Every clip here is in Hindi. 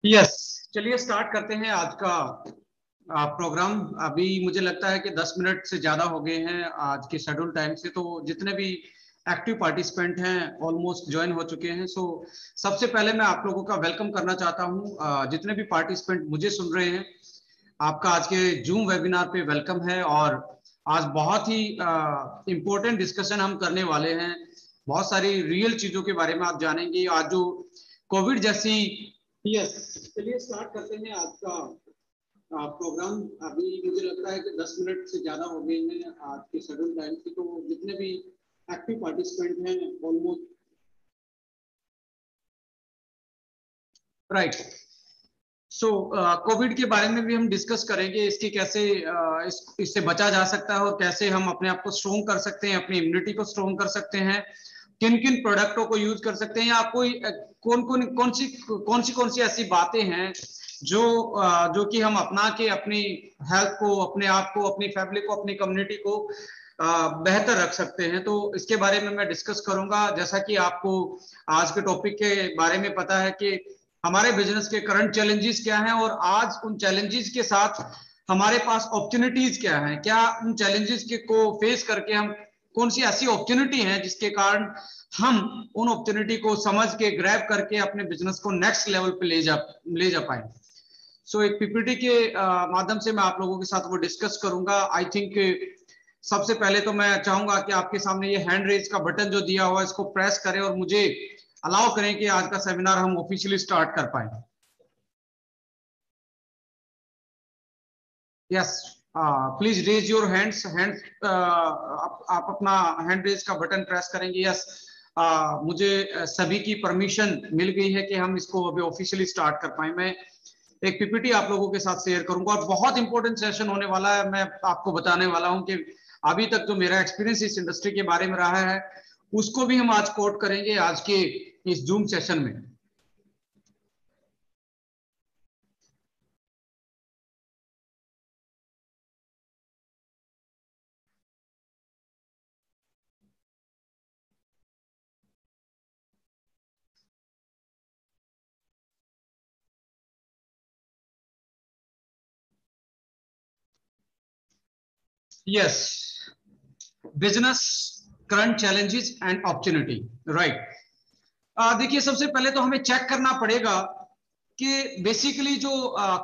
यस, चलिए स्टार्ट करते हैं आज का प्रोग्राम। अभी मुझे लगता है कि 10 मिनट से ज्यादा हो गए हैं आज के शेड्यूल टाइम से, तो जितने भी एक्टिव पार्टिसिपेंट हैं ऑलमोस्ट ज्वाइन हो चुके हैं। सो सबसे पहले मैं आप लोगों का वेलकम करना चाहता हूं। जितने भी पार्टिसिपेंट मुझे सुन रहे हैं, आपका आज के जूम वेबिनार पे वेलकम है। और आज बहुत ही इम्पोर्टेंट डिस्कशन हम करने वाले हैं। बहुत सारी रियल चीजों के बारे में आप जानेंगे। आज जो कोविड जैसी, यस, चलिए स्टार्ट करते हैं आज का प्रोग्राम। अभी मुझे लगता है कि 10 मिनट से ज्यादा हो गए हैं आज के शेड्यूल टाइम से, तो जितने भी एक्टिव पार्टिसिपेंट हैं ऑलमोस्ट राइट। सो कोविड के बारे में भी हम डिस्कस करेंगे, इसकी कैसे इससे बचा जा सकता है और कैसे हम अपने आप को स्ट्रोंग कर सकते हैं, अपनी इम्यूनिटी को स्ट्रोंग कर सकते हैं, किन किन प्रोडक्टों को यूज कर सकते हैं, या कोई कौन सी ऐसी बातें हैं जो कि हम अपना के अपनी हेल्थ को, अपने आप को, अपनी फैमिली को, अपनी कम्युनिटी को बेहतर रख सकते हैं। तो इसके बारे में मैं डिस्कस करूंगा। जैसा कि आपको आज के टॉपिक के बारे में पता है कि हमारे बिजनेस के करंट चैलेंजेस क्या हैं और आज उन चैलेंजेस के साथ हमारे पास अपॉर्चुनिटीज क्या हैं, क्या उन चैलेंजेस के को फेस करके हम कौन सी ऐसी अपॉर्चुनिटी है जिसके कारण हम उन अपॉर्चुनिटी को समझ के ग्रैब करके अपने बिजनेस को नेक्स्ट लेवल पे ले जा पाए। सो एक पीपीटी के माध्यम से मैं आप लोगों के साथ वो डिस्कस करूंगा। आई थिंक सबसे पहले तो मैं चाहूंगा कि आपके सामने ये हैंड रेज का बटन जो दिया हुआ है इसको प्रेस करें और मुझे अलाउ करें कि आज का सेमिनार हम ऑफिशियली स्टार्ट कर पाए। Yes, please raise your hands. आप अपना हैंड रेज का बटन प्रेस करेंगे। यस, मुझे सभी की परमिशन मिल गई है कि हम इसको अभी ऑफिशियली स्टार्ट कर पाए। मैं एक पीपीटी आप लोगों के साथ शेयर करूंगा और बहुत इंपॉर्टेंट सेशन होने वाला है। मैं आपको बताने वाला हूं कि अभी तक जो मेरा एक्सपीरियंस इस इंडस्ट्री के बारे में रहा है उसको भी हम आज कोट करेंगे आज के इस जूम सेशन में। Yes, business current challenges and opportunity, right. देखिए, सबसे पहले तो हमें चेक करना पड़ेगा कि बेसिकली जो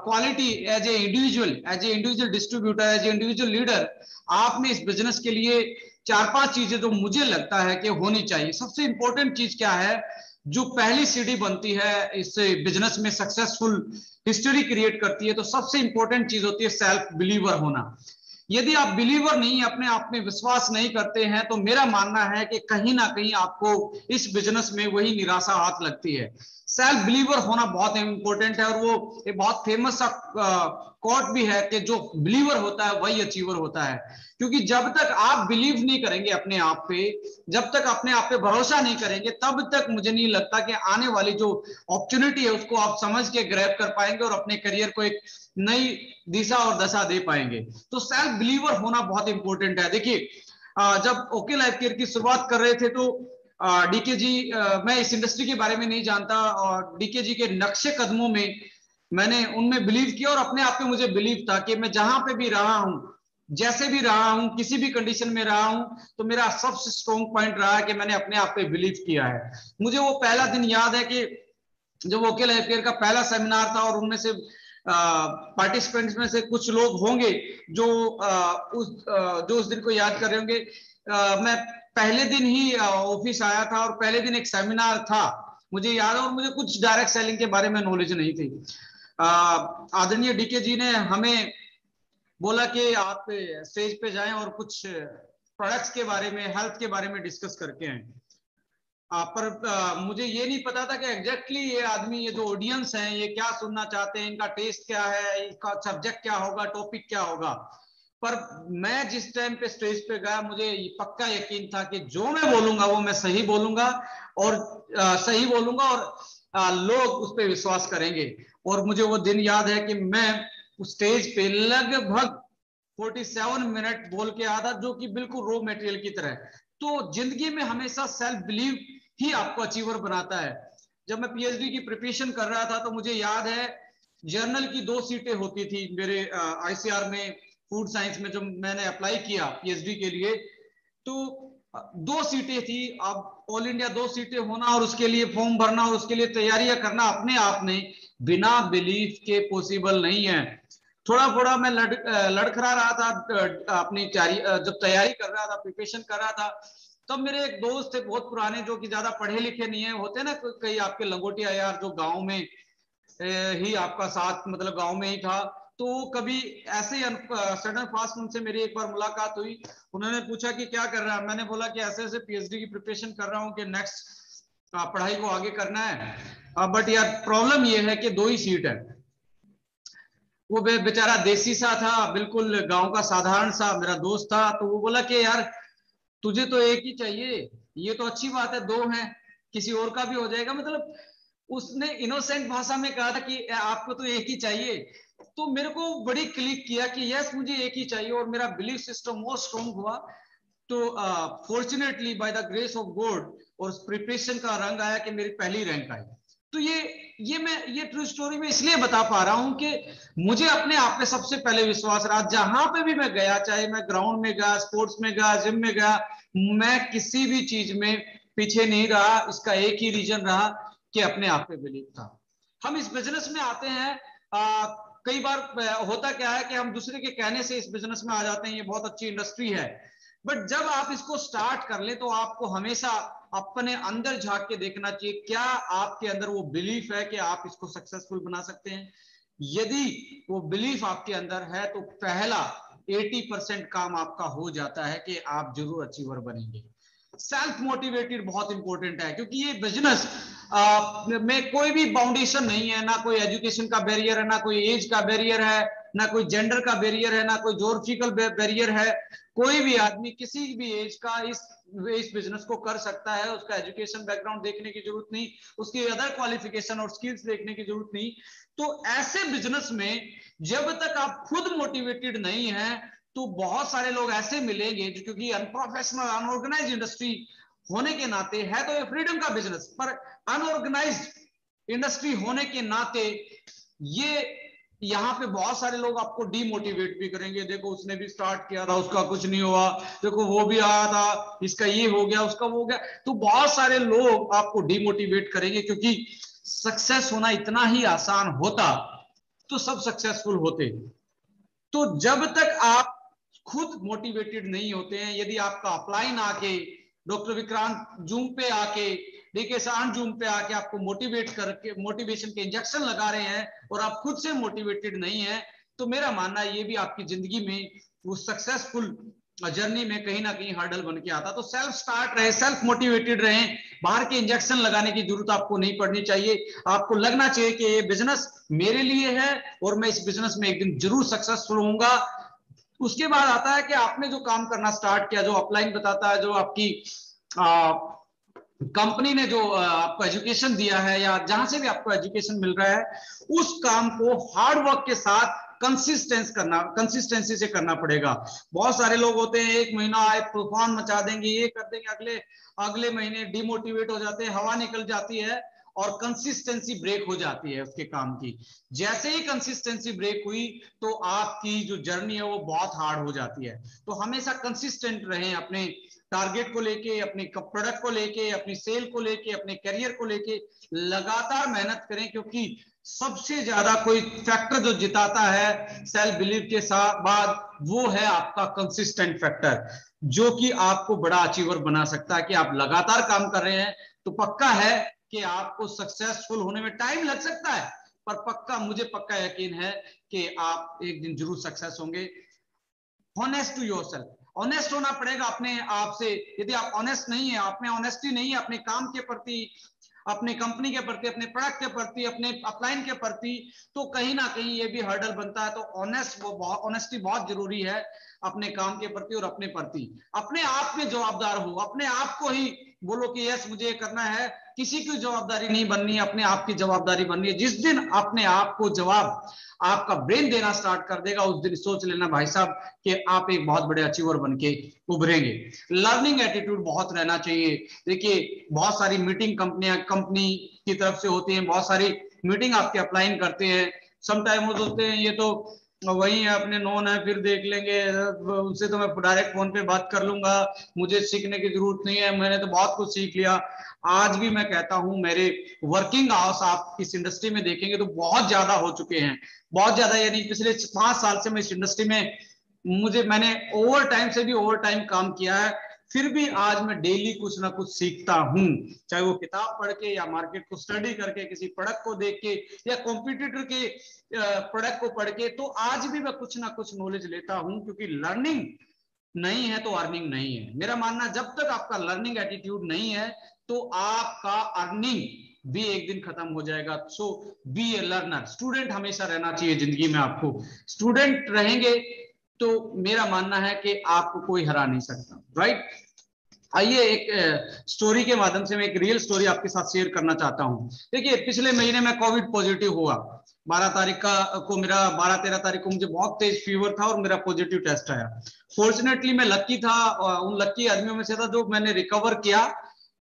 quality as a individual distributor, as a individual leader, आप में इस बिजनेस के लिए चार पांच चीजें जो मुझे लगता है कि होनी चाहिए। सबसे इंपॉर्टेंट चीज क्या है, जो पहली सीढ़ी बनती है इस बिजनेस में, सक्सेसफुल हिस्ट्री क्रिएट करती है, तो सबसे इंपॉर्टेंट चीज होती है सेल्फ बिलीवर होना। यदि आप बिलीवर नहीं, अपने आप में विश्वास नहीं करते हैं, तो मेरा मानना है कि कहीं ना कहीं आपको इस बिजनेस में वही निराशा हाथ लगती है। सेल्फ बिलीवर होना बहुत इंपॉर्टेंट है और वो एक बहुत फेमस सा कोट भी है कि जो बिलीवर होता है वही अचीवर होता है। क्योंकि जब तक आप बिलीव नहीं करेंगे अपने आप पे, जब तक अपने आप पे भरोसा नहीं करेंगे, तब तक मुझे नहीं लगता कि आने वाली जो अपॉर्चुनिटी है उसको आप समझ के ग्रैब कर पाएंगे और अपने करियर को एक नई दिशा और दशा दे पाएंगे। तो सेल्फ बिलीवर होना बहुत इंपॉर्टेंट है। देखिए, जब ओके लाइफ केयर की शुरुआत कर रहे थे तो डीके जी, मैं इस इंडस्ट्री के बारे में नहीं जानता और डीके जी के नक्शे कदमों में मैंने उनमें बिलीव किया और अपने आप पे मुझे बिलीव था कि मैं जहां पे भी रहा हूं, जैसे भी रहा हूं, किसी भी कंडीशन में रहा हूं, तो मेरा सबसे स्ट्रॉन्ग पॉइंट रहा है कि मैंने अपने आप पे बिलीव किया है। मुझे वो पहला दिन याद है कि जब वोकल हेल्थ केयर का पहला सेमिनार था और उनमें से पार्टिसिपेंट्स में से कुछ लोग होंगे जो उस दिन को याद कर रहे होंगे। मैं पहले दिन ही ऑफिस आया था और पहले दिन एक सेमिनार था, मुझे याद है, और मुझे कुछ डायरेक्ट सेलिंग के बारे में नॉलेज नहीं थी। आदरणीय डीके जी ने हमें बोला कि आप स्टेज पे जाएं और कुछ प्रोडक्ट्स के बारे में, हेल्थ के बारे में डिस्कस करके आए। पर मुझे ये नहीं पता था कि एग्जैक्टली ये आदमी, ये जो ऑडियंस हैं, ये क्या सुनना चाहते हैं, इनका टेस्ट क्या है, इनका सब्जेक्ट क्या होगा, टॉपिक क्या होगा। पर मैं जिस टाइम पे स्टेज पे गया, मुझे पक्का यकीन था कि जो मैं बोलूंगा वो मैं सही बोलूंगा और सही बोलूंगा और लोग उस पर विश्वास करेंगे। और मुझे वो दिन याद है कि मैं उस स्टेज पे लगभग 47 मिनट बोल के आया था, जो कि बिल्कुल रॉ मटेरियल की तरह। तो जिंदगी में हमेशा सेल्फ बिलीव ही आपको अचीवर बनाता है। जब मैं पीएचडी की प्रिपरेशन कर रहा था तो मुझे याद है जर्नल की 2 सीटें होती थी मेरे आईसीआर में, फूड साइंस में, जब मैंने अप्लाई किया पीएचडी के लिए तो 2 सीटें थी। अब ऑल इंडिया 2 सीटें होना और उसके लिए फॉर्म भरना और उसके लिए तैयारियां करना अपने आप में बिना बिलीफ के पॉसिबल नहीं है। थोड़ा थोड़ा मैं लड़खड़ा रहा था अपनी जब तैयारी कर रहा था, प्रिपरेशन कर रहा था, तब मेरे एक दोस्त थे बहुत पुराने जो कि ज्यादा पढ़े लिखे नहीं है, होते ना कई आपके लंगोटिया यार जो गांव में ही आपका साथ, मतलब गांव में ही था। तो कभी ऐसे ही सडन फास्ट उनसे मेरी एक बार मुलाकात हुई, उन्होंने पूछा कि क्या कर रहा है, मैंने बोला कि ऐसे ऐसे पीएचडी की प्रिपरेशन कर रहा हूँ कि नेक्स्ट पढ़ाई को आगे करना है। बट यार प्रॉब्लम ये है कि 2 ही सीट है। वो बेचारा देसी सा था, बिल्कुल गांव का साधारण सा मेरा दोस्त था। तो वो बोला कि यार तुझे तो एक ही चाहिए, ये तो अच्छी बात है 2 हैं, किसी और का भी हो जाएगा। मतलब उसने इनोसेंट भाषा में कहा था कि आपको तो एक ही चाहिए। तो मेरे को बड़ी क्लिक किया कि यस मुझे एक ही चाहिए, और मेरा बिलीफ सिस्टम और स्ट्रॉन्ग हुआ। तो fortunately by the grace of God और प्रिपरेशन का रंग आया कि मेरी पहली रैंक आई। तो ये मैं ये ट्रू स्टोरी में इसलिए बता पा रहा हूं कि मुझे अपने आप पे सबसे पहले विश्वास रहा। जहां पे भी मैं गया, चाहे मैं ग्राउंड में गया, स्पोर्ट्स में गया, जिम में गया, मैं किसी भी चीज में पीछे नहीं रहा। इसका एक ही रीजन रहा कि अपने आप पे बिलीव था। हम इस बिजनेस में आते हैं, कई बार होता क्या है कि हम दूसरे के कहने से इस बिजनेस में आ जाते हैं, ये बहुत अच्छी इंडस्ट्री है। बट जब आप इसको स्टार्ट कर ले तो आपको हमेशा अपने अंदर झांक के देखना चाहिए, क्या आपके अंदर वो बिलीफ है कि आप इसको सक्सेसफुल बना सकते हैं। यदि वो बिलीफ आपके अंदर है तो पहला 80% काम आपका हो जाता है कि आप जरूर अचीवर बनेंगे। सेल्फ मोटिवेटेड बहुत इंपॉर्टेंट है, क्योंकि ये बिजनेस में कोई भी बाउंडेशन नहीं है, ना कोई एजुकेशन का बैरियर है, ना कोई एज का बैरियर है, ना कोई जेंडर का बैरियर है, ना कोई जोग्राफिकल बैरियर है। कोई भी आदमी किसी भी एज का इस बिजनेस को कर सकता है। उसका एजुकेशन बैकग्राउंड देखने की जरूरत नहीं, उसकी अदर क्वालिफिकेशन और स्किल्स देखने की जरूरत नहीं। तो ऐसे बिजनेस में जब तक आप खुद मोटिवेटेड नहीं है तो बहुत सारे लोग ऐसे मिलेंगे जो, क्योंकि अनप्रोफेशनल अनऑर्गेनाइज इंडस्ट्री होने के नाते है तो ये फ्रीडम का बिजनेस, पर अनऑर्गेनाइज्ड इंडस्ट्री होने के नाते ये यहाँ पे बहुत सारे लोग आपको डीमोटिवेट भी करेंगे। देखो उसने भी स्टार्ट किया था, उसका कुछ नहीं हुआ, देखो वो भी आया था, इसका ये हो गया, उसका वो हो गया। तो बहुत सारे लोग आपको डीमोटिवेट करेंगे, क्योंकि सक्सेस होना इतना ही आसान होता तो सब सक्सेसफुल होते। तो जब तक आप खुद मोटिवेटेड नहीं होते हैं, यदि आपका अपलाइन आके, डॉक्टर विक्रांत जूम पे आके, डीके साहन जूम पे आके आपको मोटिवेट करके मोटिवेशन के इंजेक्शन लगा रहे हैं और आप खुद से मोटिवेटेड नहीं है, तो मेरा मानना ये भी आपकी जिंदगी में वो सक्सेसफुल जर्नी में कहीं ना कहीं हर्डल बन के आता। तो सेल्फ स्टार्ट रहे, सेल्फ मोटिवेटेड रहे, बाहर के इंजेक्शन लगाने की जरूरत आपको नहीं पड़नी चाहिए। आपको लगना चाहिए कि ये बिजनेस मेरे लिए है और मैं इस बिजनेस में एक दिन जरूर सक्सेसफुल होऊंगा। उसके बाद आता है कि आपने जो काम करना स्टार्ट किया, जो अपलाइन बताता है, जो आपकी कंपनी ने जो आपको एजुकेशन दिया है या जहां से भी आपको एजुकेशन मिल रहा है, उस काम को हार्ड वर्क के साथ कंसिस्टेंसी से करना पड़ेगा। बहुत सारे लोग होते हैं, एक महीना आए तूफान मचा देंगे, ये कर देंगे, अगले महीने डिमोटिवेट हो जाते हैं, हवा निकल जाती है और कंसिस्टेंसी ब्रेक हो जाती है उसके काम की। जैसे ही कंसिस्टेंसी ब्रेक हुई तो आपकी जो जर्नी है वो बहुत हार्ड हो जाती है। तो हमेशा कंसिस्टेंट रहें अपने टारगेट को लेके, अपने प्रोडक्ट को लेके, अपनी सेल को लेके, अपने करियर को लेके लगातार मेहनत करें, क्योंकि सबसे ज्यादा कोई फैक्टर जो जिताता है सेल्फ बिलीव के साथ बाद, वो है आपका कंसिस्टेंट फैक्टर, जो कि आपको बड़ा अचीवर बना सकता है। कि आप लगातार काम कर रहे हैं तो पक्का है कि आपको सक्सेसफुल होने में टाइम लग सकता है, पर पक्का, मुझे पक्का यकीन है कि आप एक दिन जरूर सक्सेस होंगे। ऑनेस्ट टू योरसेल्फ, ऑनेस्ट होना पड़ेगा अपने आप से। यदि आप ऑनेस्ट नहीं है, आप में ऑनेस्टी नहीं है अपने काम के प्रति, अपने कंपनी के प्रति, अपने प्रोडक्ट के प्रति, अपने अपलाइन के प्रति, तो कहीं ना कहीं ये भी हर्डल बनता है। तो ऑनेस्टी बहुत जरूरी है अपने काम के प्रति और अपने प्रति। अपने आप में जवाबदार हो, अपने आप को ही बोलो कि यस मुझे ये करना है, किसी की जवाबदारी नहीं बननी है, अपने आप की जवाबदारी बननी है। जिस दिन अपने आप को जवाब आपका ब्रेन देना स्टार्ट कर देगा, उस दिन सोच लेना भाई साहब कि आप एक बहुत बड़े अचीवर बन के उभरेंगे। लर्निंग एटीट्यूड बहुत रहना चाहिए। देखिए बहुत सारी मीटिंग कंपनी की तरफ से होती है, बहुत सारी मीटिंग आपके अप्लाइन करते हैं। समटाइम वो सोचते हैं ये तो वही है, अपने नोन है, फिर देख लेंगे, उनसे तो मैं डायरेक्ट फोन पे बात कर लूंगा, मुझे सीखने की जरूरत नहीं है, मैंने तो बहुत कुछ सीख लिया। आज भी मैं कहता हूं मेरे वर्किंग आवर्स आप इस इंडस्ट्री में देखेंगे तो बहुत ज्यादा हो चुके हैं, बहुत ज्यादा। यानी पिछले 5 साल से मैं इस इंडस्ट्री में, मैंने ओवर टाइम से भी ओवर टाइम काम किया है, फिर भी आज मैं डेली कुछ ना कुछ सीखता हूं, चाहे वो किताब पढ़ के या मार्केट को स्टडी करके, किसी प्रोडक्ट को देख के या कॉम्पिटिटर के प्रोडक्ट को पढ़ के, तो आज भी मैं कुछ ना कुछ नॉलेज लेता हूं, क्योंकि लर्निंग नहीं है तो अर्निंग नहीं है। मेरा मानना, जब तक आपका लर्निंग एटीट्यूड नहीं है तो आपका अर्निंग भी एक दिन खत्म हो जाएगा। सो बी ए लर्नर, स्टूडेंट हमेशा रहना चाहिए जिंदगी में। आपको स्टूडेंट रहेंगे तो मेरा मानना है कि आपको कोई हरा नहीं सकता, राइट। आइए एक स्टोरी के माध्यम से मैं एक रियल स्टोरी आपके साथ शेयर करना चाहता हूं। देखिए पिछले महीने में कोविड पॉजिटिव हुआ, 12 तारीख का को मेरा 12-13 तारीख को मुझे बहुत तेज फीवर था और मेरा पॉजिटिव टेस्ट आया। फॉर्चुनेटली मैं लक्की था, उन लक्की आदमियों में से था जो मैंने रिकवर किया,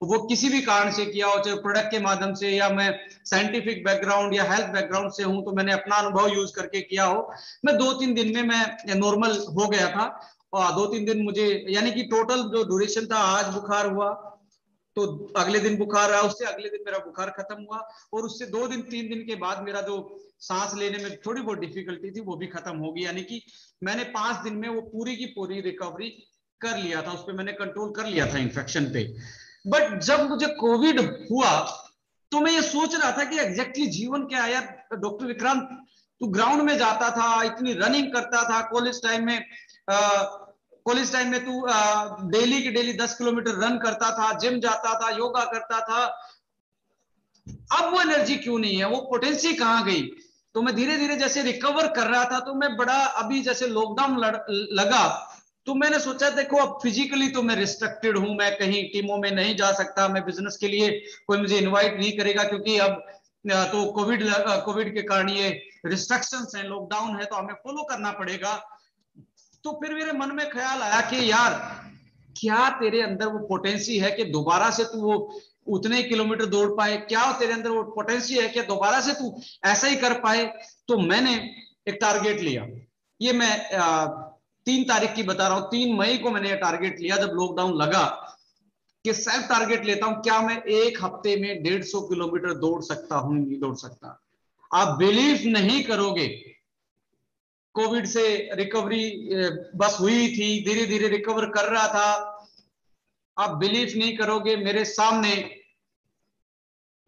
वो किसी भी कारण से किया हो, चाहे प्रोडक्ट के माध्यम से या मैं साइंटिफिक बैकग्राउंड या हेल्थ बैकग्राउंड से हूं, तो मैंने अपना अनुभव यूज करके किया हो। मैं 2-3 दिन में मैं नॉर्मल हो गया था, और 2-3 दिन मुझे, यानी कि टोटल जो ड्यूरेशन था, आज बुखार हुआ तो अगले दिन बुखार आया, उससे अगले दिन मेरा बुखार खत्म हुआ, और उससे 2-3 दिन के बाद मेरा जो सांस लेने में थोड़ी बहुत डिफिकल्टी थी वो भी खत्म होगी। यानी कि मैंने 5 दिन में वो पूरी की पूरी रिकवरी कर लिया था, उस पर मैंने कंट्रोल कर लिया था इन्फेक्शन पे। बट जब मुझे कोविड हुआ तो मैं ये सोच रहा था कि एग्जैक्टली जीवन क्या है यार। डॉक्टर विक्रांत, तू ग्राउंड में जाता था, इतनी रनिंग करता था कॉलेज टाइम में तू डेली की डेली 10 किलोमीटर रन करता था, जिम जाता था, योगा करता था, अब वो एनर्जी क्यों नहीं है, वो पोटेंसी कहां गई। तो मैं धीरे धीरे जैसे रिकवर कर रहा था, तो मैं बड़ा, अभी जैसे लॉकडाउन लगा, तो मैंने सोचा देखो अब फिजिकली तो मैं रिस्ट्रिक्टेड हूं, मैं कहीं टीमों में नहीं जा सकता, मैं बिजनेस के लिए कोई मुझे इनवाइट नहीं करेगा, क्योंकि अब तो कोविड के कारण ये रिस्ट्रिक्शंस हैं, लॉकडाउन है, तो हमें फॉलो करना पड़ेगा। तो फिर मेरे मन में ख्याल आया कि यार क्या तेरे अंदर वो पोटेंसी है कि दोबारा से तू वो उतने किलोमीटर दौड़ पाए, क्या तेरे अंदर वो पोटेंसी है कि दोबारा से तू ऐसा ही कर पाए। तो मैंने एक टारगेट लिया, ये मैं 3 तारीख की बता रहा हूं, 3 मई को मैंने ये टारगेट लिया जब लॉकडाउन लगा, कि सेल्फ टारगेट लेता हूं, क्या मैं एक हफ्ते में 150 किलोमीटर दौड़ सकता हूं, नहीं दौड़ सकता। आप बिलीव नहीं करोगे, कोविड से रिकवरी बस हुई थी, धीरे धीरे रिकवर कर रहा था, आप बिलीव नहीं करोगे, मेरे सामने,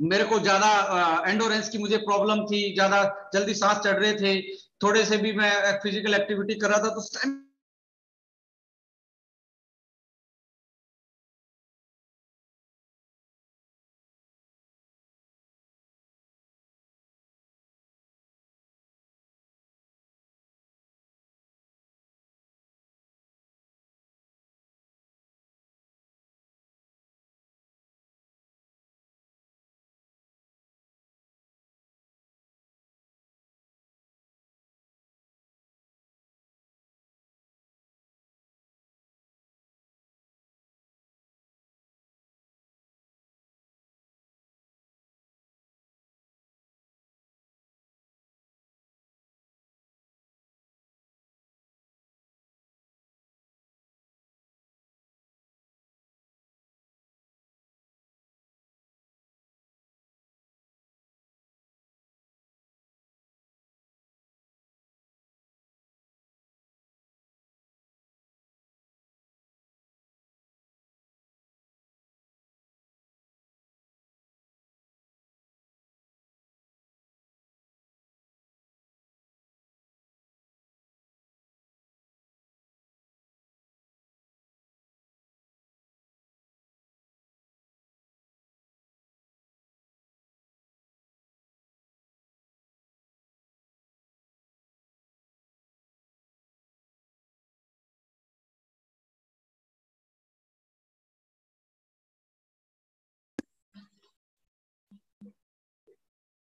मेरे को ज्यादा एंडोरेंस की मुझे प्रॉब्लम थी, ज्यादा जल्दी सांस चढ़ रहे थे, थोड़े से भी मैं फिजिकल एक्टिविटी कर रहा था तो उस टाइम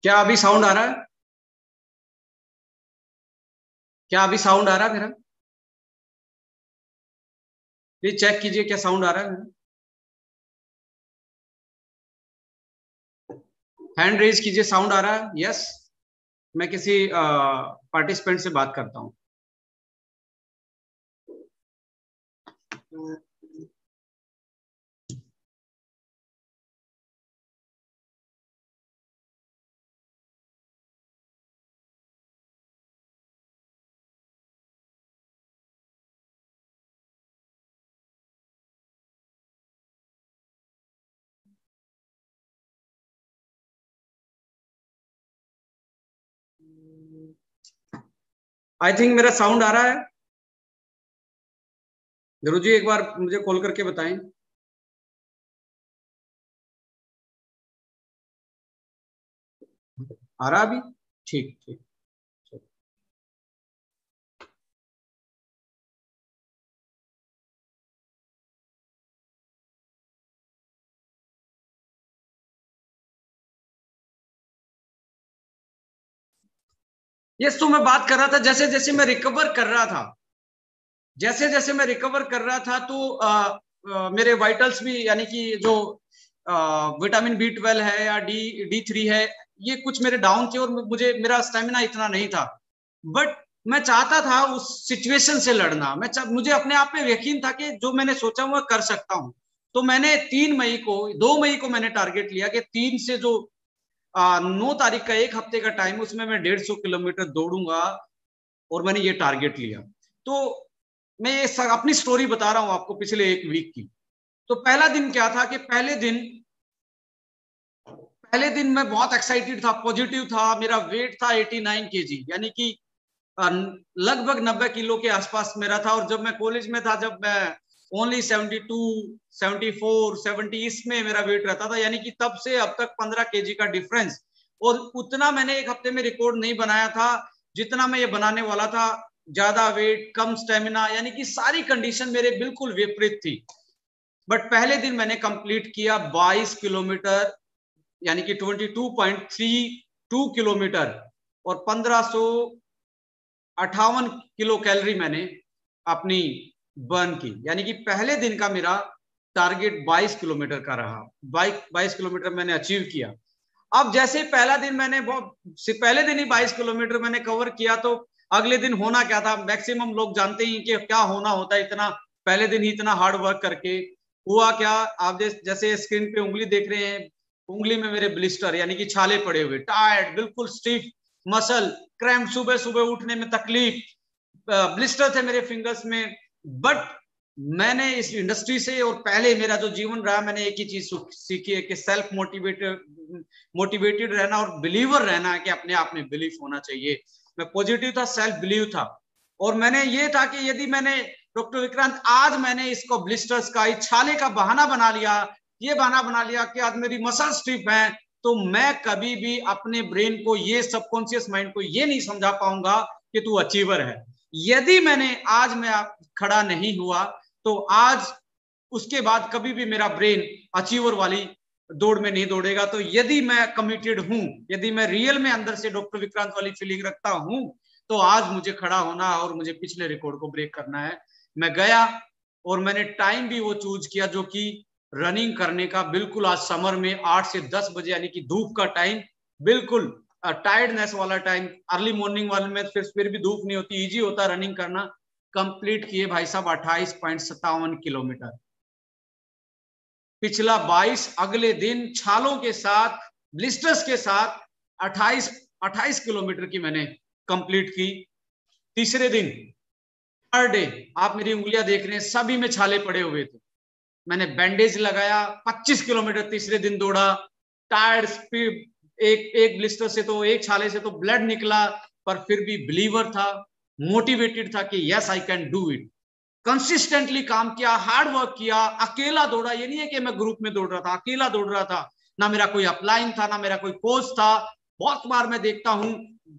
क्या अभी साउंड आ रहा है? क्या अभी साउंड आ रहा है मेरा? प्लीज चेक कीजिए क्या साउंड आ रहा है। हैंड रेज कीजिए, साउंड आ रहा है? यस। मैं किसी पार्टिसिपेंट से बात करता हूँ। आई थिंक मेरा साउंड आ रहा है। गुरु जी एक बार मुझे कॉल करके बताएं। आ रहा अभी? ठीक ठीक। यस, तो मैं बात कर रहा था, जैसे जैसे मैं रिकवर कर रहा था, जैसे जैसे मैं रिकवर कर रहा था तो मेरे वाइटल्स भी, यानी कि जो विटामिन B12 है या D3 है, ये कुछ मेरे डाउन थे और मुझे, मेरा स्टेमिना इतना नहीं था। बट मैं चाहता था उस सिचुएशन से लड़ना। मुझे अपने आप में यकीन था कि जो मैंने सोचा वो कर सकता हूं। तो मैंने 3 मई को, 2 मई को मैंने टारगेट लिया कि 3 से जो 9 तारीख का 1 हफ्ते का टाइम, उसमें मैं 150 किलोमीटर दौड़ूंगा। और मैंने ये टारगेट लिया। तो मैं ये अपनी स्टोरी बता रहा हूं आपको पिछले 1 वीक की। तो पहला दिन क्या था कि पहले दिन मैं बहुत एक्साइटेड था, पॉजिटिव था। मेरा वेट था 89 kg, यानी कि लगभग 90 किलो के आसपास मेरा था। और जब मैं कॉलेज में था, जब मैं ओनली 72, 74, 70 इसमें मेरा वेट रहता था, यानी कि तब से अब तक 15 kg का डिफरेंस। और उतना मैंने 1 हफ्ते में रिकॉर्ड नहीं बनाया था जितना मैं ये बनाने वाला था। ज्यादा वेट, कम स्टेमिना, यानी कि सारी कंडीशन मेरे बिल्कुल विपरीत थी। बट पहले दिन मैंने कंप्लीट किया 22 किलोमीटर, यानी कि 22.32 किलोमीटर, और 1558 किलो कैलोरी मैंने अपनी बर्न की। यानी कि पहले दिन का मेरा टारगेट 22 किलोमीटर का रहा। 22 किलोमीटर मैंने अचीव किया। अब जैसे पहला दिन मैंने पहले दिन ही 22 किलोमीटर मैंने कवर किया, तो अगले दिन होना क्या था? मैक्सिमम लोग जानते ही कि क्या होना होता है, इतना पहले दिन ही इतना हार्ड वर्क करके। हुआ क्या, आप जैसे स्क्रीन पे उंगली देख रहे हैं, उंगली में मेरे ब्लिस्टर, यानी कि छाले पड़े हुए, टायर्ड, बिल्कुल स्टिफ मसल, क्रैम्प, सुबह सुबह उठने में तकलीफ, ब्लिस्टर थे मेरे फिंगर्स में। बट मैंने इस इंडस्ट्री से, और पहले मेरा जो जीवन रहा, मैंने एक ही चीज सीखी है कि सेल्फ मोटिवेटेड रहना और बिलीवर रहना है, कि अपने आप में बिलीफ होना चाहिए। मैं पॉजिटिव था, सेल्फ बिलीव था। और मैंने ये था कि यदि मैंने, डॉक्टर विक्रांत, आज मैंने इसको ब्लिस्टर्स का, इस छाले का बहाना बना लिया, ये बहाना बना लिया कि आज मेरी मसल स्टिफ है, तो मैं कभी भी अपने ब्रेन को, ये सबकॉन्शियस माइंड को ये नहीं समझा पाऊंगा कि तू अचीवर है। यदि मैंने आज मैं खड़ा नहीं हुआ, तो आज उसके बाद कभी भी मेरा ब्रेन अचीवर वाली दौड़ में नहीं दौड़ेगा। तो यदि मैं कमिटेड हूं, यदि मैं रियल में अंदर से डॉक्टर विक्रांत वाली फीलिंग रखता हूं, तो आज मुझे खड़ा होना और मुझे पिछले रिकॉर्ड को ब्रेक करना है। मैं गया और मैंने टाइम भी वो चूज किया जो कि रनिंग करने का, बिल्कुल आज समर में 8 से 10 बजे, यानी कि धूप का टाइम, बिल्कुल टायर्डनेस वाला टाइम, अर्ली मॉर्निंग वाले में फिर भी धूप नहीं होती, इजी होता रनिंग करना। कंप्लीट किए भाई साहब 28.57 किलोमीटर। पिछला 22, अगले दिन छालों के साथ, ब्लिस्टर्स के साथ 28 किलोमीटर की मैंने कंप्लीट की। तीसरे दिन, थर्ड डे, आप मेरी उंगलियां देख रहे हैं, सभी में छाले पड़े हुए थे। मैंने बैंडेज लगाया, 25 किलोमीटर तीसरे दिन दौड़ा। टायर्ड, स्पीड, एक एक ब्लिस्टर से तो, एक छाले से तो ब्लड निकला, पर फिर भी बिलीवर था, मोटिवेटेड था कि yes I can do it. Consistently काम किया, हार्ड वर्क किया, अकेला दौड़ा। ये नहीं है कि मैं ग्रुप में दौड़ रहा था, अकेला दौड़ रहा था। ना मेरा कोई अपलाइन था, ना मेरा कोई कोच था। बहुत बार मैं देखता हूं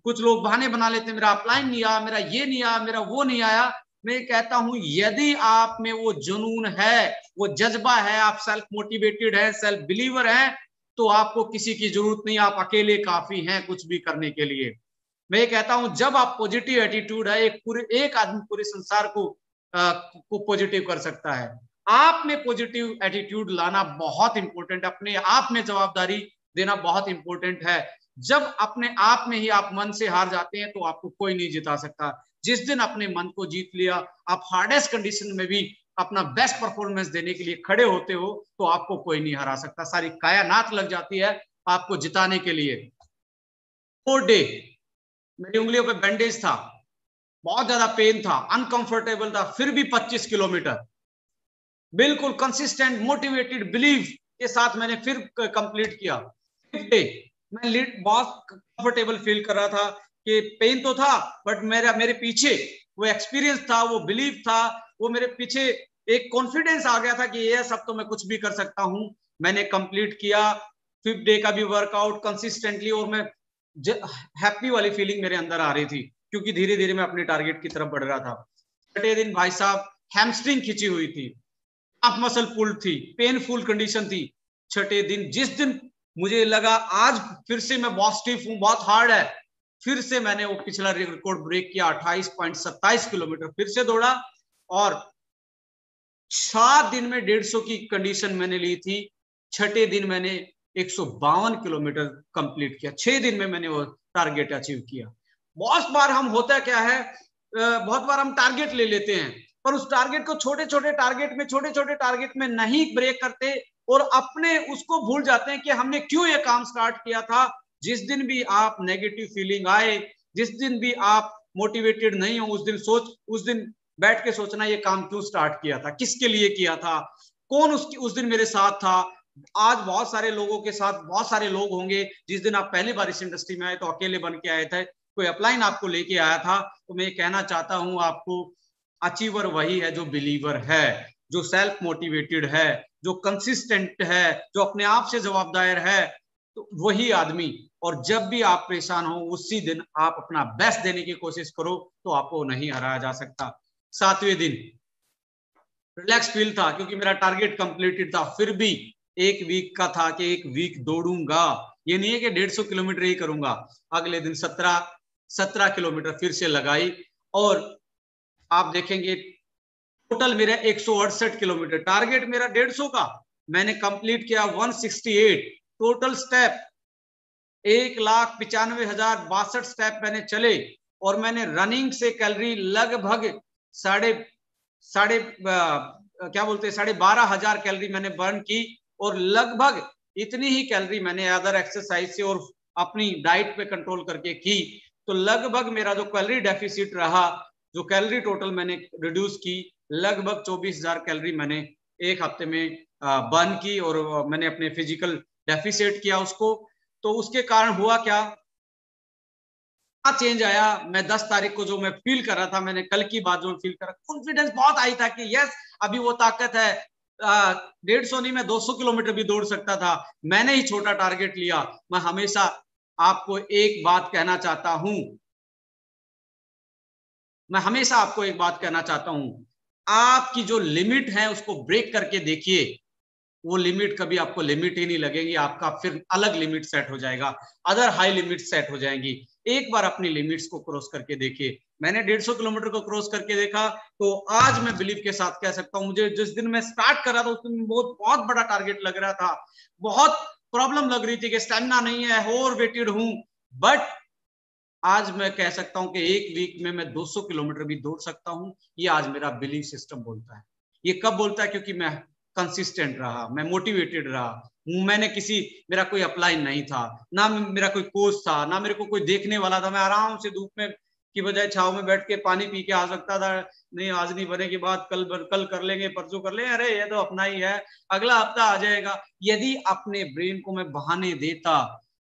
कुछ लोग बहाने बना लेते हैं, मेरा अपलाइन नहीं आया, मेरा ये नहीं आया, मेरा वो नहीं आया। मैं कहता हूं यदि आप में वो जुनून है, वो जज्बा है, आप सेल्फ मोटिवेटेड है, सेल्फ बिलीवर है, तो आपको किसी की जरूरत नहीं, आप अकेले काफी हैं कुछ भी करने के लिए। मैं ये कहता हूं जब आप पॉजिटिव एटीट्यूड है, एक आदमी पूरे संसार को पॉजिटिव कर सकता है। आप में पॉजिटिव एटीट्यूड लाना बहुत इंपॉर्टेंट, अपने आप में जवाबदारी देना बहुत इंपॉर्टेंट है। जब अपने आप में ही आप मन से हार जाते हैं तो आपको कोई नहीं जिता सकता। जिस दिन अपने मन को जीत लिया, आप हार्डेस्ट कंडीशन में भी अपना बेस्ट परफॉर्मेंस देने के लिए खड़े होते हो, तो आपको कोई नहीं हरा सकता। सारी कायनात लग जाती है आपको जिताने के लिए। 4 डे मेरी उंगलियों पे बैंडेज था, बहुत ज्यादा पेन था, अनकंफर्टेबल था, फिर भी 25 किलोमीटर बिल्कुल कंसिस्टेंट मोटिवेटेड बिलीव के साथ मैंने फिर कंप्लीट किया। 5th डे मैं बहुत कंफर्टेबल फील कर रहा था कि पेन तो था, बट मेरे पीछे वो एक्सपीरियंस था, वो बिलीव था, वो मेरे पीछे एक कॉन्फिडेंस आ गया था कि ये सब तो मैं कुछ भी कर सकता हूं। मैंने कंप्लीट किया 5th डे का भी वर्कआउट कंसिस्टेंटली, और मैं हैप्पी वाली फीलिंग मेरे अंदर आ रही थी क्योंकि धीरे धीरे मैं अपने टारगेट की तरफ बढ़ रहा था। 6ठे दिन भाई साहब हैमस्ट्रिंग खिंची हुई थी, आप मसल पुल थी, पेनफुल कंडीशन थी। 6ठे दिन जिस दिन मुझे लगा आज फिर से मैं बहुत स्टिफ हूं, बहुत हार्ड है, फिर से मैंने वो पिछला रिकॉर्ड ब्रेक किया, 28.27 किलोमीटर फिर से दौड़ा, और 7 दिन में 150 की कंडीशन मैंने ली थी। 6ठे दिन मैंने 152 किलोमीटर कंप्लीट किया। 6 दिन में मैंने वो टारगेट अचीव किया। बहुत बार हम होता क्या है, बहुत बार हम टारगेट ले लेते हैं, पर उस टारगेट को छोटे छोटे टारगेट में नहीं ब्रेक करते, और अपने उसको भूल जाते हैं कि हमने क्यों ये काम स्टार्ट किया था। जिस दिन भी आप नेगेटिव फीलिंग आए, जिस दिन भी आप मोटिवेटेड नहीं हो, उस दिन बैठ के सोचना ये काम क्यों स्टार्ट किया था, किसके लिए किया था, कौन उस दिन मेरे साथ था। आज बहुत सारे लोगों के साथ बहुत सारे लोग होंगे। जिस दिन आप पहली बार इस इंडस्ट्री में आए तो अकेले बन के आए थे, कोई अपलाइन आपको लेके आया था। तो मैं ये कहना चाहता हूं आपको, अचीवर वही है जो बिलीवर है, जो सेल्फ मोटिवेटेड है, जो कंसिस्टेंट है, जो अपने आप से जवाबदार है, तो वही आदमी। और जब भी आप परेशान हो उसी दिन आप अपना बेस्ट देने की कोशिश करो, तो आपको नहीं हराया जा सकता। 7वें दिन रिलैक्स फील था क्योंकि मेरा टारगेट कंप्लीटेड था, फिर भी एक वीक का था कि एक वीक दौड़ूंगा, ये नहीं है कि 150 किलोमीटर ही करूंगा। अगले दिन 17 किलोमीटर फिर से लगाई, और आप देखेंगे टोटल मेरा 168 किलोमीटर, टारगेट मेरा 150 का, मैंने कंप्लीट किया 168। टोटल स्टेप 1,95,062 स्टेप मैंने चले, और मैंने रनिंग से कैलोरी लगभग साढ़े क्या बोलते हैं 12,500 कैलोरी मैंने बर्न की, और लगभग इतनी ही कैलोरी मैंने अदर एक्सरसाइज से और अपनी डाइट पे कंट्रोल करके की। तो लगभग मेरा जो कैलोरी डेफिसिट रहा, जो कैलोरी टोटल मैंने रिड्यूस की, लगभग 24,000 कैलोरी मैंने एक हफ्ते में बर्न की, और मैंने अपने फिजिकल डेफिसिट किया उसको। तो उसके कारण हुआ क्या चेंज आया। मैं 10 तारीख को जो मैं फील कर रहा था, मैंने कल की बात जो फील करा, कॉन्फिडेंस बहुत आई था कि यस अभी वो ताकत है, 150 नहीं मैं 200 किलोमीटर भी दौड़ सकता था। मैंने ही छोटा टारगेट लिया। मैं हमेशा आपको एक बात कहना चाहता हूं, आपकी जो लिमिट है उसको ब्रेक करके देखिए, वो लिमिट कभी आपको लिमिट ही नहीं लगेगी, आपका फिर अलग लिमिट सेट हो जाएगा, अदर हाई लिमिट सेट हो जाएंगी। एक बार अपनी लिमिट्स को क्रॉस करके देखिए। मैंने 150 किलोमीटर को क्रॉस करके देखा, तो आज मैं बिलीव के साथ कह सकता हूं, मुझे जिस दिन मैं स्टार्ट कर रहा था उस दिन बहुत बड़ा टारगेट लग रहा था, बहुत प्रॉब्लम लग रही थी कि स्टेमिना नहीं है, ओवर वेटेड हूं, बट आज मैं कह सकता हूं कि एक वीक में मैं 200 किलोमीटर भी दौड़ सकता हूं। ये आज मेरा बिलीव सिस्टम बोलता है। ये कब बोलता है? क्योंकि मैं कंसिस्टेंट रहा, मैं मोटिवेटेड रहा। मैंने मेरा कोई अपलाइन नहीं था, ना मेरा कोई कोच था, ना मेरे को कोई देखने वाला था। मैं आराम से धूप में की बजाय छाव में बैठ के पानी पी के आ सकता था। नहीं आज नहीं बनेगी बात, कल कर लेंगे, परसों कर लेंगे, अरे ये तो अपना ही है, अगला हफ्ता आ जाएगा। यदि अपने ब्रेन को मैं बहाने देता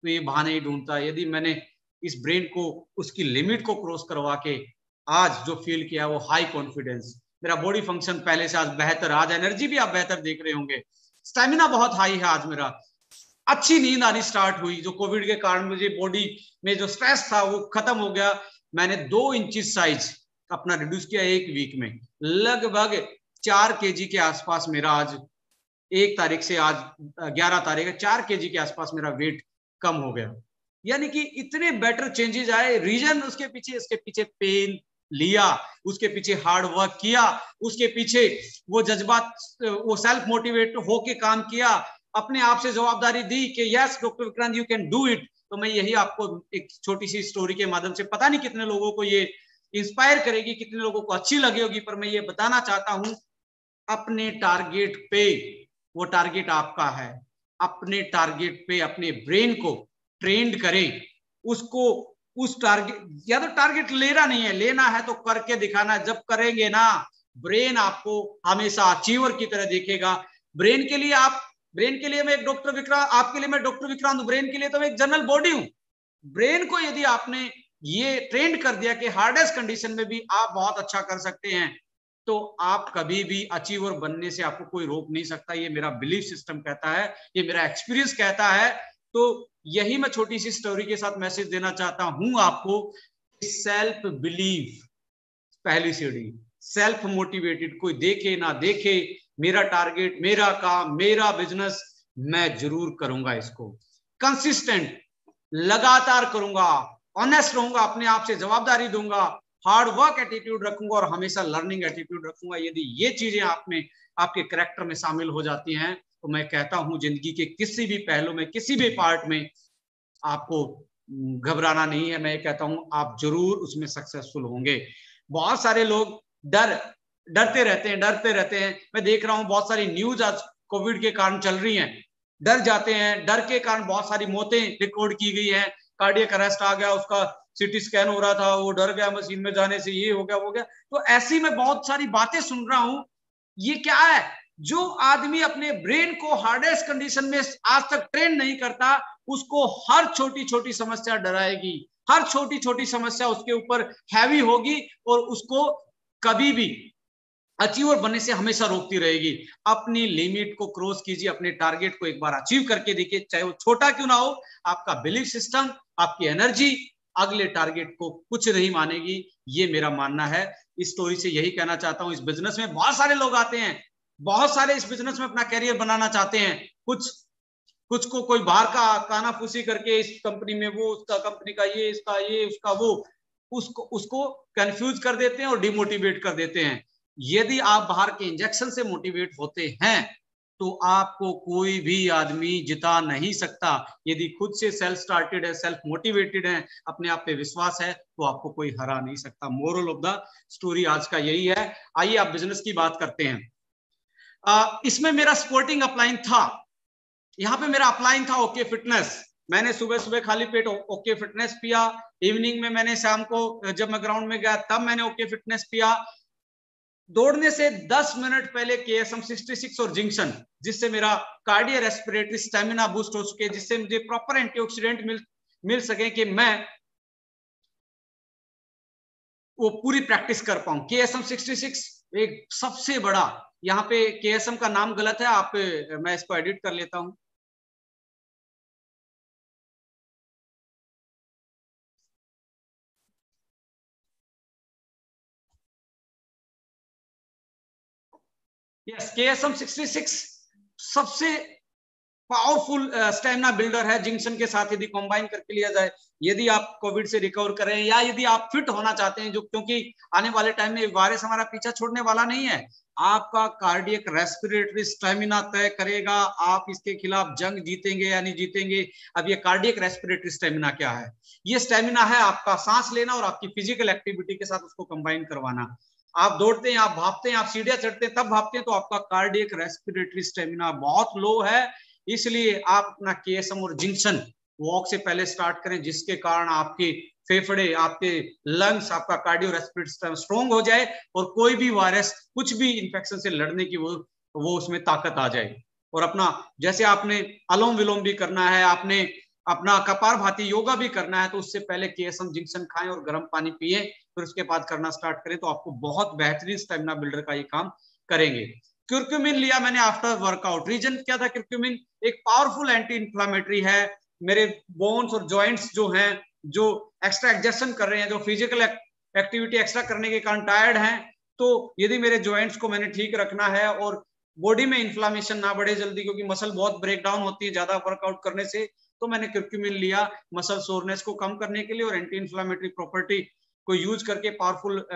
तो ये बहाने ही ढूंढता। यदि मैंने इस ब्रेन को उसकी लिमिट को क्रॉस करवा के आज जो फील किया वो हाई कॉन्फिडेंस, मेरा बॉडी फंक्शन पहले से आज बेहतर, आज एनर्जी भी आप बेहतर देख रहे होंगे, स्टेमिना बहुत हाई है आज मेरा। अच्छी नींद आनी स्टार्ट हुई, जो कोविड के कारण मुझे बॉडी में जो स्ट्रेस था वो खत्म हो गया। मैंने 2 इंच साइज अपना रिड्यूस किया एक वीक में, लगभग 4 kg के आसपास मेरा आज 1 तारीख से आज 11 तारीख है, 4 kg के आसपास मेरा वेट कम हो गया। यानी कि इतने बेटर चेंजेस आए। रीजन उसके पीछे, इसके पीछे पेन लिया, उसके पीछे हार्ड वर्क किया, उसके पीछे वो जज्बात, वो सेल्फ मोटिवेट होके काम किया, अपने आप से जवाबदारी दी कि yes doctor Vikrant you can do it. तो मैं यही आपको एक छोटी सी स्टोरी के माध्यम से, पता नहीं कितने लोगों को ये इंस्पायर करेगी, कितने लोगों को अच्छी लगी होगी, पर मैं ये बताना चाहता हूं अपने टारगेट पे, वो टारगेट आपका है, अपने टारगेट पे अपने ब्रेन को ट्रेंड करें, उसको उस टारगेट, या तो टारगेट लेना नहीं है, लेना है तो करके दिखाना। जब करेंगे ना, ब्रेन आपको हमेशा अचीवर की तरह देखेगा। ब्रेन के लिए आप, ब्रेन के लिए मैं एक डॉक्टर विक्रांत, आपके लिए मैं डॉक्टर विक्रांत, ब्रेन के लिए तो मैं एक जनरल बॉडी हूं। ब्रेन को यदि आपने ये ट्रेंड कर दिया कि हार्डेस्ट कंडीशन में भी आप बहुत अच्छा कर सकते हैं, तो आप कभी भी अचीवर बनने से आपको कोई रोक नहीं सकता। ये मेरा बिलीफ सिस्टम कहता है, ये मेरा एक्सपीरियंस कहता है। तो यही मैं छोटी सी स्टोरी के साथ मैसेज देना चाहता हूं आपको। सेल्फ बिलीफ पहली सीढ़ी, सेल्फ मोटिवेटेड, कोई देखे ना देखे, मेरा टारगेट, मेरा काम, मेरा बिजनेस, मैं जरूर करूंगा इसको। कंसिस्टेंट, लगातार करूंगा, ऑनेस्ट रहूंगा, अपने आप से जवाबदारी दूंगा, हार्ड वर्क एटीट्यूड रखूंगा और हमेशा लर्निंग एटीट्यूड रखूंगा। यदि ये चीजें आप में, आपके कैरेक्टर में शामिल हो जाती हैं, तो मैं कहता हूं जिंदगी के किसी भी पहलू में, किसी भी पार्ट में आपको घबराना नहीं है। मैं कहता हूं आप जरूर उसमें सक्सेसफुल होंगे। बहुत सारे लोग डरते रहते हैं। मैं देख रहा हूं बहुत सारी न्यूज आज कोविड के कारण चल रही हैं, डर जाते हैं, डर के कारण बहुत सारी मौतें रिकॉर्ड की गई हैं। कार्डियक अरेस्ट आ गया, उसका सीटी स्कैन हो रहा था, वो डर गया मशीन में जाने से, ये हो गया वो गया। तो ऐसी मैं बहुत सारी बातें सुन रहा हूं। ये क्या है? जो आदमी अपने ब्रेन को हार्डेस्ट कंडीशन में आज तक ट्रेन नहीं करता, उसको हर छोटी छोटी समस्या डराएगी, हर छोटी छोटी समस्या उसके ऊपर हैवी होगी और उसको कभी भी अचीवर बनने से हमेशा रोकती रहेगी। अपनी लिमिट को क्रॉस कीजिए, अपने टारगेट को एक बार अचीव करके देखिए, चाहे वो छोटा क्यों ना हो। आपका बिलीफ सिस्टम, आपकी एनर्जी अगले टारगेट को कुछ नहीं मानेगी, ये मेरा मानना है। इस स्टोरी से यही कहना चाहता हूं। इस बिजनेस में बहुत सारे लोग आते हैं, बहुत सारे इस बिजनेस में अपना कैरियर बनाना चाहते हैं। कुछ को कोई बाहर का कानाफूसी करके इस कंपनी में वो, उसका कंपनी का ये, इसका ये, उसका वो, उसको कंफ्यूज कर देते हैं और डिमोटिवेट कर देते हैं। यदि आप बाहर के इंजेक्शन से मोटिवेट होते हैं, तो आपको कोई भी आदमी जिता नहीं सकता। यदि खुद से सेल्फ स्टार्टेड है, सेल्फ मोटिवेटेड है, अपने आप पे विश्वास है, तो आपको कोई हरा नहीं सकता। मोरल ऑफ द स्टोरी आज का यही है। आइए आप बिजनेस की बात करते हैं। इसमें मेरा स्पोर्टिंग अपलाइन था, यहाँ पे मेरा अपलाइन था ओके फिटनेस। मैंने सुबह सुबह खाली पेट ओके फिटनेस पिया, इवनिंग में मैंने शाम को जब मैं ग्राउंड में गया तब मैंने ओके फिटनेस पिया। दौड़ने से 10 मिनट पहले KSM 66 और जिंक्शन, जिससे मेरा कार्डियो रेस्पिरेटरी स्टेमिना बूस्ट हो सके, जिससे मुझे प्रॉपर एंटीऑक्सीडेंट मिल सके कि मैं वो पूरी प्रैक्टिस कर पाऊं। KSM 66 एक सबसे बड़ा, यहाँ पे KSM का नाम गलत है, आप मैं इसको एडिट कर लेता हूं। यस, KSM 66 सबसे पावरफुल स्टेमिना बिल्डर है। जिंक्शन के साथ यदि कंबाइन करके लिया जाए, यदि आप कोविड से रिकवर कर रहे हैं या यदि आप फिट होना चाहते हैं, जो क्योंकि आने वाले टाइम में वायरस हमारा पीछा छोड़ने वाला नहीं है, आपका कार्डियक रेस्पिरेटरी स्टेमिना तय करेगा आप इसके खिलाफ जंग जीतेंगे या नहीं जीतेंगे। अब ये कार्डियक रेस्पिरेटरी स्टेमिना क्या है? ये स्टेमिना है आपका सांस लेना और आपकी फिजिकल एक्टिविटी के साथ उसको कंबाइन करवाना। आप दौड़ते हैं, आप भागते हैं, आप सीढ़ियां चढ़ते हैं, तब भागते हैं, तो आपका कार्डियक रेस्पिरेटरी स्टेमिना बहुत लो है। इसलिए आप अपना KSM और जिंक्शन वॉक से पहले स्टार्ट करें, जिसके कारण आपके फेफड़े, आपके लंग्स, आपका कार्डियो रेस्पिरेटरी सिस्टम स्ट्रॉन्ग हो जाए और कोई भी वायरस, कुछ भी इंफेक्शन से लड़ने की वो उसमें ताकत आ जाए। और अपना, जैसे आपने अलोम विलोम भी करना है, आपने अपना कपालभाति योगा भी करना है, तो उससे पहले KSM जिंक्शन खाएं और गर्म पानी पिए, फिर उसके बाद करना स्टार्ट करें, तो आपको बहुत बेहतरीन स्टेमिना बिल्डर का ये काम करेंगे। क्यूरक्यूमिन लिया मैंने आफ्टर वर्कआउट। रीजन क्या था? क्यूरक्यूमिन एक पावरफुल एंटी इंफ्लामेटरी है। मेरे बोन्स और जॉइंट्स जो हैं, जो एक्स्ट्रा एग्जर्शन कर रहे हैं, जो फिजिकल एक्टिविटी एक्स्ट्रा करने के कारण टायर्ड हैं, तो यदि मेरे जॉइंट्स को मैंने ठीक रखना है और बॉडी में इन्फ्लामेशन ना बढ़े जल्दी, क्योंकि मसल बहुत ब्रेक डाउन होती है ज्यादा वर्कआउट करने से। तो मैंने कर्क्यूमिन लिया मसल सोरनेस को कम करने के लिए और एंटी इन्फ्लामेटरी प्रॉपर्टी को यूज करके पावरफुल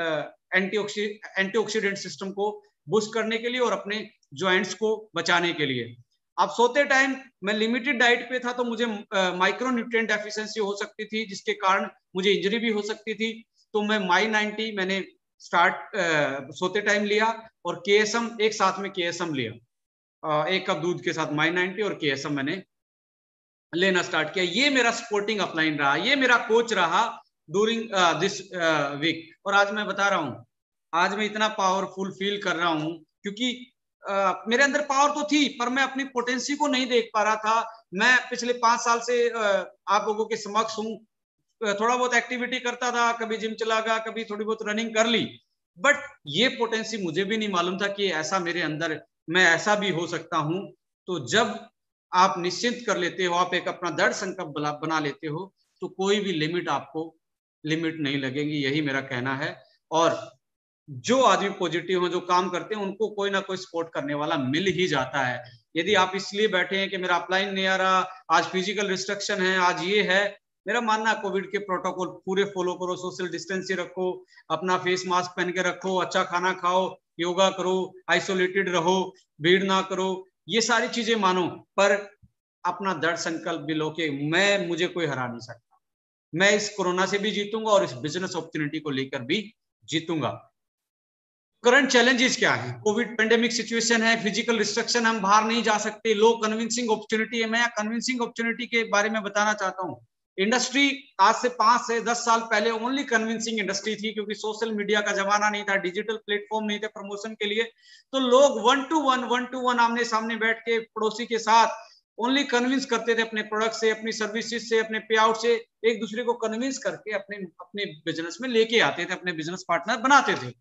एंटीऑक्सीडेंट सिस्टम को बूस्ट करने के लिए और अपने जॉइंट्स को बचाने के लिए। अब सोते टाइम मैं लिमिटेड डाइट पे था, तो मुझे माइक्रो न्यूट्रिएंट डेफिशिएंसी हो सकती थी, जिसके कारण मुझे इंजरी भी हो सकती थी। तो मैं माई 90 मैंने स्टार्ट सोते टाइम लिया और केएसएम एक साथ में केएसएम लिया, 1 कप दूध के साथ माई 90 और केएसएम मैंने लेना स्टार्ट किया। ये मेरा सपोर्टिंग अपलाइन रहा, ये मेरा कोच रहा ड्यूरिंग दिस वीक। और आज मैं बता रहा हूं, आज मैं इतना पावरफुल फील कर रहा हूं, क्योंकि मेरे अंदर पावर तो थी पर मैं अपनी पोटेंसी को नहीं देख पा रहा था। मैं पिछले 5 साल से आप लोगों के समक्ष हूं, थोड़ा बहुत एक्टिविटी करता था, कभी जिम चला गया, कभी थोड़ी बहुत रनिंग कर ली, बट ये पोटेंसी मुझे भी नहीं मालूम था कि ऐसा मेरे अंदर मैं ऐसा भी हो सकता हूं। तो जब आप निश्चिंत कर लेते हो, आप एक अपना दृढ़ संकल्प बना लेते हो, तो कोई भी लिमिट आपको लिमिट नहीं लगेगी, यही मेरा कहना है। और जो आदमी पॉजिटिव हो, जो काम करते हैं, उनको कोई ना कोई सपोर्ट करने वाला मिल ही जाता है। यदि आप इसलिए बैठे हैं कि मेरा अपलाइन नहीं आ रहा, आज फिजिकल रिस्ट्रिक्शन है, आज ये है, मेरा मानना कोविड के प्रोटोकॉल पूरे फॉलो करो, सोशल डिस्टेंसिंग रखो, अपना फेस मास्क पहन के रखो, अच्छा खाना खाओ, योगा करो, आइसोलेटेड रहो, भीड़ ना करो, ये सारी चीजें मानो, पर अपना दृढ़ संकल्प भी लो कि मुझे कोई हरा नहीं सकता, मैं इस कोरोना से भी जीतूंगा और इस बिजनेस अपॉर्चुनिटी को लेकर भी जीतूंगा। करंट चैलेंजेस क्या है? कोविड पेंडेमिक सिचुएशन है, फिजिकल रिस्ट्रिक्शन, हम बाहर नहीं जा सकते, लो कन्विंसिंग अपॉर्चुनिटी है। मैं कन्विंसिंग अपॉर्चुनिटी के बारे में बताना चाहता हूं। इंडस्ट्री आज से 5 से 10 साल पहले ओनली कन्विंसिंग इंडस्ट्री थी, क्योंकि सोशल मीडिया का जमाना नहीं था, डिजिटल प्लेटफॉर्म नहीं थे प्रमोशन के लिए। तो लोग 1 to 1 आमने सामने बैठ के पड़ोसी के साथ ओनली कन्विंस करते थे, अपने प्रोडक्ट से, अपनी सर्विसेज से, अपने पे आउट से, एक दूसरे को कन्विंस करके अपने बिजनेस में लेके आते थे, अपने बिजनेस पार्टनर बनाते थे।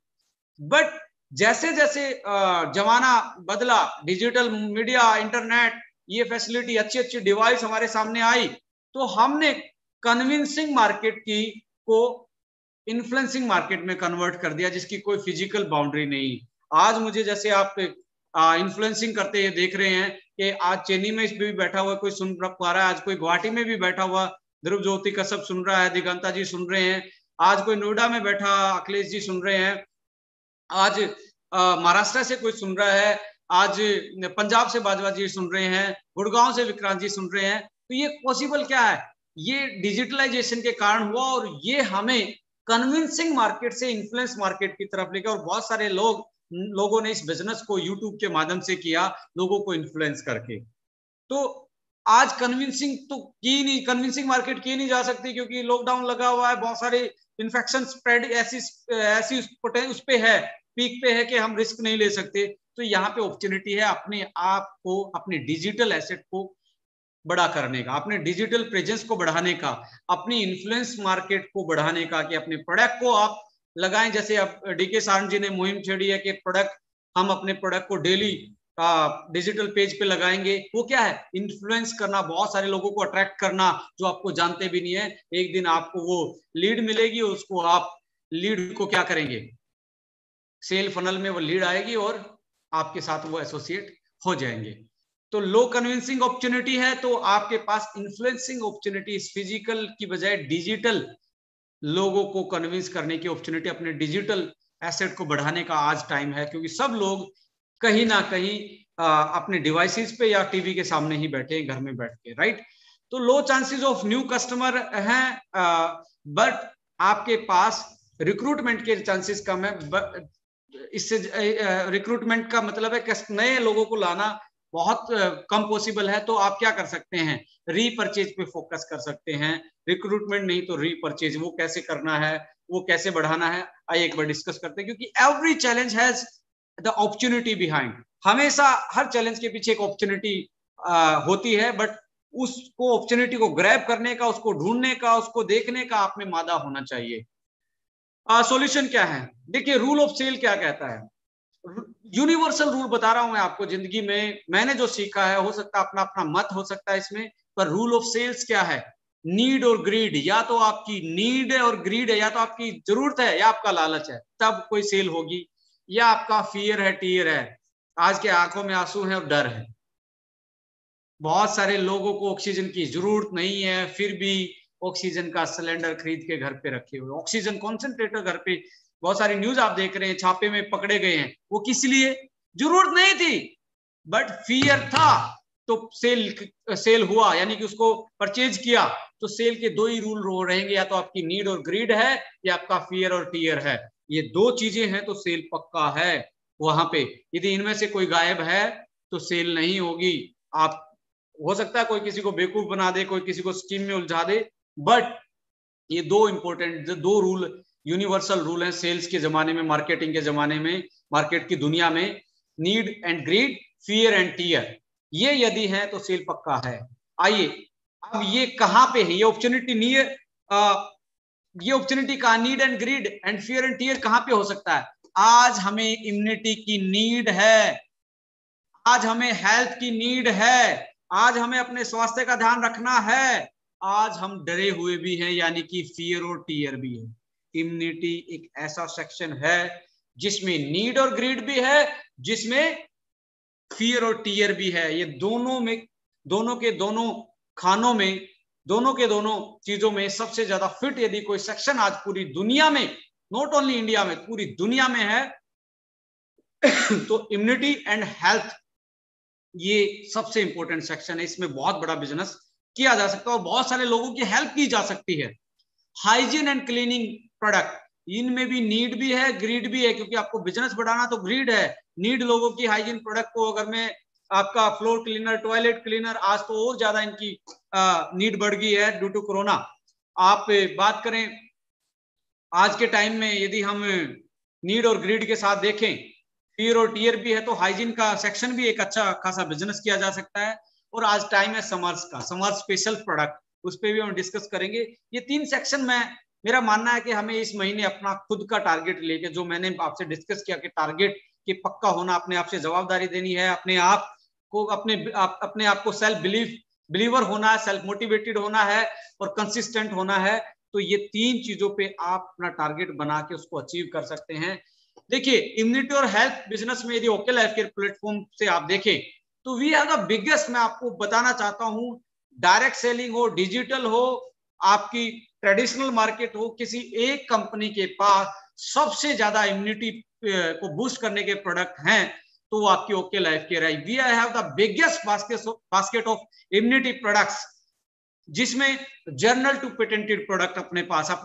बट जैसे जैसे जमाना बदला, डिजिटल मीडिया, इंटरनेट, ये फैसिलिटी, अच्छी अच्छी डिवाइस हमारे सामने आई, तो हमने कन्विंसिंग मार्केट की को इन्फ्लुएंसिंग मार्केट में कन्वर्ट कर दिया, जिसकी कोई फिजिकल बाउंड्री नहीं। आज मुझे जैसे आप इन्फ्लुएंसिंग करते हुए देख रहे हैं कि आज चेन्नई में भी बैठा हुआ कोई सुन पा रहा है, आज कोई गुवाहाटी में भी बैठा हुआ ध्रुव ज्योति कश्यप सुन रहा है, दिगंता जी सुन रहे हैं, आज कोई नोएडा में बैठा अखिलेश जी सुन रहे हैं, आज महाराष्ट्र से कोई सुन रहा है, आज पंजाब से बाजवा जी सुन रहे हैं, गुड़गांव से विक्रांत जी सुन रहे हैं। तो ये पॉसिबल क्या है? ये डिजिटलाइजेशन के कारण हुआ, और ये हमें कन्विंसिंग मार्केट से इन्फ्लुएंस मार्केट की तरफ लेकर, और बहुत सारे लोगों ने इस बिजनेस को यूट्यूब के माध्यम से किया, लोगों को इन्फ्लुएंस करके। तो आज कन्विंसिंग मार्केट की नहीं जा सकती, क्योंकि लॉकडाउन लगा हुआ है, बहुत सारे इन्फेक्शन स्प्रेड ऐसी उस पे है, पीक पे है कि हम रिस्क नहीं ले सकते। तो यहाँ पे अपॉर्चुनिटी है अपने आप को, अपने डिजिटल एसेट को बड़ा करने का, अपने डिजिटल प्रेजेंस को बढ़ाने का, अपनी इन्फ्लुएंस मार्केट को बढ़ाने का, कि अपने प्रोडक्ट को आप लगाएं। जैसे अब डीके सारंग जी ने मुहिम छेड़ी है कि हम अपने प्रोडक्ट को डेली डिजिटल पेज पे लगाएंगे। वो क्या है? इन्फ्लुएंस करना, बहुत सारे लोगों को अट्रैक्ट करना जो आपको जानते भी नहीं है। एक दिन आपको वो लीड मिलेगी, उसको आप लीड को क्या करेंगे, सेल फनल में वो लीड आएगी और आपके साथ वो एसोसिएट हो जाएंगे। तो लो कन्विंसिंग अपॉर्चुनिटी है, तो आपके पास इन्फ्लुएंसिंग अपॉर्चुनिटी, फिजिकल की बजाय डिजिटल लोगों को कन्विंस करने की अपॉर्चुनिटी, अपने डिजिटल एसेट को बढ़ाने का आज टाइम है, क्योंकि सब लोग कहीं ना कहीं अपने डिवाइसेस पे या टीवी के सामने ही बैठे हैं, घर में बैठ के, राइट। तो लो चांसेस ऑफ न्यू कस्टमर हैं, बट आपके पास रिक्रूटमेंट के चांसेस कम है। इससे रिक्रूटमेंट का मतलब है कि नए लोगों को लाना बहुत कम पॉसिबल है। तो आप क्या कर सकते हैं? रीपरचेज पे फोकस कर सकते हैं, रिक्रूटमेंट नहीं तो रीपरचेज। वो कैसे करना है, वो कैसे बढ़ाना है, आइए एक बार डिस्कस करते हैं। क्योंकि every challenge has the opportunity behind, हमेशा हर चैलेंज के पीछे एक अपॉर्चुनिटी होती है, बट उसको अपॉर्चुनिटी को ग्रैब करने का, उसको ढूंढने का, उसको देखने का आप में मादा होना चाहिए। सॉल्यूशन क्या है? देखिए, रूल ऑफ सेल क्या कहता है? यूनिवर्सल रूल बता रहा हूं मैं आपको, जिंदगी में मैंने जो सीखा है, हो सकता है अपना अपना मत हो सकता है इसमें, पर रूल ऑफ सेल्स क्या है? नीड और ग्रीड, या तो आपकी नीड है और ग्रीड है, या तो आपकी जरूरत है या आपका लालच है, तब कोई सेल होगी, या आपका फियर है, टीयर है, आज के आंखों में आंसू हैं और डर है। बहुत सारे लोगों को ऑक्सीजन की जरूरत नहीं है, फिर भी ऑक्सीजन का सिलेंडर खरीद के घर पे रखे हुए, ऑक्सीजन कॉन्सेंट्रेटर घर पे। बहुत सारी न्यूज आप देख रहे हैं, छापे में पकड़े गए हैं। वो किस लिए? जरूरत नहीं थी, बट फियर था, तो सेल हुआ, यानी कि उसको परचेज किया। तो सेल के दो ही रूल रहेंगे, या तो आपकी नीड और ग्रीड है, या आपका फियर और टीयर है। ये दो चीजें हैं तो सेल पक्का है वहां पे। यदि इनमें से कोई गायब है तो सेल नहीं होगी। आप, हो सकता है कोई किसी को बेवकूफ बना दे, कोई किसी को स्कीम में उलझा दे, बट ये दो इंपॉर्टेंट, दो रूल, यूनिवर्सल रूल हैं सेल्स के जमाने में, मार्केटिंग के जमाने में, मार्केट की दुनिया में। Need and greed, fear and tear, ये यदि है तो सेल पक्का है। आइए, अब ये कहां पे है, ये अपॉर्चुनिटी नहीं है, ये अपॉर्चुनिटी का need and greed and fear and tear कहां पे हो सकता है? आज हमें इम्यूनिटी की नीड है, आज हमें हेल्थ की नीड है, आज हमें अपने स्वास्थ्य का ध्यान रखना है। आज हम डरे हुए भी हैं, यानी कि फियर और टीयर भी है। इम्यूनिटी एक ऐसा सेक्शन है जिसमें नीड और ग्रीड भी है, जिसमें फियर और टीयर भी है। ये दोनों में, दोनों के दोनों खानों में, दोनों के दोनों चीजों में सबसे ज्यादा फिट यदि कोई सेक्शन आज पूरी दुनिया में, नॉट ओनली इंडिया में, पूरी दुनिया में है तो इम्यूनिटी एंड हेल्थ, ये सबसे इंपॉर्टेंट सेक्शन है। इसमें बहुत बड़ा बिजनेस किया जा सकता है और बहुत सारे लोगों की हेल्प की जा सकती है। हाइजीन एंड क्लीनिंग प्रोडक्ट, इनमें भी नीड भी है, ग्रीड भी है, क्योंकि आपको बिजनेस बढ़ाना तो ग्रीड है। नीड लोगों की हाइजीन प्रोडक्ट को, अगर मैं आपका फ्लोर क्लीनर, टॉयलेट क्लीनर, आज तो और ज्यादा इनकी नीड बढ़ गई है ड्यू टू कोरोना। आप बात करें आज के टाइम में, यदि हम नीड और ग्रीड के साथ देखें, फियर और टीयर भी है, तो हाइजीन का सेक्शन भी एक अच्छा खासा बिजनेस किया जा सकता है। और आज टाइम है समर्स का, समर स्पेशल प्रोडक्ट, उस पर भी हम डिस्कस करेंगे। ये तीन सेक्शन में मेरा मानना है कि हमें इस महीने अपना खुद का टारगेट लेके, जो मैंने आपसे डिस्कस किया कि टारगेट की पक्का होना, अपने आप से जवाबदारी देनी है, अपने आप को, अपने आप को सेल्फ बिलीवर होना है, सेल्फ मोटिवेटेड होना है और कंसिस्टेंट होना है। तो ये तीन चीजों पे आप अपना टारगेट बना के उसको अचीव कर सकते हैं। देखिए, इम्यूनिटी और हेल्थ बिजनेस में यदि ओके लाइफ केयर प्लेटफॉर्म से आप देखें तो वी आर द बिगेस्ट, मैं आपको बताना चाहता हूं, डायरेक्ट सेलिंग हो, डिजिटल हो, आपकी ट्रेडिशनल मार्केट हो, किसी एक कंपनी के पास सबसे ज्यादा इम्यूनिटी को बूस्ट करने के प्रोडक्ट हैं तो वो आपकी ओके लाइफ केयर है। We have the biggest basket of immunity products, जिसमें जर्नल टू पेटेंटेड प्रोडक्ट अपने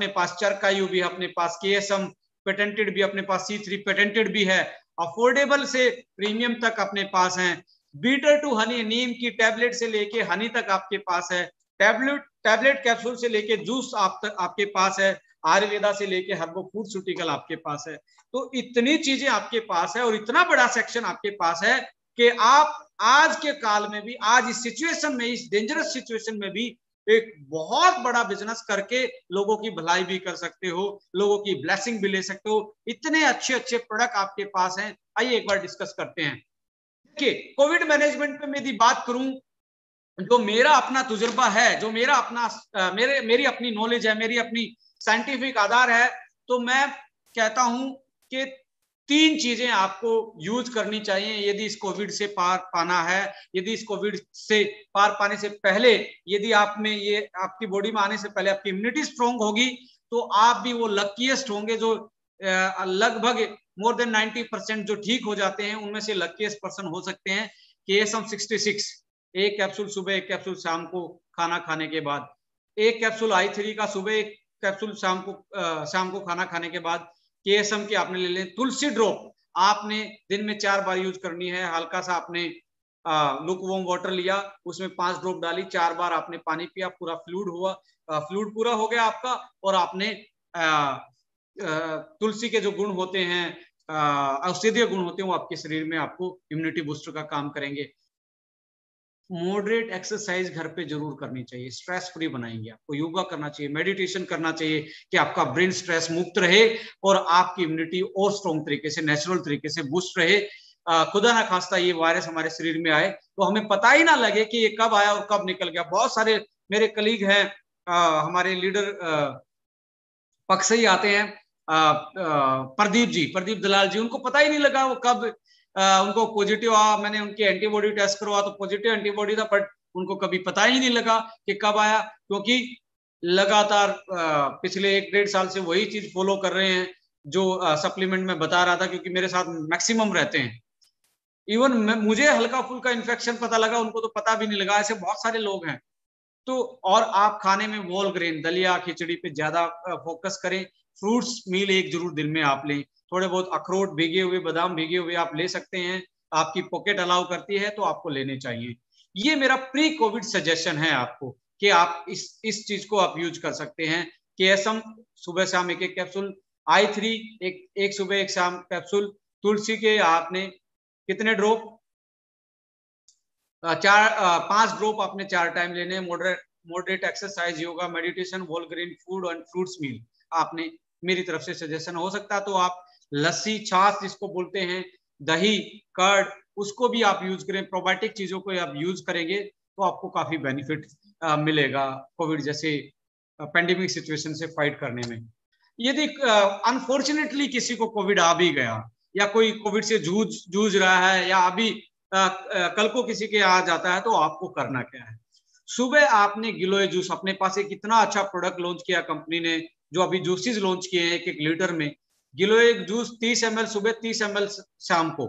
पास चरकायु भी है, अपने पास केएसएम पेटेंटेड भी, अपने पास C3 पेटेंटेड भी है, अफोर्डेबल से प्रीमियम तक अपने पास है। बीटर टू हनी, नीम की टैबलेट से लेके हनी तक आपके पास है, टैबलेट कैप्सूल से लेके जूस आपके पास है, आयुर्वेदा से लेके हर्बो फूडस्यूटिकल आपके पास है। तो इतनी चीजें आपके पास है और इतना बड़ा सेक्शन आपके पास है कि आप आज के काल में भी, आज इस सिचुएशन में, इस डेंजरस सिचुएशन में भी एक बहुत बड़ा बिजनेस करके लोगों की भलाई भी कर सकते हो, लोगों की ब्लेसिंग भी ले सकते हो। इतने अच्छे अच्छे प्रोडक्ट आपके पास हैं। आइए एक बार डिस्कस करते हैं। देखिए, कोविड मैनेजमेंट पे मैं यदि बात करूं, जो मेरा अपना तजुर्बा है, जो मेरा अपना मेरी अपनी नॉलेज है, मेरी अपनी साइंटिफिक आधार है, तो मैं कहता हूं कि तीन चीजें आपको यूज करनी चाहिए यदि इस कोविड से पार पाना है। यदि इस कोविड से पार पाने से पहले, यदि आप में ये, आपकी बॉडी में आने से पहले आपकी इम्यूनिटी स्ट्रांग होगी, तो आप भी वो लकीएस्ट होंगे जो लगभग मोर देन 90% जो ठीक हो जाते हैं, उनमें से लकीएस्ट पर्सन हो सकते हैं। KSM 66, एक कैप्सूल सुबह, एक कैप्सूल शाम को खाना खाने के बाद, एक कैप्सूल I3 का सुबह, एक कैप्सूल शाम को खाना खाने के बाद। KSM की आपने ले लें। तुलसी ड्रॉप आपने दिन में 4 बार यूज करनी है। हल्का सा आपने लुकवार्म वाटर लिया, उसमें 5 ड्रॉप डाली, 4 बार आपने पानी पिया, पूरा फ्लूइड हुआ, फ्लूइड पूरा हो गया आपका, और आपने तुलसी के जो गुण होते हैं, औषधीय गुण होते हैं, वो आपके शरीर में आपको इम्यूनिटी बूस्टर का काम करेंगे। मॉडरेट एक्सरसाइज घर पे जरूर करनी चाहिए, स्ट्रेस फ्री बनाएंगे आपको। योगा करना चाहिए, मेडिटेशन करना चाहिए कि आपका ब्रेन स्ट्रेस मुक्त रहे और आपकी इम्यूनिटी और स्ट्रॉन्ग तरीके से, नेचुरल तरीके से बूस्ट रहे। खुदा ना खास्ता ये वायरस हमारे शरीर में आए तो हमें पता ही ना लगे कि ये कब आया और कब निकल गया। बहुत सारे मेरे कलीग हैं, हमारे लीडर पक्ष से ही आते हैं, प्रदीप दलाल जी, उनको पता ही नहीं लगा वो कब उनको पॉजिटिव आ, मैंने उनकी एंटीबॉडी टेस्ट करवा तो पॉजिटिव एंटीबॉडी था, बट उनको कभी पता ही नहीं लगा कि कब आया, क्योंकि लगातार पिछले 1-1.5 साल से वही चीज फॉलो कर रहे हैं जो सप्लीमेंट में बता रहा था, क्योंकि मेरे साथ मैक्सिमम रहते हैं। इवन मुझे हल्का फुल्का इन्फेक्शन पता लगा, उनको तो पता भी नहीं लगा, ऐसे बहुत सारे लोग हैं। तो और आप खाने में वोल ग्रेन दलिया खिचड़ी पे ज्यादा फोकस करें। फ्रूट्स मील एक जरूर दिन में आप लें, थोड़े बहुत अखरोट भीगे हुए, बादाम भीगे हुए आप ले सकते हैं, आपकी पॉकेट अलाउ करती है तो आपको लेने चाहिए। ये मेरा प्री कोविड सजेशन है आपको कि आप इस चीज को आप यूज कर सकते हैं। KSM सुबह शाम एक कैप्सूल, I3 एक सुबह एक शाम कैप्सूल, तुलसी के आपने कितने ड्रॉप, 5 ड्रॉप आपने 4 टाइम लेने। Moderate exercise, yoga, meditation, whole grain food और फ्रूट्स मील आपने मेरी तरफ से सजेशन हो सकता है। तो आप लस्सी, छाछ जिसको बोलते हैं, दही, कर्ड, उसको भी आप यूज करें। प्रोबायोटिक चीजों को आप यूज करेंगे तो आपको काफी बेनिफिट मिलेगा कोविड जैसे पेंडेमिक सिचुएशन से फाइट करने में। यदि अनफॉर्चुनेटली किसी को कोविड आ भी गया या कोई कोविड से जूझ रहा है या अभी कल को किसी के आ जाता है, तो आपको करना क्या है? सुबह आपने गिलोय जूस, अपने पास एक कितना अच्छा प्रोडक्ट लॉन्च किया कंपनी ने, जो अभी जूसेस लॉन्च किए हैं 1-1 लीटर में, गिलोय जूस 30 ml सुबह, 30 ml शाम को,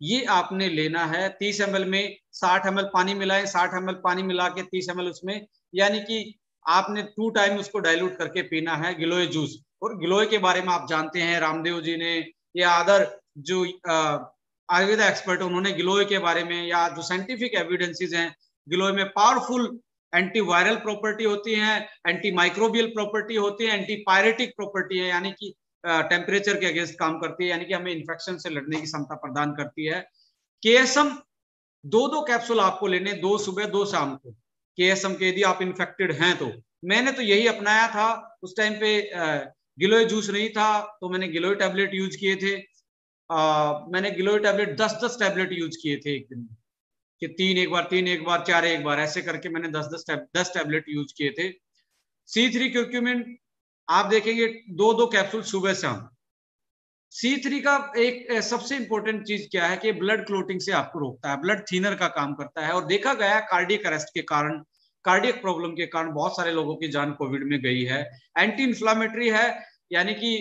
ये आपने लेना है। 30 ml में 60 ml पानी मिलाएं, 60 ml पानी मिला के 30 ml उसमें, यानी कि आपने 2 टाइम उसको डाइल्यूट करके पीना है गिलोय जूस। और गिलोय के बारे में आप जानते हैं, रामदेव जी ने या अदर जो आयुर्वेदा एक्सपर्ट, उन्होंने गिलोय के बारे में, या जो साइंटिफिक एविडेंसेस हैं, गिलोय में पावरफुल एंटीवायरल प्रॉपर्टी होती है, एंटी माइक्रोबियल प्रॉपर्टी होती है, एंटी पायरेटिक प्रॉपर्टी है, यानी कि टेम्परेचर के अगेंस्ट काम करती है, यानी कि हमें इन्फेक्शन से लड़ने की क्षमता प्रदान करती है। KSM 2-2 कैप्सूल आपको लेने, 2 सुबह 2 शाम को, KSM के, यदि आप इन्फेक्टेड हैं तो। मैंने तो यही अपनाया था, उस टाइम पे गिलोय जूस नहीं था तो मैंने गिलोय टैबलेट यूज किए थे। मैंने गिलोय टैबलेट 10-10 टैबलेट यूज किए थे एक दिन में, कि 3 एक बार, 3 एक बार, 4 एक बार, ऐसे करके मैंने 10 टैबलेट यूज किए थे। C3 क्यूक्यूमिन आप देखेंगे 2-2 कैप्सूल सुबह शाम। C3 का एक सबसे इंपॉर्टेंट चीज क्या है कि ब्लड क्लोटिंग से आपको रोकता है, ब्लड थिनर का काम करता है। और देखा गया है कार्डियक अरेस्ट के कारण, कार्डियक प्रॉब्लम के कारण बहुत सारे लोगों की जान कोविड में गई है। एंटी इन्फ्लामेटरी है, यानी कि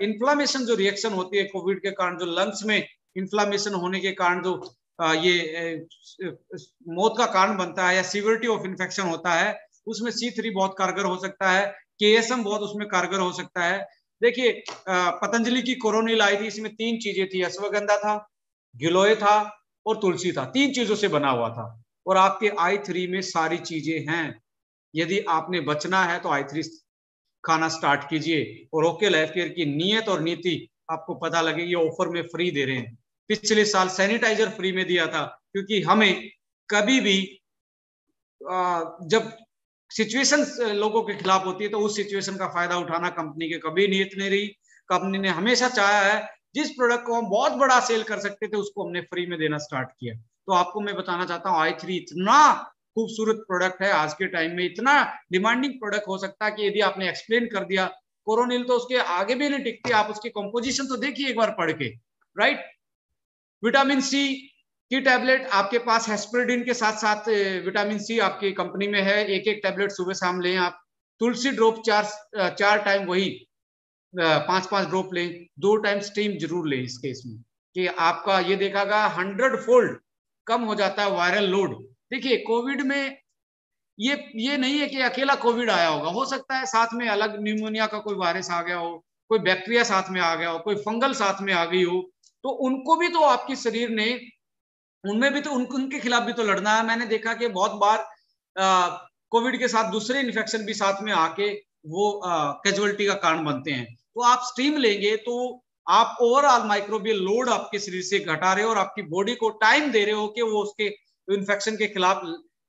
इन्फ्लामेशन जो रिएक्शन होती है कोविड के कारण, जो लंग्स में इन्फ्लामेशन होने के कारण जो ये मौत का कारण बनता है या सीवियरिटी ऑफ इन्फेक्शन होता है, उसमें C3 बहुत कारगर हो सकता है। KSM बहुत उसमें कारगर हो सकता है। देखिए पतंजलि की कोरोनिल आई थी, इसमें 3 चीजें थी, अश्वगंधा था, गिलोय था और तुलसी था, 3 चीजों से बना हुआ था। और आपके I3 में सारी चीजें हैं। यदि आपने बचना है तो I3 खाना स्टार्ट कीजिए। और ओके लाइफ केयर की नियत और नीति आपको पता लगेगी, ऑफर में फ्री दे रहे हैं। पिछले साल सैनिटाइजर फ्री में दिया था, क्योंकि हमें कभी भी जब सिचुएशन लोगों के खिलाफ होती है तो उस सिचुएशन का फायदा उठाना कंपनी के कभी नीयत नहीं रही। कंपनी ने हमेशा चाहा है जिस प्रोडक्ट को हम बहुत बड़ा सेल कर सकते थे उसको हमने फ्री में देना स्टार्ट किया। तो आपको मैं बताना चाहता हूँ I3 इतना खूबसूरत प्रोडक्ट है, आज के टाइम में इतना डिमांडिंग प्रोडक्ट हो सकता है कि यदि आपने एक्सप्लेन कर दिया, कोरोनिल तो उसके आगे भी नहीं टिकती, आप उसकी कंपोजिशन तो देखिए एक बार पढ़ के, राइट। विटामिन C की टैबलेट आपके पास हेस्पेरिडिन के साथ साथ विटामिन C आपकी कंपनी में है, 1-1 टैबलेट सुबह शाम लें आप। तुलसी ड्रॉप 4 टाइम वही 5-5 ड्रॉप लें, 2 टाइम स्टीम जरूर लें इस केस में, कि आपका ये देखा गया 100-फोल्ड कम हो जाता है वायरल लोड। देखिए कोविड में ये नहीं है कि अकेला कोविड आया होगा, हो सकता है साथ में अलग न्यूमोनिया का कोई वायरस आ गया हो, कोई बैक्टीरिया साथ में आ गया हो, कोई फंगल साथ में आ गई हो, तो उनको भी तो आपके शरीर ने, उनमें भी तो उनके खिलाफ भी तो लड़ना है। मैंने देखा कि बहुत बार कोविड के साथ दूसरे इन्फेक्शन भी साथ में आके वो कैजुअलिटी का कारण बनते हैं। तो आप स्टीम लेंगे तो आप ओवरऑल माइक्रोबियल लोड आपके शरीर से घटा रहे हो और आपकी बॉडी को टाइम दे रहे हो कि वो उसके इन्फेक्शन के खिलाफ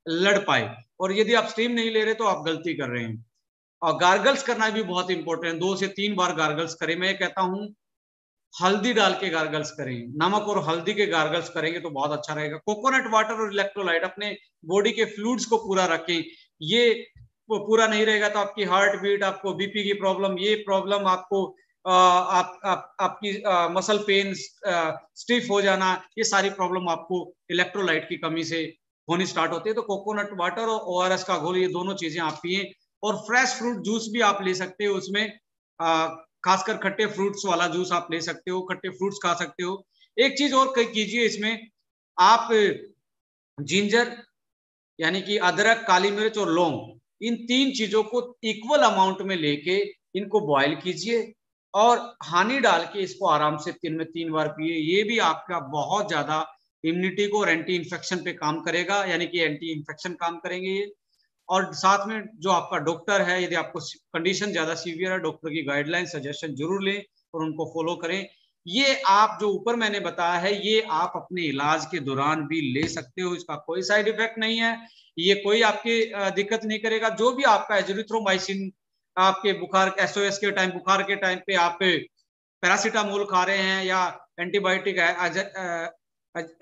लड़ पाए। और यदि आप स्टीम नहीं ले रहे तो आप गलती कर रहे हैं। और गार्गल्स करना भी बहुत इंपॉर्टेंट है, 2 से 3 बार गार्गल्स करें। मैं कहता हूं हल्दी डाल के गार्गल्स करें, नमक और हल्दी के गार्गल्स करेंगे तो बहुत अच्छा रहेगा। कोकोनट वाटर और इलेक्ट्रोलाइट अपने बॉडी के फ्लूइड्स को पूरा रखें। ये पूरा नहीं रहेगा तो आपकी हार्ट बीट, आपको BP की प्रॉब्लम, ये प्रॉब्लम आपको आपकी मसल पेन, स्टिफ हो जाना, ये सारी प्रॉब्लम आपको इलेक्ट्रोलाइट की कमी से होनी स्टार्ट होती है। तो कोकोनट वाटर और ओआरएस का घोल, ये दोनों चीजें आप पिए। और फ्रेश फ्रूट जूस भी आप ले सकते हो, उसमें खासकर खट्टे फ्रूट्स वाला जूस आप ले सकते हो, खट्टे फ्रूट्स खा सकते हो। एक चीज और कीजिए इसमें, आप जिंजर यानी कि अदरक, काली मिर्च और लौंग, इन 3 चीजों को इक्वल अमाउंट में लेके इनको बॉईल कीजिए और हनी डाल के इसको आराम से 3 बार पिए। ये भी आपका बहुत ज्यादा इम्यूनिटी को और एंटी इन्फेक्शन पे काम करेगा, यानी कि एंटी इन्फेक्शन काम करेंगे ये। और साथ में जो आपका डॉक्टर है, यदि आपको कंडीशन ज्यादा सीवियर है, डॉक्टर की गाइडलाइन सजेशन जरूर लें और उनको फॉलो करें। ये आप जो ऊपर मैंने बताया है, ये आप अपने इलाज के दौरान भी ले सकते हो, इसका कोई साइड इफेक्ट नहीं है, ये कोई आपकी दिक्कत नहीं करेगा। जो भी आपका एजिथ्रोमाइसिन, आपके बुखार, एसओएस के टाइम, बुखार के टाइम पे आप पैरासीटामोल खा रहे हैं या एंटीबायोटिक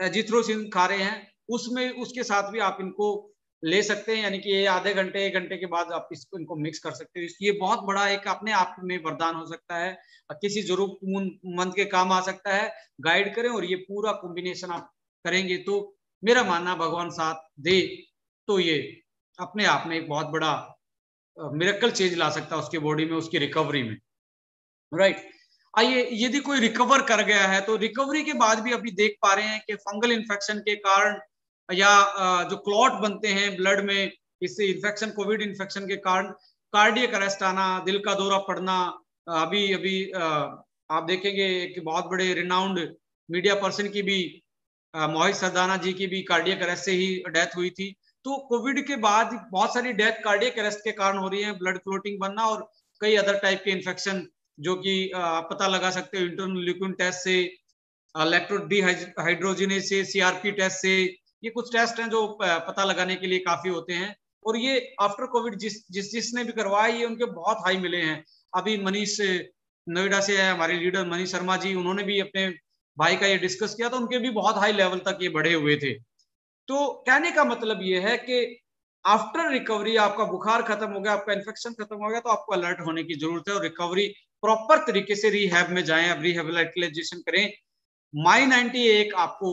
एजिथ्रोसिन खा रहे हैं, उसमें उसके साथ भी आप इनको ले सकते हैं, यानी कि ये आधे घंटे 1 घंटे के बाद आप इनको मिक्स कर सकते हो। ये बहुत बड़ा एक अपने आप में वरदान हो सकता है, किसी जरूरतमंद के काम आ सकता है। गाइड करें और ये पूरा कॉम्बिनेशन आप करेंगे तो मेरा मानना, भगवान साथ दे तो ये अपने आप में एक बहुत बड़ा मिरेकल चेंज ला सकता है उसके बॉडी में, उसकी रिकवरी में। राइट। आइए, यदि कोई रिकवर कर गया है तो रिकवरी के बाद भी अभी देख पा रहे हैं कि फंगल इन्फेक्शन के कारण या जो क्लॉट बनते हैं ब्लड में, इससे इन्फेक्शन, कोविड इन्फेक्शन के कारण कार्डियक अरेस्ट आना, दिल का दौरा पड़ना। अभी अभी आप देखेंगे कि बहुत बड़े रिनाउंड मीडिया पर्सन की भी, मोहित सरदाना जी की भी कार्डियक अरेस्ट से ही डेथ हुई थी। तो कोविड के बाद बहुत सारी डेथ कार्डियक अरेस्ट के कारण हो रही है, ब्लड क्लोटिंग बनना और कई अदर टाइप के इन्फेक्शन, जो कि पता लगा सकते हो इंटरल्यूकिन टेस्ट से, इलेक्ट्रो डिहाइड्रोजिनेज से, सीआरपी टेस्ट से। ये कुछ टेस्ट हैं जो पता लगाने के लिए काफी होते हैं, और ये आफ्टर कोविड जिसने भी करवाया, ये उनके बहुत हाई मिले हैं। अभी मनीष नोएडा से है हमारे लीडर मनीष शर्मा जी, उन्होंने भी अपने भाई का ये डिस्कस किया, तो उनके भी बहुत हाई लेवल तक ये बढ़े हुए थे। तो कहने का मतलब ये है कि आफ्टर रिकवरी, आपका बुखार खत्म हो गया, आपका इन्फेक्शन खत्म हो गया, तो आपको अलर्ट होने की जरूरत है और रिकवरी प्रॉपर तरीके से रिहैब में जाएं, अब रिहेबिलिटेशन करें। माई 90 एक आपको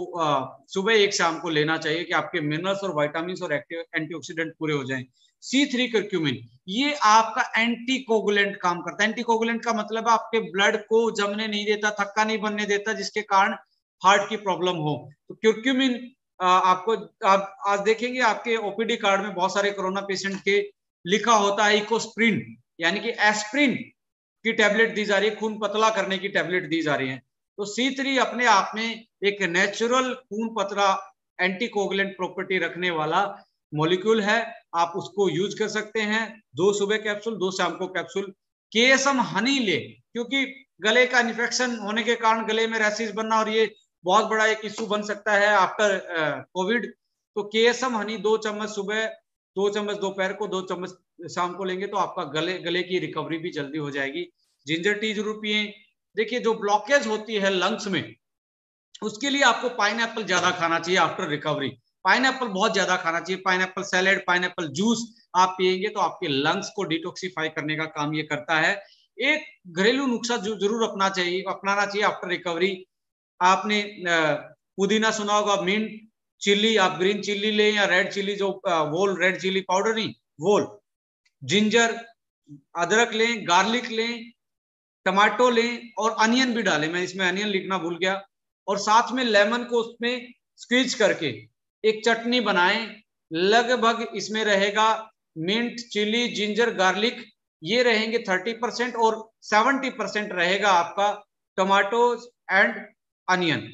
सुबह 1 शाम को लेना चाहिए कि आपके मिनरल्स और विटामिन और एंटीऑक्सीडेंट पूरे हो जाएं। C3 कर्क्यूमिन, ये आपका एंटीकोगुलेंट काम करता है। एंटीकोगुलेंट का मतलब आपके ब्लड को जमने नहीं देता, थक्का नहीं बनने देता, जिसके कारण हार्ट की प्रॉब्लम हो। तो कर्क्यूमिन आपको, आप आज देखेंगे आपके ओपीडी कार्ड में बहुत सारे कोरोना पेशेंट के लिखा होता है इकोस्प्रिन, यानी कि एस्प्रिन की टैबलेट दी जा रही है, खून पतला करने की टैबलेट दी जा रही है। तो C3 अपने आप में एक नेचुरल खून पतला एंटीकोगुलेंट प्रॉपर्टी रखने वाला मॉलिक्यूल है, आप उसको यूज कर सकते हैं। 2 सुबह कैप्सूल, 2 शाम को कैप्सूल। केएसएम हनी ले, क्योंकि गले का इन्फेक्शन होने के कारण गले में रैशेस बनना, और ये बहुत बड़ा एक इशू बन सकता है आफ्टर कोविड। तो केएसएम हनी 2 चम्मच सुबह, 2 चम्मच दोपहर को, 2 चम्मच शाम को लेंगे तो आपका गले की रिकवरी भी जल्दी हो जाएगी। जिंजर टी जरूर पिए। देखिए, जो ब्लॉकेज होती है लंग्स में, उसके लिए आपको पाइनएप्पल ज्यादा खाना चाहिए आफ्टर रिकवरी। पाइनएप्पल बहुत ज्यादा खाना चाहिए, पाइनएप्पल सैलेड, पाइनएप्पल जूस आप पिएंगे तो आपके लंग्स को डिटॉक्सिफाई करने का काम ये करता है। एक घरेलू नुस्खा जरूर अपनाना चाहिए आफ्टर रिकवरी। आपने पुदीना सुना होगा, मिंट चिल्ली, आप ग्रीन चिल्ली लें या रेड चिल्ली, जो वोल रेड चिल्ली पाउडर नहीं, वोल। जिंजर, अदरक लें, गार्लिक लें, टमाटो लें और अनियन भी डालें, मैं इसमें अनियन लिखना भूल गया। और साथ में लेमन को उसमें स्क्वीज करके एक चटनी बनाएं। लगभग इसमें रहेगा मिंट, चिली, जिंजर, गार्लिक, ये रहेंगे 30%, और 70% रहेगा आपका टमाटो एंड अनियन।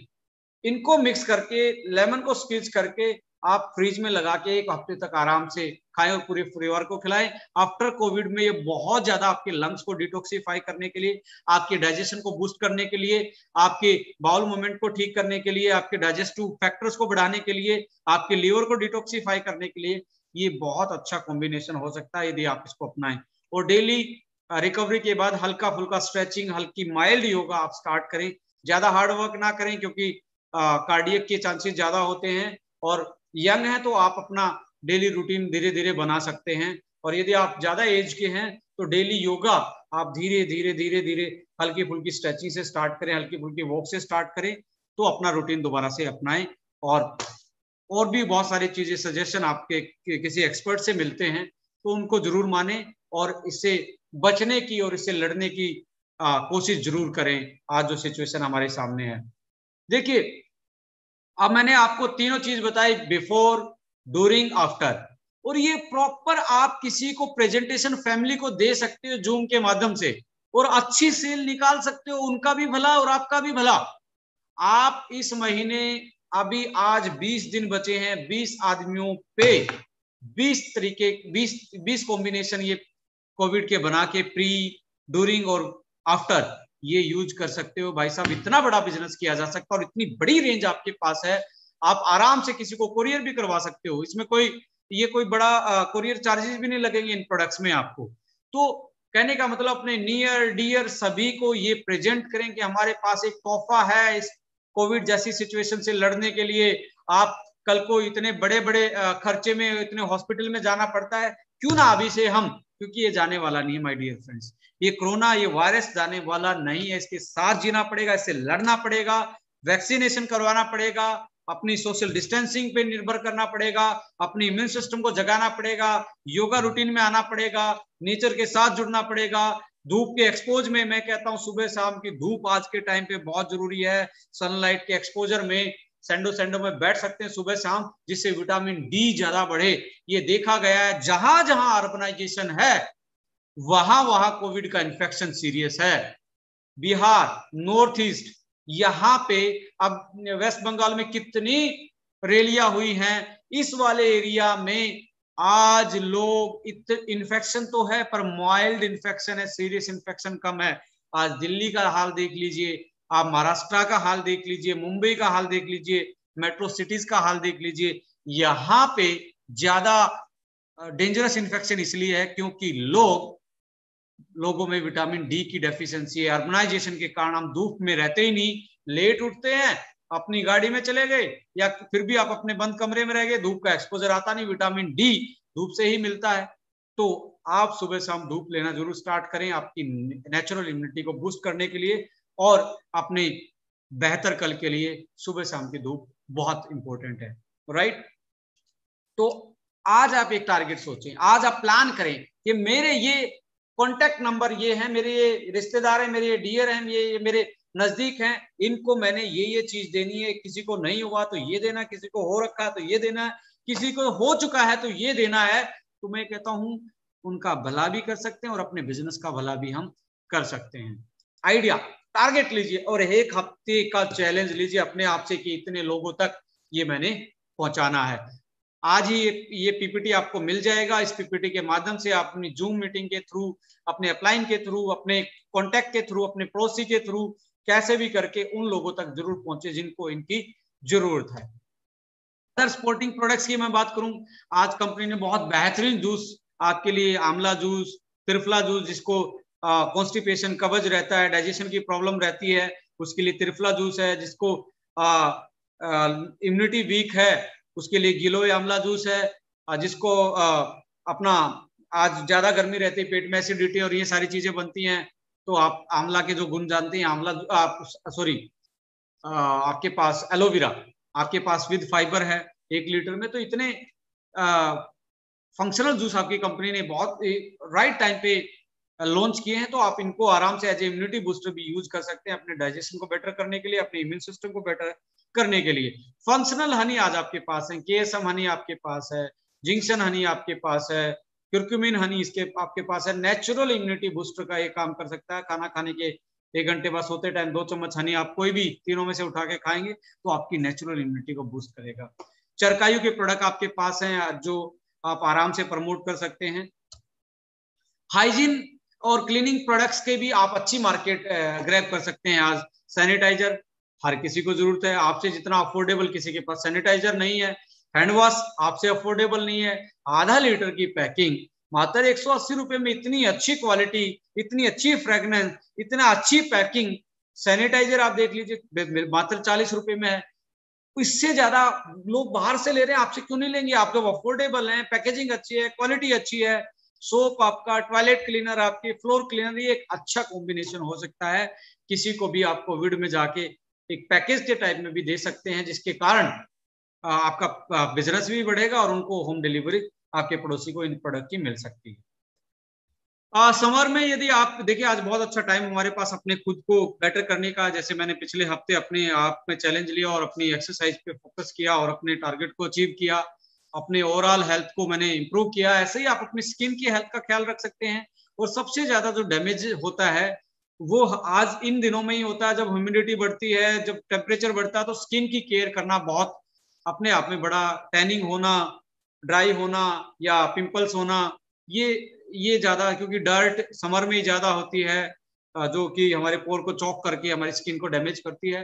इनको मिक्स करके, लेमन को स्क्वीज करके आप फ्रिज में लगा के 1 हफ्ते तक आराम से खाएं और पूरे परिवार को खिलाएं। आफ्टर कोविड में ये बहुत ज्यादा आपके लंग्स को डिटॉक्सिफाई करने के लिए, आपके डाइजेशन को बूस्ट करने के लिए, आपके बाउल मूवमेंट को ठीक करने के लिए, आपके डाइजेस्टिव फैक्टर्स को बढ़ाने के लिए, आपके लीवर को डिटॉक्सिफाई करने के लिए ये बहुत अच्छा कॉम्बिनेशन हो सकता है यदि आप इसको अपनाएं। और डेली रिकवरी के बाद हल्का फुल्का स्ट्रेचिंग, हल्की माइल्ड योगा आप स्टार्ट करें। ज्यादा हार्ड वर्क ना करें, क्योंकि कार्डियक के चांसेस ज्यादा होते हैं, और यंग है तो आप अपना डेली रूटीन धीरे धीरे बना सकते हैं। और यदि आप ज्यादा एज के हैं तो डेली योगा आप धीरे धीरे धीरे धीरे हल्की फुल्की स्ट्रेचिंग से स्टार्ट करें, हल्की फुल्की वॉक से स्टार्ट करें, तो अपना रूटीन दोबारा से अपनाएं। और भी बहुत सारी चीजें सजेशन आपके किसी एक्सपर्ट से मिलते हैं तो उनको जरूर माने और इससे बचने की और इससे लड़ने की कोशिश जरूर करें आज जो सिचुएशन हमारे सामने है। देखिए, अब मैंने आपको तीनों चीज बताई, बिफोर, ड्यूरिंग, आफ्टर, और ये प्रॉपर आप किसी को प्रेजेंटेशन फैमिली को दे सकते हो जूम के माध्यम से और अच्छी सेल निकाल सकते हो, उनका भी भला और आपका भी भला। आप इस महीने अभी आज 20 दिन बचे हैं, 20 आदमियों पे 20 कॉम्बिनेशन ये कोविड के बना के प्री, ड्यूरिंग और आफ्टर ये यूज कर सकते हो। भाई साहब, इतना बड़ा बिजनेस किया जा सकता है और इतनी बड़ी रेंज आपके पास है, आप आराम से किसी को कोरियर भी करवा सकते हो। इसमें कोई बड़ा कोरियर चार्जेस भी नहीं लगेंगे इन प्रोडक्ट्स में आपको। तो कहने का मतलब अपने नियर डियर सभी को ये प्रेजेंट करें कि हमारे पास एक तोहफा है इस कोविड जैसी सिचुएशन से लड़ने के लिए। आप कल को इतने बड़े बड़े खर्चे में इतने हॉस्पिटल में जाना पड़ता है, क्यों ना अभी से हम, क्योंकि ये जाने वाला नहीं है माय डियर फ्रेंड्स, ये कोरोना, ये वायरस जाने वाला नहीं है, इसके साथ जीना पड़ेगा, इससे लड़ना पड़ेगा, वैक्सीनेशन करवाना पड़ेगा, अपनी सोशल डिस्टेंसिंग पे निर्भर करना पड़ेगा, अपनी इम्यून सिस्टम को जगाना पड़ेगा, योगा रूटीन में आना पड़ेगा, नेचर के साथ जुड़ना पड़ेगा, धूप के एक्सपोज में, मैं कहता हूं सुबह शाम की धूप आज के टाइम पे बहुत जरूरी है। सनलाइट के एक्सपोजर में सैंडो में बैठ सकते हैं सुबह शाम, जिससे विटामिन डी ज्यादा बढ़े। ये देखा गया है जहां जहां अर्बनाइजेशन है वहां वहां कोविड का इन्फेक्शन सीरियस है। बिहार, नॉर्थ ईस्ट, यहाँ पे अब वेस्ट बंगाल में कितनी रैलियां हुई हैं, इस वाले एरिया में आज लोग इन्फेक्शन तो है पर माइल्ड इन्फेक्शन है, सीरियस इन्फेक्शन कम है। आज दिल्ली का हाल देख लीजिए, आप महाराष्ट्र का हाल देख लीजिए, मुंबई का हाल देख लीजिए, मेट्रो सिटीज का हाल देख लीजिए। यहाँ पे ज्यादा डेंजरस इन्फेक्शन इसलिए है क्योंकि लोगों में विटामिन डी की डेफिशिएंसी है। अर्बनाइजेशन के कारण हम धूप में रहते ही नहीं, लेट उठते हैं, अपनी गाड़ी में चले गए या फिर भी आप अपने बंद कमरे में रह गए, धूप का एक्सपोजर आता नहीं, विटामिन डी धूप से ही मिलता है। तो आप सुबह शाम धूप लेना जरूर स्टार्ट करें आपकी नेचुरल इम्यूनिटी को बूस्ट करने के लिए और अपने बेहतर कल के लिए सुबह शाम की धूप बहुत इंपॉर्टेंट है, राइट। तो आज आप एक टारगेट सोचें, आज आप प्लान करें कि मेरे ये कॉन्टेक्ट नंबर ये है, मेरे ये रिश्तेदार हैं, मेरे ये डियर हैं, ये मेरे नजदीक हैं, इनको मैंने ये चीज देनी है, किसी को नहीं हुआ तो ये देना, किसी को हो रखा है तो ये देना है, किसी को हो चुका है तो ये देना है। तो मैं कहता हूं उनका भला भी कर सकते हैं और अपने बिजनेस का भला भी हम कर सकते हैं। आइडिया, टारगेट लीजिए और एक हफ्ते का चैलेंज लीजिए अपने आप से कि इतने लोगों तक ये मैंने पहुंचाना है। आज ही ये पीपीटी आपको मिल जाएगा। इस पीपीटी के माध्यम से आप अपनी जूम मीटिंग के थ्रू, अपने अपलाइन के थ्रू, अपने कॉन्टैक्ट के थ्रू, अपने पड़ोसी के थ्रू कैसे भी करके उन लोगों तक जरूर पहुंचे जिनको इनकी जरूरत है। अदर स्पोर्टिंग प्रोडक्ट्स की मैं बात करूं, आज कंपनी ने बहुत बेहतरीन जूस आपके लिए, आंवला जूस, त्रिफला जूस, जिसको कॉन्स्टिपेशन, कब्ज रहता है, डाइजेशन की प्रॉब्लम रहती है, उसके लिए त्रिफला जूस है। जिसको इम्यूनिटी वीक है उसके लिए गिलोय आंवला जूस है। जिसको अपना आज ज्यादा गर्मी रहती है, पेट में एसिडिटी और ये सारी चीजें बनती हैं, तो आप आंवला के जो गुण जानते हैं, आंवला आपके पास एलोवेरा आपके पास विद फाइबर है 1 लीटर में। तो इतने फंक्शनल जूस आपकी कंपनी ने बहुत राइट टाइम पे लॉन्च किए हैं, तो आप इनको आराम से एज ए इम्यूनिटी बूस्टर भी यूज कर सकते हैं अपने डाइजेशन को बेटर करने के लिए, अपने इम्यून सिस्टम को बेटर करने के लिए। फंक्शनल हनी आज आपके पास है, केएसएम हनी आपके पास है, जिंक्शन हनी आपके पास है, क्यूरक्यूमिन हनी इसके आपके पास है। नेचुरल इम्यूनिटी बूस्टर का ये काम कर सकता है। खाना खाने के 1 घंटे बाद सोते टाइम 2 चम्मच हनी आप कोई भी तीनों में से उठा के खाएंगे तो आपकी नेचुरल इम्यूनिटी को बूस्ट करेगा। चरकायु के प्रोडक्ट आपके पास हैं जो आप आराम से प्रमोट कर सकते हैं। हाइजीन और क्लीनिंग प्रोडक्ट्स के भी आप अच्छी मार्केट ग्रैब कर सकते हैं। आज सैनिटाइजर हर किसी को जरूरत है, आपसे जितना अफोर्डेबल किसी के पास सैनिटाइजर नहीं है। हैंड वॉश आपसे अफोर्डेबल नहीं है। आधा लीटर की पैकिंग मात्र 180 रुपए में, इतनी अच्छी क्वालिटी, इतनी अच्छी फ्रेग्रेंस, इतना अच्छी पैकिंग। सैनिटाइजर आप देख लीजिए मात्र 40 रुपए में है। इससे ज्यादा लोग बाहर से ले रहे हैं, आपसे क्यों नहीं लेंगे? आप तो अफोर्डेबल हैं, पैकेजिंग अच्छी है, क्वालिटी अच्छी है, सोप आपका, टॉयलेट क्लीनर आपके, फ्लोर क्लीनर, ये एक अच्छा कॉम्बिनेशन हो सकता है। किसी को भी आप कोविड में जाके एक पैकेज के टाइप में भी दे सकते हैं, जिसके कारण आपका बिजनेस भी बढ़ेगा और उनको होम डिलीवरी आपके पड़ोसी को इन प्रोडक्ट की मिल सकती है। समर में यदि आप देखिए, आज बहुत अच्छा टाइम हमारे पास अपने खुद को बेटर करने का। जैसे मैंने पिछले हफ्ते अपने आप में चैलेंज लिया और अपनी एक्सरसाइज पे फोकस किया और अपने टारगेट को अचीव किया, अपने ओवरऑल हेल्थ को मैंने इंप्रूव किया। ऐसे ही आप अपनी स्किन की हेल्थ का ख्याल रख सकते हैं। और सबसे ज्यादा जो डैमेज होता है वो आज इन दिनों में ही होता है, जब ह्यूमिडिटी बढ़ती है, जब टेम्परेचर बढ़ता है, तो स्किन की केयर करना बहुत अपने आप में बड़ा, टैनिंग होना, ड्राई होना या पिंपल्स होना, ये ये ज्यादा, क्योंकि डर्ट समर में ही ज्यादा होती है, जो कि हमारे पोर को चौक करके हमारी स्किन को डैमेज करती है।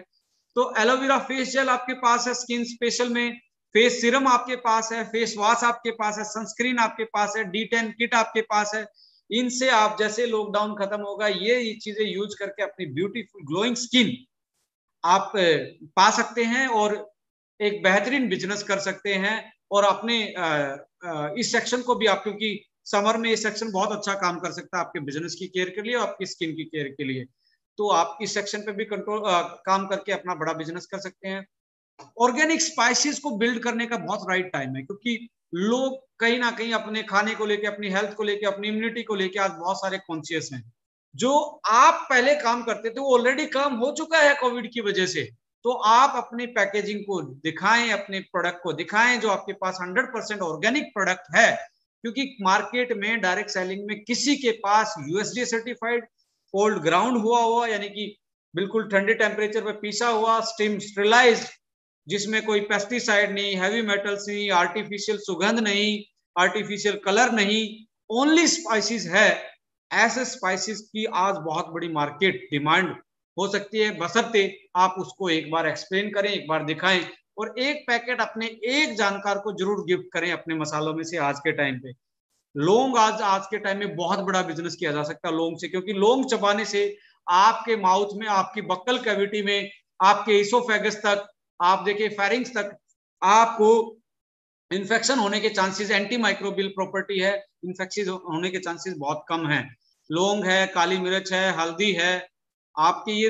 तो एलोवेरा फेस जेल आपके पास है, स्किन स्पेशल में फेस सीरम आपके पास है, फेस वॉश आपके पास है, सनस्क्रीन आपके पास है, D10 किट आपके पास है। इनसे आप जैसे लॉकडाउन खत्म होगा, ये चीजें यूज करके अपनी ब्यूटीफुल ग्लोइंग स्किन आप पा सकते हैं और एक बेहतरीन बिजनेस कर सकते हैं। और अपने इस सेक्शन को भी आप, क्योंकि समर में ये सेक्शन बहुत अच्छा काम कर सकता है आपके बिजनेस की केयर के लिए और आपकी स्किन की केयर के लिए, तो आप इस सेक्शन पे भी कंट्रोल काम करके अपना बड़ा बिजनेस कर सकते हैं। ऑर्गेनिक स्पाइसेस को बिल्ड करने का बहुत राइट टाइम है, क्योंकि लोग कहीं ना कहीं अपने खाने को लेके, अपनी हेल्थ को लेके, अपनी इम्यूनिटी को लेके आज बहुत सारे कॉन्शियस हैं। जो आप पहले काम करते थे वो ऑलरेडी काम हो चुका है कोविड की वजह से। तो आप अपनी पैकेजिंग को दिखाएं, अपने प्रोडक्ट को दिखाएं जो आपके पास 100% ऑर्गेनिक प्रोडक्ट है, क्योंकि मार्केट में डायरेक्ट सेलिंग में किसी के पास यूएसडी सर्टिफाइड कोल्ड ग्राउंड हुआ यानी कि बिल्कुल ठंडे टेम्परेचर पे पीसा हुआ, स्टीम स्टेरिलाइज्ड, जिसमें कोई पेस्टिसाइड नहीं, हैवी मेटल्स नहीं, आर्टिफिशियल सुगंध नहीं, आर्टिफिशियल कलर नहीं, ओनली स्पाइसेस है। ऐसे स्पाइसेस की आज बहुत बड़ी मार्केट डिमांड हो सकती है, बशर्ते आप उसको एक बार एक्सप्लेन करें, एक बार दिखाएं और एक पैकेट अपने एक जानकार को जरूर गिफ्ट करें अपने मसालों में से। आज के टाइम पे लौंग, आज के टाइम में बहुत बड़ा बिजनेस किया जा सकता है लौंग से, क्योंकि लौंग चबाने से आपके माउथ में, आपकी बक्कल कैविटी में, आपके इसोफेगस तक, आप देखिए फेरिंग्स तक आपको इन्फेक्शन होने के चांसेस, एंटी माइक्रोबियल प्रॉपर्टी है, इन्फेक्शन होने के चांसेस बहुत कम है। लौंग है, काली मिर्च है, हल्दी है, आपके ये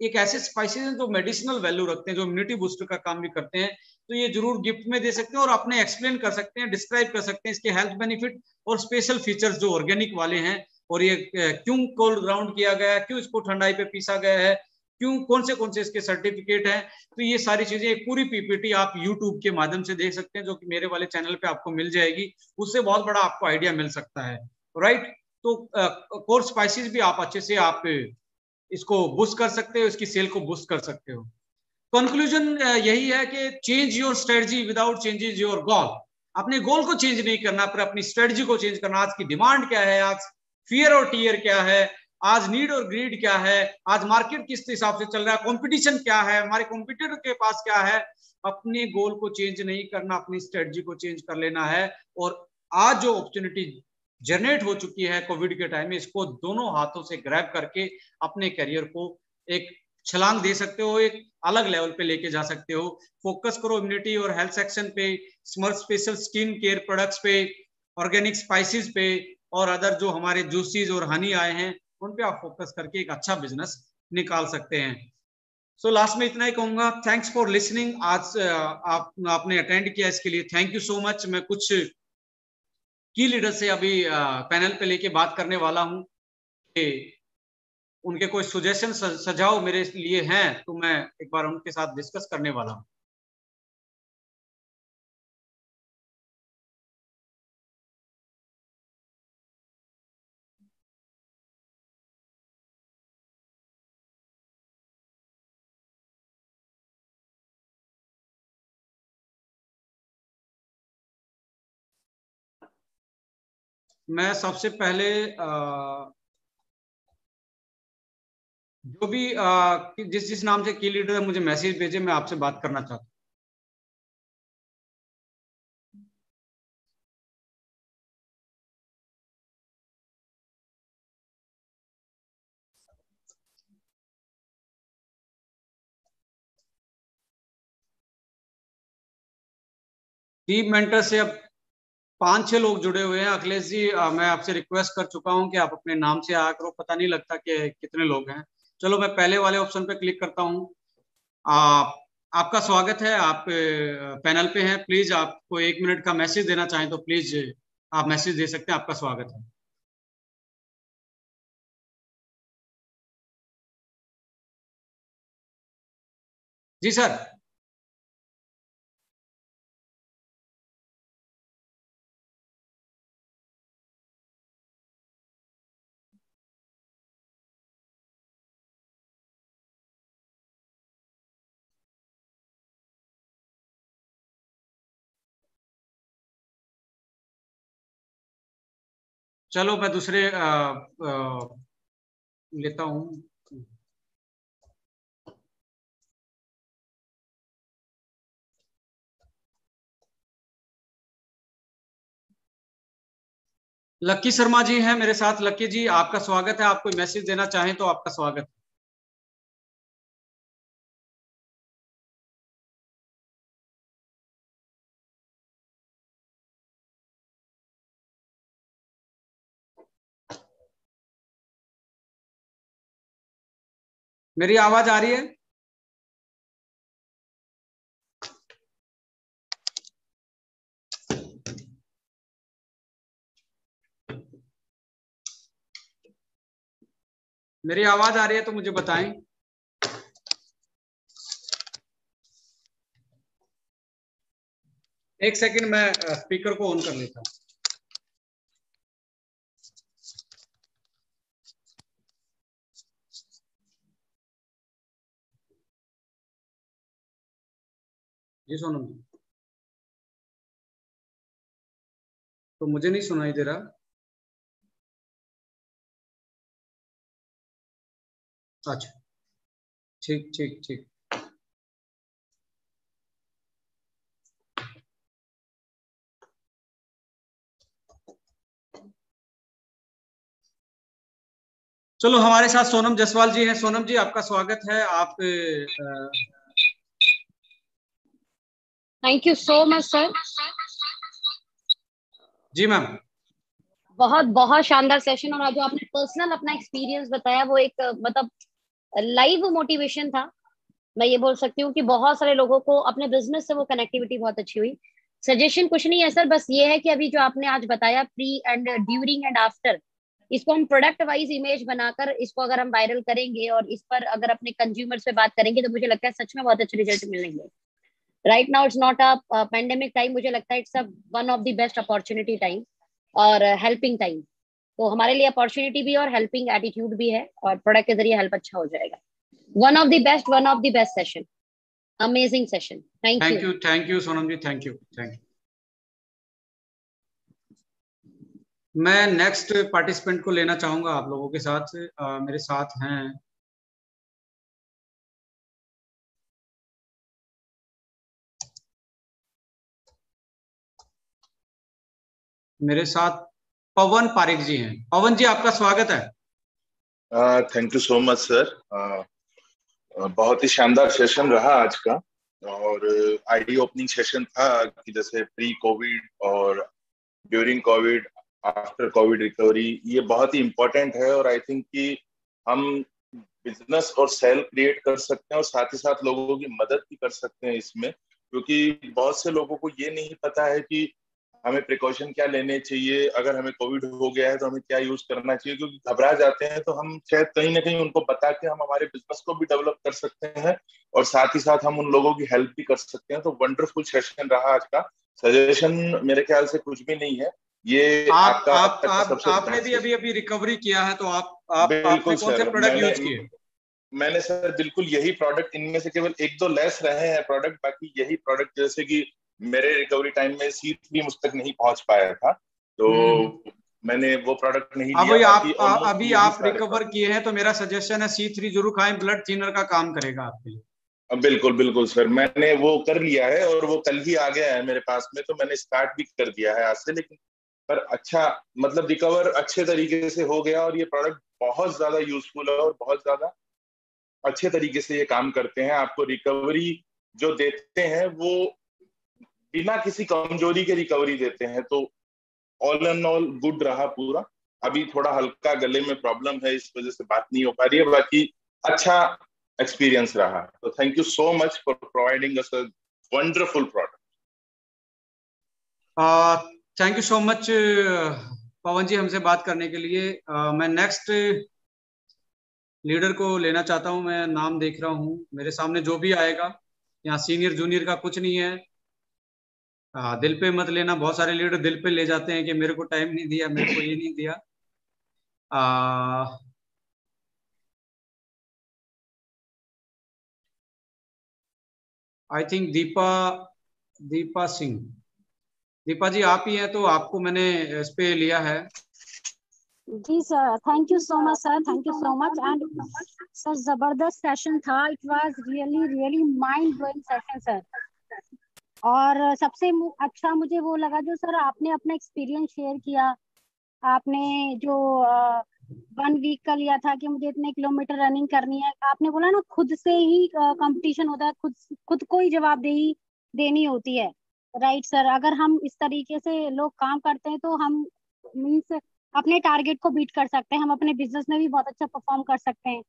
एक ऐसे स्पाइसेस हैं जो मेडिसिनल वैल्यू रखते हैं, जो इम्यूनिटी बूस्टर का काम भी करते हैं। तो ये जरूर गिफ्ट में दे सकते हैं और अपने एक्सप्लेन कर सकते हैं, डिस्क्राइब कर सकते हैं इसके हेल्थ बेनिफिट और स्पेशल फीचर्स जो ऑर्गेनिक वाले हैं, और ये क्यों कोल्ड ग्राउंड किया गया है, क्यों इसको ठंडाई पे पीसा गया है, क्यों, कौन से इसके सर्टिफिकेट हैं। तो ये सारी चीजें एक पूरी पीपीटी आप यूट्यूब के माध्यम से देख सकते हैं, जो कि मेरे वाले चैनल पे आपको मिल जाएगी। उससे बहुत बड़ा आपको आइडिया मिल सकता है, राइट। तो कोर स्पाइसेस भी आप अच्छे से आप इसको बूस्ट कर सकते हो, इसकी सेल को बूस्ट कर सकते हो। कंक्लूजन यही है कि change your strategy without changes your goal. अपने गोल को चेंज नहीं करना, पर अपनी स्ट्रेटजी को चेंज करना। आज की डिमांड क्या है, आज फियर और टीयर क्या है, आज नीड और ग्रीड क्या है, आज मार्केट किस हिसाब से चल रहा है, कंपटीशन क्या है, हमारे कॉम्पिटिटर के पास क्या है। अपने गोल को चेंज नहीं करना, अपनी स्ट्रेटजी को चेंज कर लेना है। और आज जो अपॉर्चुनिटी जनरेट हो चुकी है कोविड के टाइम में, इसको दोनों हाथों से ग्रैब करके अपने करियर को एक छलांग दे सकते हो, एक अलग लेवल पे लेके जा सकते हो। फोकस करो इम्यूनिटी और हेल्थ सेक्शन पे, स्मर्ट स्पेशल स्किन केयर प्रोडक्ट्स पे, ऑर्गेनिक स्पाइसेस पे, और अदर जो हमारे जूसीज और हनी आए हैं उन पे आप फोकस करके एक अच्छा बिजनेस निकाल सकते हैं। सो लास्ट में इतना ही कहूंगा, थैंक्स फॉर लिसनिंग। आज आपने अटेंड किया, इसके लिए थैंक यू सो मच। मैं कुछ की लीडर से अभी पैनल पे लेके बात करने वाला हूं कि उनके कोई सुजेशन सुझाव मेरे लिए हैं, तो मैं एक बार उनके साथ डिस्कस करने वाला हूं। मैं सबसे पहले जो भी जिस जिस नाम से की लीडर मुझे मैसेज भेजे, मैं आपसे बात करना चाहता हूँ। टीम मेंटर से अब 5-6 लोग जुड़े हुए हैं। अखिलेश जी, मैं आपसे रिक्वेस्ट कर चुका हूं कि आप अपने नाम से आया करो, पता नहीं लगता कि कितने लोग हैं। चलो मैं पहले वाले ऑप्शन पे क्लिक करता हूं। आपका स्वागत है, आप पैनल पे हैं। प्लीज आपको 1 मिनट का मैसेज देना चाहें तो प्लीज आप मैसेज दे सकते हैं। आपका स्वागत है। जी सर। चलो मैं दूसरे लेता हूँ। लक्की शर्मा जी हैं मेरे साथ। लक्की जी, आपका स्वागत है। आप कोई मैसेज देना चाहें तो आपका स्वागत है। मेरी आवाज आ रही है? मेरी आवाज आ रही है तो मुझे बताएं। एक सेकंड, मैं स्पीकर को ऑन कर लेता हूँ। जी सोनम जी, तो मुझे नहीं सुनाई दे रहा। अच्छा, ठीक ठीक ठीक। चलो, हमारे साथ सोनम जायसवाल जी हैं। सोनम जी, आपका स्वागत है। आप thank you so much sir. जी मैम। बहुत बहुत शानदार सेशन, और जो आपने पर्सनल अपना एक्सपीरियंस बताया वो एक मतलब लाइव मोटिवेशन था। मैं ये बोल सकती हूँ कि बहुत सारे लोगों को अपने बिजनेस से वो कनेक्टिविटी बहुत अच्छी हुई। सजेशन कुछ नहीं है सर, बस ये है कि अभी जो आपने आज बताया pre and during and after, इसको हम प्रोडक्ट वाइज इमेज बनाकर इसको अगर हम वायरल करेंगे और इस पर अगर अपने कंज्यूमर से बात करेंगे तो मुझे लगता है सच में बहुत अच्छे रिजल्ट मिलेंगे। Right now it's not a pandemic time, मुझे लगता है it's a one of the best opportunity time और हेल्पिंग टाइम। तो हमारे लिए अपॉर्चुनिटी भी और हेल्पिंग एटीट्यूड भी है, और प्रोडक्ट के जरिए हेल्प अच्छा हो जाएगा। One of the best session, amazing session. Thank you. Thank you Sonam ji, thank you thank you. मैं नेक्स्ट पार्टिसिपेंट को लेना चाहूंगा आप लोगों के साथ। मेरे साथ हैं मेरे साथ पवन पारिक जी हैं। पवन जी, आपका स्वागत है। Thank you so much sir. बहुत ही शानदार सेशन रहा आज का, और आई ओपनिंग सेशन था कि जैसे प्री कोविड और during Covid, after Covid recovery, ये बहुत ही इम्पोर्टेंट है। और आई थिंक कि हम बिजनेस और सेल क्रिएट कर सकते हैं और साथ ही साथ लोगों की मदद भी कर सकते हैं इसमें, क्योंकि बहुत से लोगों को ये नहीं पता है कि हमें प्रिकॉशन क्या लेने चाहिए, अगर हमें कोविड हो गया है तो हमें क्या यूज करना चाहिए, क्योंकि घबरा जाते हैं। तो हम शायद कहीं ना कहीं उनको बता के हम हमारे बिजनेस को भी डेवलप कर सकते हैं और साथ ही साथ हम उन लोगों की हेल्प भी कर सकते हैं। तो वंडरफुल सेशन रहा आज का। सजेशन मेरे ख्याल से कुछ भी नहीं है, ये आपका अब तक का सबसे आपने भी अभी अभी रिकवरी किया है, तो आपने बिल्कुल कौन से सर। प्रोडक्ट यूज किए? मैंने सर बिल्कुल यही प्रोडक्ट, इनमें से केवल एक दो लेस रहे हैं प्रोडक्ट, बाकी यही प्रोडक्ट, जैसे कि मेरे रिकवरी टाइम में सीट भी मुझ तक नहीं पहुंच पाया था, तो मैंने वो प्रोडक्ट नहीं लिया। बाकी ऑलमोस्ट अभी यही आप सारे रिकवर किए हैं तो मेरा सजेशन है C3 जरूर खाएं। ब्लड थिनर का काम करेगा आपके लिए। बिल्कुल बिल्कुल सर, मैंने वो कर लिया है और वो कल ही आ गया है मेरे पास में, तो मैंने स्टार्ट भी कर दिया है आज से। लेकिन पर अच्छा, मतलब रिकवर अच्छे तरीके से हो गया, और ये प्रोडक्ट बहुत ज्यादा यूजफुल है और बहुत ज्यादा अच्छे तरीके से ये काम करते हैं। आपको रिकवरी जो देते हैं वो बिना किसी कमजोरी के रिकवरी देते हैं। तो ऑल एंड ऑल गुड रहा पूरा। अभी थोड़ा हल्का गले में प्रॉब्लम है, इस वजह से बात नहीं हो पा रही है, बाकी अच्छा एक्सपीरियंस रहा। तो thank you so much for providing us a wonderful product. Thank you so much Pavan ji हमसे बात करने के लिए। मैं नेक्स्ट लीडर को लेना चाहता हूं। मैं नाम देख रहा हूं मेरे सामने, जो भी आएगा। यहाँ सीनियर जूनियर का कुछ नहीं है। दिल पे मत लेना, बहुत सारे लीडर दिल पे ले जाते हैं कि मेरे को टाइम नहीं दिया, मेरे को ये नहीं दिया। I think Deepa Singh. दीपा जी आप ही हैं, तो आपको मैंने इस पे लिया है। जी sir, thank you so much sir, thank you so much. And sir जबरदस्त सेशन था, it was really really mind blowing session sir. और सबसे अच्छा मुझे वो लगा जो सर आपने अपना एक्सपीरियंस शेयर किया। आपने जो 1 वीक का लिया था कि मुझे इतने किलोमीटर रनिंग करनी है, आपने बोला ना खुद से ही कंपटीशन होता है, खुद को ही जवाबदेही देनी होती है। राइट सर, अगर हम इस तरीके से लोग काम करते हैं तो हम मीन्स अपने टारगेट को बीट कर सकते हैं, हम अपने बिजनेस में भी बहुत अच्छा परफॉर्म कर सकते हैं।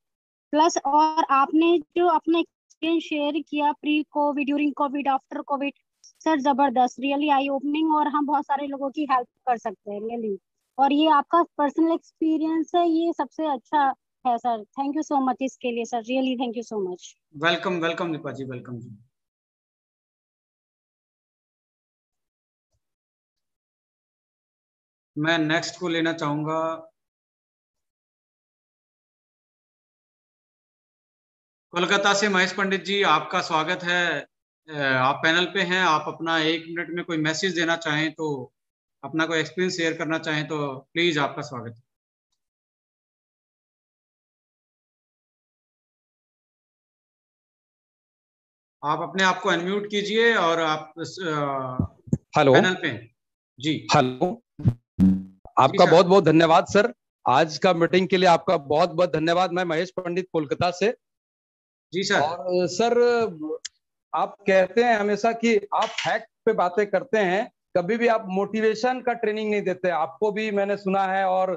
प्लस और आपने जो अपना एक्सपीरियंस शेयर किया pre Covid, during Covid, after Covid, sir जबरदस्त, रियली आई ओपनिंग, और हम बहुत सारे लोगों की हेल्प कर सकते हैं रियली। और ये आपका पर्सनल एक्सपीरियंस है, ये सबसे अच्छा है sir. Thank you so much इसके लिए sir, really thank you so much. Welcome welcome Deepa ji, welcome जी। मैं नेक्स्ट को लेना चाहूंगा। कोलकाता से महेश पंडित जी, आपका स्वागत है। आप पैनल पे हैं। आप अपना 1 मिनट में कोई मैसेज देना चाहें तो, अपना कोई एक्सपीरियंस शेयर करना चाहें तो प्लीज, आपका स्वागत है। आप अपने आप को अनम्यूट कीजिए और आप हेलो पैनल पे हैं। जी हेलो, आपका बहुत बहुत धन्यवाद सर, आज का मीटिंग के लिए आपका बहुत बहुत धन्यवाद। मैं महेश पंडित कोलकाता से। जी सर। और सर आप कहते हैं हमेशा कि आप फैक्ट पे बातें करते हैं, कभी भी आप मोटिवेशन का ट्रेनिंग नहीं देते। आपको भी मैंने सुना है और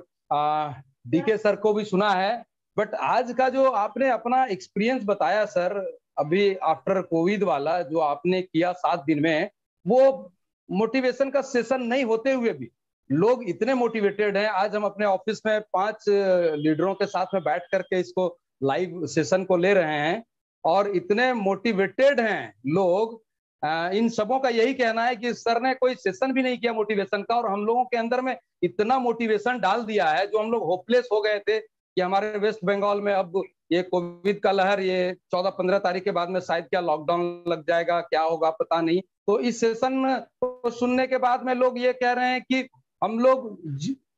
डीके सर को भी सुना है। बट आज का जो आपने अपना एक्सपीरियंस बताया सर, अभी आफ्टर कोविड वाला जो आपने किया 7 दिन में, वो मोटिवेशन का सेशन नहीं होते हुए भी लोग इतने मोटिवेटेड हैं। आज हम अपने ऑफिस में 5 लीडरों के साथ में बैठ करके इसको लाइव सेशन को ले रहे हैं और इतने मोटिवेटेड हैं लोग। इन सबों का यही कहना है कि सर ने कोई सेशन भी नहीं किया मोटिवेशन का, और हम लोगों के अंदर में इतना मोटिवेशन डाल दिया है। जो हम लोग होपलेस हो गए थे कि हमारे वेस्ट बंगाल में अब ये कोविड का लहर, ये 14-15 तारीख के बाद में शायद क्या लॉकडाउन लग जाएगा, क्या होगा पता नहीं। तो इस सेशन को सुनने के बाद में लोग ये कह रहे हैं कि हम लोग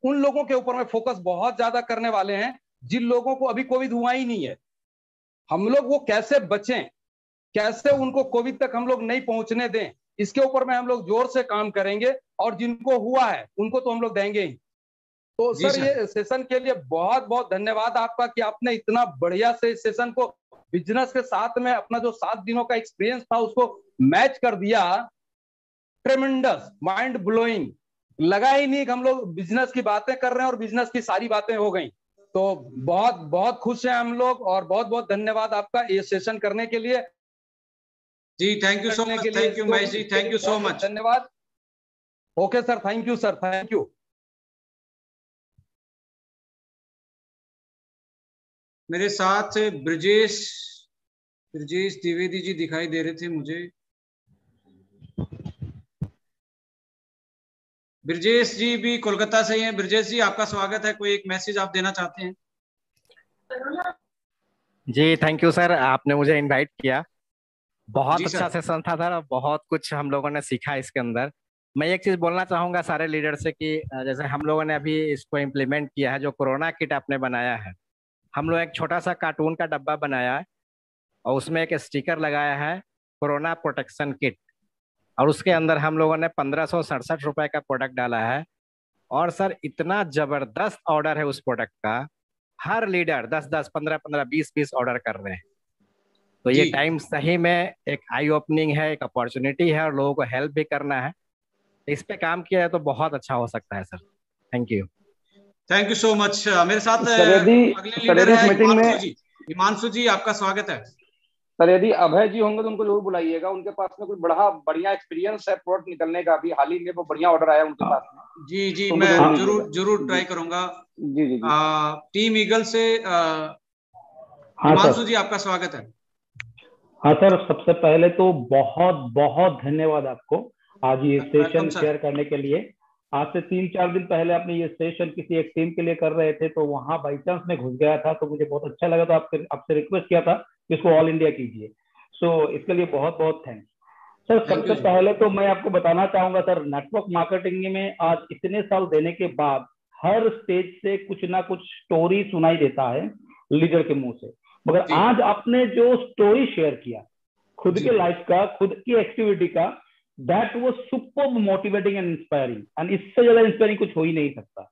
उन लोगों के ऊपर में फोकस बहुत ज्यादा करने वाले हैं जिन लोगों को अभी कोविड हुआ ही नहीं है। हम लोग वो कैसे बचें, कैसे उनको कोविड तक हम लोग नहीं पहुंचने दें, इसके ऊपर में हम लोग जोर से काम करेंगे। और जिनको हुआ है उनको तो हम लोग देंगे ही। तो सर ये सेशन के लिए बहुत बहुत धन्यवाद आपका कि आपने इतना बढ़िया से इस सेशन को बिजनेस के साथ में अपना जो 7 दिनों का एक्सपीरियंस था उसको मैच कर दिया। ट्रेमेंडस, माइंड ब्लोइंग, लगा ही नहीं कि हम लोग बिजनेस की बातें कर रहे हैं और बिजनेस की सारी बातें हो गई। तो बहुत बहुत खुश हैं हम लोग, और बहुत बहुत धन्यवाद आपका ये सेशन करने के लिए। जी thank you so much, thank you Mahesh ji, thank you so much, धन्यवाद। Okay sir, thank you sir, thank you. मेरे साथ ब्रजेश द्विवेदी जी दिखाई दे रहे थे मुझे। ब्रजेश जी भी कोलकाता से ही हैं। ब्रजेश जी आपका स्वागत है। कोई एक मैसेज आप देना चाहते हैं? जी थैंक यू सर, आपने मुझे इनवाइट किया। बहुत जी अच्छा सर। सेशन था सर, बहुत कुछ हम लोगों ने सीखा इसके अंदर। मैं एक चीज बोलना चाहूंगा सारे लीडर से कि जैसे हम लोगों ने अभी इसको इम्प्लीमेंट किया है, जो कोरोना किट आपने बनाया है, हम लोग एक छोटा सा कार्टून का डब्बा बनाया है और उसमें एक स्टिकर लगाया है कोरोना प्रोटेक्शन किट, और उसके अंदर हम लोगों ने 1567 रुपए का प्रोडक्ट डाला है। और सर इतना जबरदस्त ऑर्डर है उस प्रोडक्ट का, हर लीडर 10-10, 15-15, 20-20 ऑर्डर कर रहे हैं। तो ये टाइम सही में एक आई ओपनिंग है, एक अपॉर्चुनिटी है, और लोगों को हेल्प भी करना है। इस पे काम किया है तो बहुत अच्छा हो सकता है sir. Thank you. Thank you so much. मेरे साथ सर यदि अगले सर लीडर यदि इस है मीटिंग हिमांशु में जी। हिमांशु जी, आपका स्वागत है। सर यदि अभय जी होंगे तो उनको जरूर बुलाइएगा, उनके पास में कुछ बढ़िया एक्सपीरियंस है प्रोडक्ट निकलने का, भी हाल ही में वो बढ़िया ऑर्डर आया उनके पास में। जी जी, तो मैं उनको जरूर जरूर ट्राई करूंगा। जी जी जी। टीम ईगल से हाँ हिमांशु सर। जी, आपका स्वागत है। हाँ सर, सबसे पहले तो बहुत बहुत धन्यवाद आपको आज ये वेलकम सेशन सर। शेयर करने के लिए। आज से 3-4 दिन पहले आपने ये सेशन किसी एक टीम के लिए कर रहे थे, तो वहां बाई चांस में घुस गया था, तो मुझे बहुत अच्छा लगा, तो आपसे रिक्वेस्ट किया था कि इसको ऑल इंडिया कीजिए। सो इसके लिए बहुत बहुत थैंक्स सर। थैंक यू सबसे जी। पहले तो मैं आपको बताना चाहूंगा सर, नेटवर्क मार्केटिंग में आज इतने साल देने के बाद हर स्टेज से कुछ ना कुछ स्टोरी सुनाई देता है लीडर के मुंह से, मगर जी आज आपने जो स्टोरी शेयर किया खुद जी के लाइफ का, खुद की एक्टिविटी का, that was super motivating and inspiring, and इससे ज्यादा इंस्पायरिंग कुछ हो ही नहीं सकता।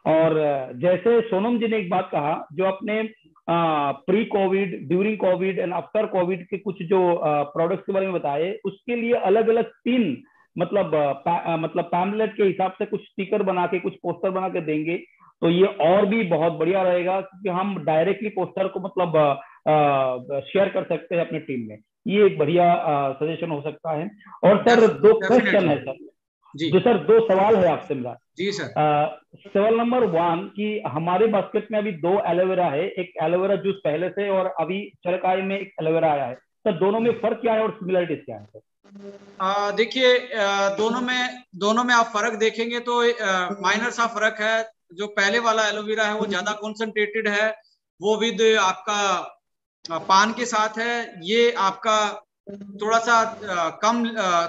और जैसे सोनम जी ने एक बात कहा, जो अपने pre Covid, during Covid and after Covid के कुछ जो प्रोडक्ट्स के बारे में बताए, उसके लिए अलग अलग 3 मतलब पैम्पलेट के हिसाब से कुछ स्टिकर बना के, कुछ पोस्टर बना के देंगे, तो ये और भी बहुत बढ़िया रहेगा, क्योंकि हम डायरेक्टली पोस्टर को मतलब शेयर कर सकते हैं अपने टीम में। ये एक बढ़िया सजेशन हो सकता है। और सर 2 क्वेश्चन है सर जी जो सर 2 सवाल है आपसे मेरा। जी सर। सवाल नंबर 1 कि हमारे बास्केट में अभी 2 एलोवेरा है, एक एलोवेरा जूस पहले से और अभी चरकाई में एक एलोवेरा आया है, सर दोनों में फर्क क्या है और सिमिलरिटीज क्या है सर? देखिए, दोनों में आप फर्क देखेंगे तो माइनर सा फर्क है। जो पहले वाला एलोवेरा है वो ज्यादा कॉन्सेंट्रेटेड है, वो विद आपका पान के साथ है। ये आपका थोड़ा सा कम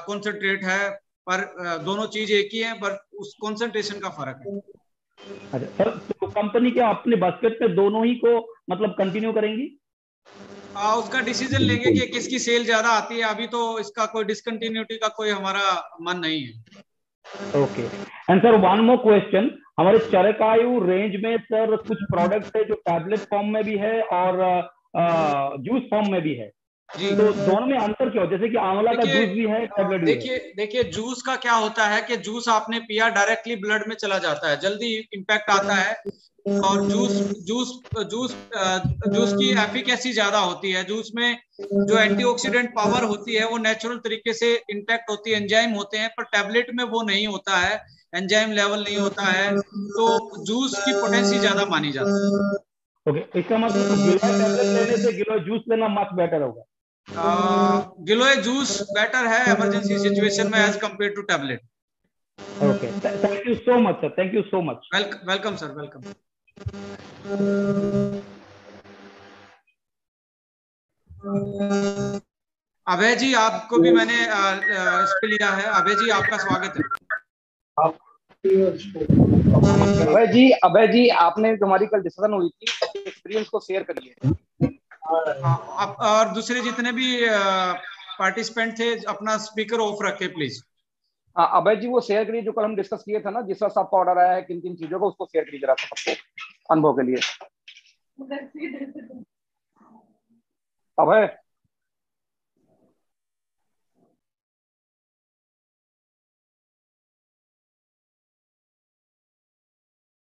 कॉन्सेंट्रेट है, पर दोनों चीज एक ही है, पर उस कॉन्सेंट्रेशन का फर्क है। अच्छा सर, तो कंपनी क्या अपने बास्केट में दोनों ही को मतलब कंटिन्यू करेंगी? उसका डिसीजन लेंगे कि किसकी सेल ज्यादा आती है। अभी तो इसका कोई डिसकंटिन्यूटी का कोई हमारा मन नहीं है। Okay. And sir one more question, हमारे चरकायु रेंज में सर कुछ प्रोडक्ट है जो टैबलेट फॉर्म में भी है और जूस फॉर्म में भी है, जी। तो दोनों में अंतर क्या हो? जैसे कि आंवला का जूस भी है, टैबलेट भी है। देखिए जूस का क्या होता है कि जूस आपने पिया, डायरेक्टली ब्लड में चला जाता है, जल्दी इम्पैक्ट आता है। और जूस की एफिकेसी ज्यादा होती है। जूस में जो एंटीऑक्सीडेंट पावर होती है वो नेचुरल तरीके से इंटैक्ट होती है, एंजाइम होते हैं, पर टैबलेट में वो नहीं होता है, एंजाइम लेवल नहीं होता है, तो जूस की पोटेंसी ज्यादा मानी जाती है। ओके, इसका मतलब गिलोय टैबलेट लेने से गिलोय जूस लेना मच बेटर होगा। गिलोय जूस बेटर है इमरजेंसी सिचुएशन में as compare to tablet. Okay, thank you so much sir, thank you so much. Welcome sir, welcome. Abhay ji, आपको भी मैंने इस पे लिया है। अभय जी, आपका स्वागत है। अभय जी आपने जो हमारी कल डिस्कशन हुई थी, एक्सपीरियंस को शेयर करिए। और दूसरे जितने भी पार्टिसिपेंट थे अपना स्पीकर ऑफ रखे प्लीज। अभय जी वो शेयर करिए जो कल हम डिस्कस किए थे ना, जिस तरह आपका ऑर्डर आया है, किन किन चीजों को, उसको शेयर करिए जरा सबको अनुभव के लिए। अभय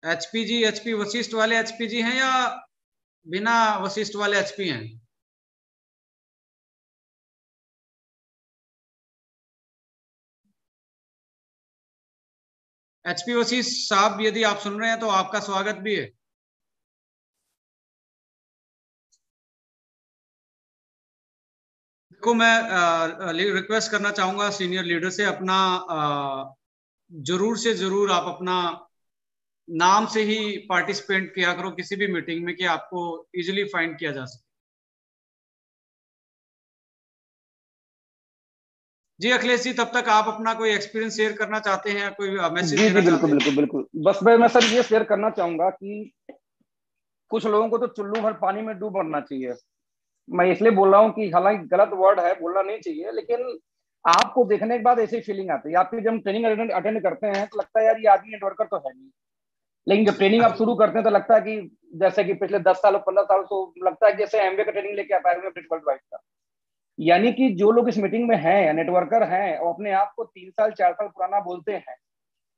एचपी वशिष्ठ वाले एचपी हैं या बिना वशिष्ठ वाले एचपी हैं? एचपी वशिष्ठ साहब, यदि आप सुन रहे हैं तो आपका स्वागत भी है। देखो, मैं रिक्वेस्ट करना चाहूंगा सीनियर लीडर से, अपना जरूर से जरूर आप अपना नाम से ही पार्टिसिपेंट किया करो किसी भी मीटिंग में, कि आपको इजीली फाइंड किया जा सके। जी अखिलेश जी, तब तक आप अपना कोई एक्सपीरियंस शेयर करना चाहते हैं या कोई मैसेज देना चाहते हैं? बिल्कुल बिल्कुल। बस मैं सर ये शेयर करना चाहूंगा कि कुछ लोगों को तो चुल्लू भर पानी में डूब मरना चाहिए। मैं इसलिए बोल रहा हूँ कि हालांकि गलत वर्ड है, बोलना नहीं चाहिए, लेकिन आपको देखने के बाद ऐसी फीलिंग आती है। आपकी जब ट्रेनिंग अटेंड करते हैं तो लगता है यार ये आदमी नेटवर्कर तो है नहीं, लेकिन जब ट्रेनिंग आप शुरू करते हैं तो लगता है कि जैसे कि पिछले 10 साल 15 साल तो लगता है जैसे एमबीए का ट्रेनिंग लेके आता है प्रिंसिपल वाइफ का। यानी कि जो लोग इस मीटिंग में हैं, नेटवर्कर हैं और अपने आप को 3 साल 4 साल पुराना बोलते हैं,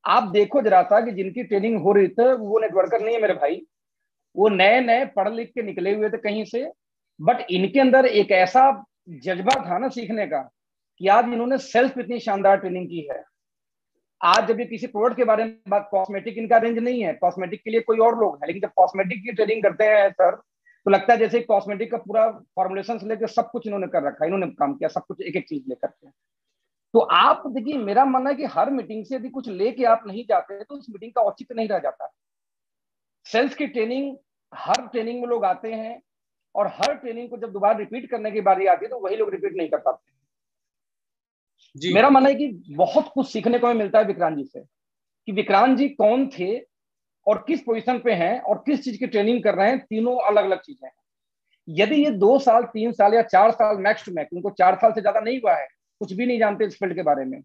आप देखो जरा सा कि जिनकी ट्रेनिंग हो रही थी वो नेटवर्कर नहीं है मेरे भाई, वो नए नए पढ़ लिख के निकले हुए थे कहीं से, बट इनके अंदर एक ऐसा जज्बा था ना सीखने का कि आज इन्होंने सेल्फ इतनी शानदार ट्रेनिंग की है। आज जब ये किसी प्रोडक्ट के बारे में बात, कॉस्मेटिक इनका रेंज नहीं है, कॉस्मेटिक के लिए कोई और लोग है, लेकिन जब कॉस्मेटिक की ट्रेनिंग करते हैं सर तो लगता है जैसे कॉस्मेटिक का पूरा फॉर्मुलेशन से लेकर सब कुछ इन्होंने कर रखा है, इन्होंने काम किया सब कुछ एक एक चीज लेकर के। तो आप देखिए, मेरा मानना है कि हर मीटिंग से यदि कुछ लेके आप नहीं जाते तो उस मीटिंग का औचित्य नहीं रह जाता। सेल्स की ट्रेनिंग, हर ट्रेनिंग में लोग आते हैं और हर ट्रेनिंग को जब दोबारा रिपीट करने की बारी आती है तो वही लोग रिपीट नहीं कर पाते। मेरा मानना है कि बहुत कुछ सीखने को मिलता है विक्रांत जी से, कि विक्रांत जी कौन थे और किस पोजीशन पे हैं और किस चीज की ट्रेनिंग कर रहे हैं, तीनों अलग अलग चीजें हैं। यदि ये 2 साल 3 साल या 4 साल मैक्स टू मैक्स, उनको 4 साल से ज्यादा नहीं हुआ है, कुछ भी नहीं जानते इस फील्ड के बारे में,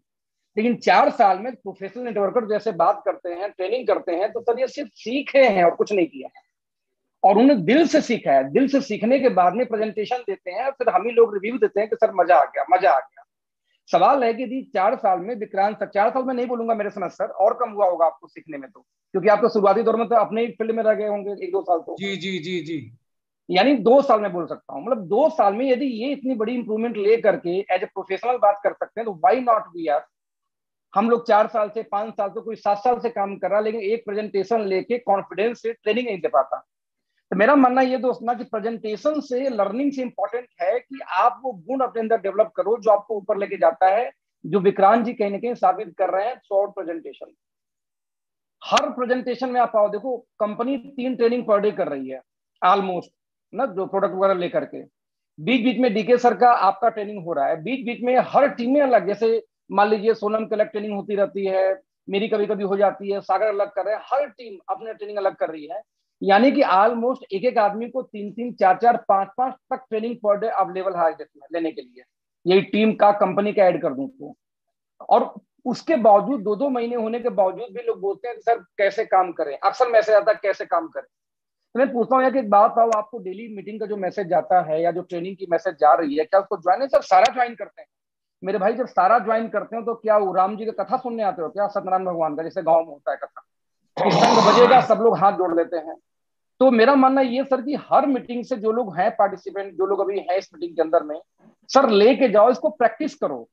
लेकिन 4 साल में प्रोफेशनल नेटवर्कर जैसे बात करते हैं, ट्रेनिंग करते हैं, तो सर ये सिर्फ सीखे हैं और कुछ नहीं किया है, और उन्होंने दिल से सीखा है। दिल से सीखने के बाद में प्रेजेंटेशन देते हैं, फिर हम ही लोग रिव्यू देते हैं कि सर मजा आ गया, मजा आ गया। सवाल है कि यदि 4 साल में विक्रांत सर, 4 साल में नहीं बोलूंगा मेरे समझ सर, और कम हुआ होगा आपको सीखने में, तो क्योंकि आप तो शुरुआती दौर में तो अपने ही फील्ड में रह गए होंगे 1-2 साल, तो जी जी जी जी, यानी 2 साल में बोल सकता हूँ। मतलब 2 साल में यदि ये इतनी बड़ी इंप्रूवमेंट ले करके एज ए प्रोफेशनल बात कर सकते हैं, तो वाई नॉट वी आर। हम लोग 4 साल से 5 साल से, कोई 7 साल से काम कर रहा है, लेकिन एक प्रेजेंटेशन लेके कॉन्फिडेंस से ट्रेनिंग नहीं दे पाता। तो मेरा मानना ये दोस्त ना कि प्रेजेंटेशन से, लर्निंग से इंपॉर्टेंट है कि आप वो गुण अपने अंदर डेवलप करो जो आपको ऊपर लेके जाता है, जो विक्रांत जी कहीं ना कहीं साबित कर रहे हैं थ्रू आउट प्रेजेंटेशन। हर प्रेजेंटेशन में आप आओ, देखो कंपनी 3 ट्रेनिंग पर डे कर रही है ऑलमोस्ट ना, जो प्रोडक्ट वगैरह लेकर के। बीच बीच में डीके सर का आपका ट्रेनिंग हो रहा है, बीच बीच में हर टीमें अलग, जैसे मान लीजिए सोनम की अलग ट्रेनिंग होती रहती है, मेरी कभी कभी हो जाती है, सागर अलग कर रहे हैं, हर टीम अपने ट्रेनिंग अलग कर रही है। यानी कि ऑलमोस्ट एक एक आदमी को 3-3, 4-4, 5-5 तक ट्रेनिंग पर डे अवेलेबल है लेने के लिए, यही टीम का, कंपनी का ऐड कर दूं तो। और उसके बावजूद 2-2 महीने होने के बावजूद भी लोग बोलते हैं सर कैसे काम करें, अक्सर मैसेज आता है कैसे काम करें। तो मैं पूछता हूँ यार कि एक बात आओ, आपको डेली मीटिंग का जो मैसेज जाता है या जो ट्रेनिंग की मैसेज जा रही है, क्या उसको ज्वाइन है? सर सारा ज्वाइन करते हैं मेरे भाई। जब सारा ज्वाइन करते हो तो क्या वो राम जी का कथा सुनने आते हो क्या, सत्यनारायण भगवान का, जैसे गाँव में होता है कथा, कि संघ बजेगा सब लोग हाथ जोड़ लेते हैं? तो मेरा मानना ये सर कि हर मीटिंग से जो लोग हैं पार्टिसिपेंट, जो लोग अभी हैं इस मीटिंग के अंदर में, सर लेके जाओ, इसको प्रैक्टिस करो।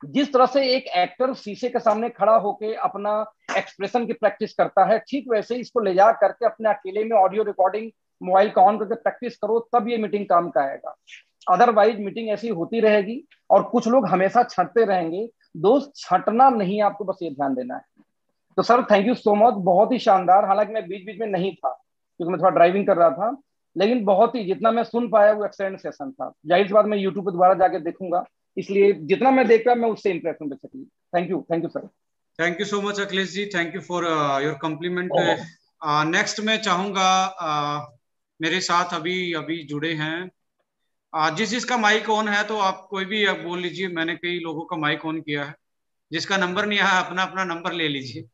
जिस तरह से एक एक्टर शीशे के सामने खड़ा होके अपना एक्सप्रेशन की प्रैक्टिस करता है, ठीक वैसे ही इसको ले जा करके अपने अकेले में ऑडियो रिकॉर्डिंग मोबाइल का ऑन करके प्रैक्टिस करो, तब ये मीटिंग काम का आएगा। अदरवाइज मीटिंग ऐसी होती रहेगी और कुछ लोग हमेशा छंटते रहेंगे। दोस्त छंटना नहीं, आपको बस ये ध्यान देना है। तो sir thank you so much, बहुत ही शानदार। हालांकि मैं बीच बीच में नहीं था क्योंकि मैं थोड़ा ड्राइविंग कर रहा था, लेकिन बहुत ही, जितना मैं सुन पाया वो एक्सेलेंट सेशन था। जाहिर सी बात मैं यूट्यूब पे दोबारा जाके देखूंगा, इसलिए जितना मैं देख रहा मैं उससे इंप्रेस हूँ basically. Thank you sir. Thank you so much Akhilesh ji, thank you for your compliment. Next मैं चाहूंगा, मेरे साथ अभी जुड़े हैं, जिस जिसका माइक ऑन है तो आप कोई भी आप बोल लीजिए। मैंने कई लोगों का माइक ऑन किया है, जिसका नंबर नहीं आया अपना अपना नंबर ले लीजिए।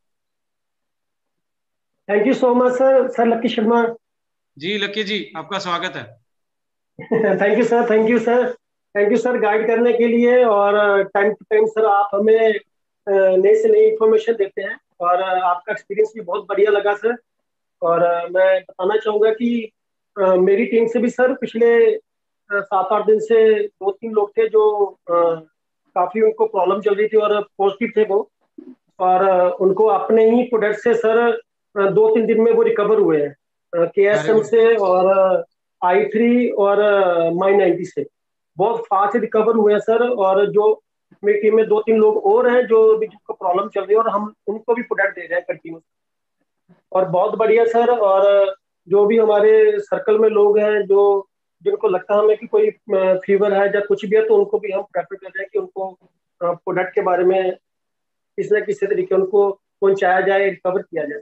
Thank you so much sir. Sir Lucky Sharma ji, Lucky ji आपका स्वागत है। Thank you sir, thank you sir, thank you sir guide करने के लिए। और टाइम टू टाइम सर आप हमें नई से नई इंफॉर्मेशन देते हैं और आपका एक्सपीरियंस भी बहुत बढ़िया लगा सर। और मैं बताना चाहूँगा कि मेरी टीम से भी सर पिछले 7-8 दिन से 2-3 लोग थे जो काफ़ी उनको प्रॉब्लम चल रही थी और पॉजिटिव थे वो, और उनको अपने ही प्रोडक्ट से सर 2-3 दिन में वो रिकवर हुए हैं, KSM से और i3 और My90 से बहुत फास्ट रिकवर हुए हैं सर। और जो मेरी टीम में 2-3 लोग और हैं जो भी जिनको प्रॉब्लम चल रही है, और हम उनको भी प्रोडक्ट दे रहे हैं कंटिन्यू, और बहुत बढ़िया सर। और जो भी हमारे सर्कल में लोग हैं जो जिनको लगता है हमें कि कोई फीवर है या कुछ भी है, तो उनको भी हम प्रेफर कर रहे हैं कि उनको प्रोडक्ट के बारे में किसी न किसी तरीके उनको पहुंचाया जाए, रिकवर किया जाए।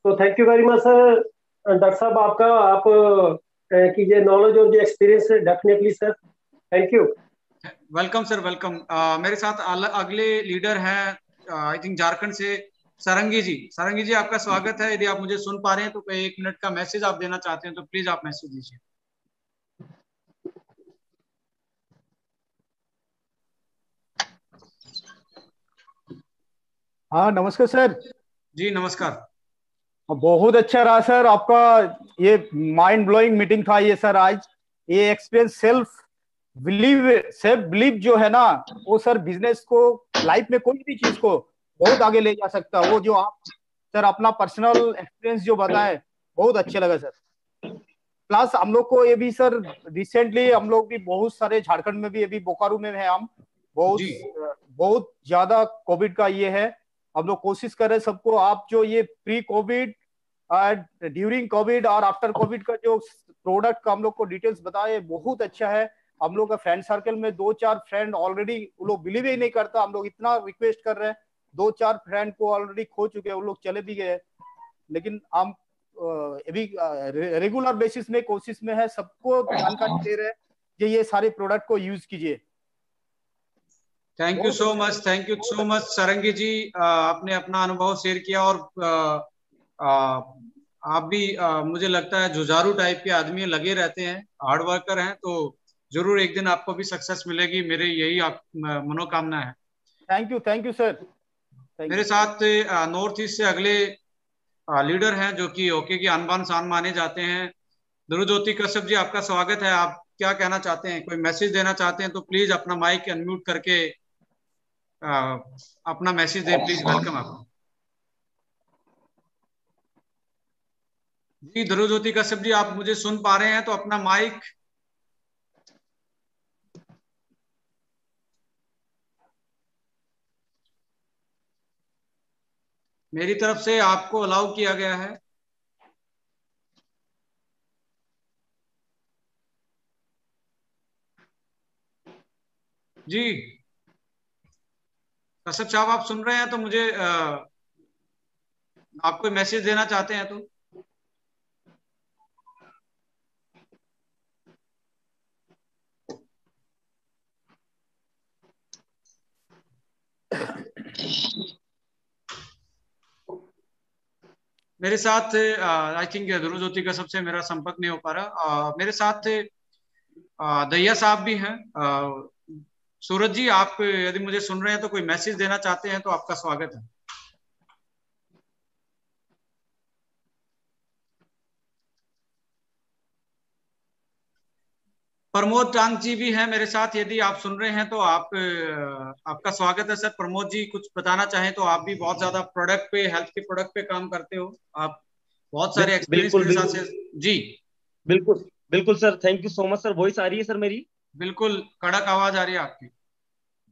तो thank you very much sir. Doctor साहब आपका, आप की ये नॉलेज और ये एक्सपीरियंस है definitely sir, thank you. Welcome sir, welcome. मेरे साथ अगले लीडर हैं आई थिंक झारखंड से, सारंगी जी। सारंगी जी आपका स्वागत है। यदि आप मुझे सुन पा रहे हैं तो 1 मिनट का मैसेज आप देना चाहते हैं तो प्लीज आप मैसेज दीजिए। हाँ नमस्कार सर। जी नमस्कार। बहुत अच्छा रहा सर आपका, ये माइंड ब्लोइंग मीटिंग था ये सर। आज ये एक्सपीरियंस सेल्फ बिलीव जो है ना, वो सर बिजनेस को, लाइफ में कोई भी चीज को बहुत आगे ले जा सकता है। वो जो आप सर अपना पर्सनल एक्सपीरियंस जो बताए, बहुत अच्छा लगा सर। प्लस हम लोग को ये भी सर, रिसेंटली हम लोग भी बहुत सारे, झारखंड में भी अभी बोकारो में है हम, बहुत बहुत ज्यादा कोविड का ये है। हम लोग कोशिश कर रहे हैं सबको, आप जो ये प्री कोविड, ड्यूरिंग कोविड और आफ्टर कोविड का जो प्रोडक्ट का हम लोग को डिटेल्स बताए, बहुत अच्छा है। हम लोग का फ्रेंड सर्कल में 2-4 फ्रेंड ऑलरेडी, वो लोग बिलीव ही नहीं करता, हम लोग इतना रिक्वेस्ट कर रहे हैं, 2-4 फ्रेंड को ऑलरेडी खो चुके हैं, वो लोग चले भी गए। लेकिन हम अभी रेगुलर बेसिस में कोशिश में है, सबको जानकारी दे रहे हैं कि ये सारे प्रोडक्ट को यूज कीजिए। Thank you so much, thank you so much Sarangi ji, आपने अपना अनुभव शेयर किया। और आप भी मुझे लगता है जुझारू टाइप के आदमी, लगे रहते हैं, हार्ड वर्कर हैं, तो जरूर एक दिन आपको भी सक्सेस मिलेगी, मेरे यही मनोकामना है। Thank you sir. मेरे साथ नॉर्थ ईस्ट से अगले लीडर हैं जो कि ओके की आन शान माने जाते हैं। ध्रुवज्योति कश्यप जी, आपका स्वागत है। आप क्या कहना चाहते हैं, कोई मैसेज देना चाहते हैं तो प्लीज अपना माइक अनम्यूट करके अपना मैसेज दें प्लीज। वेलकम आपको जी। ध्रुवज्योति कश्यप जी, आप मुझे सुन पा रहे हैं तो अपना माइक। मेरी तरफ से आपको अलाउ किया गया है। जी कश्यप साहब, आप सुन रहे हैं तो मुझे आप कोई मैसेज देना चाहते हैं तो। मेरे साथ आई थिंक ध्रुवज्योति का सबसे मेरा संपर्क नहीं हो पा रहा। मेरे साथ दैया साहब भी हैं। सूरज जी, आप यदि मुझे सुन रहे हैं तो कोई मैसेज देना चाहते हैं तो आपका स्वागत है। प्रमोद टांग जी भी हैं मेरे साथ, यदि आप सुन रहे हैं तो आप आपका स्वागत है सर। प्रमोद जी, कुछ बताना चाहें तो। आप भी बहुत ज्यादा प्रोडक्ट पे, हेल्थ के प्रोडक्ट पे काम करते हो, आप बहुत सारे एक्सपीरियंस मेरे साथ से। जी बिल्कुल बिल्कुल sir, thank you so much sir. Voice आ रही है सर मेरी? बिल्कुल कड़क आवाज आ रही है आपकी।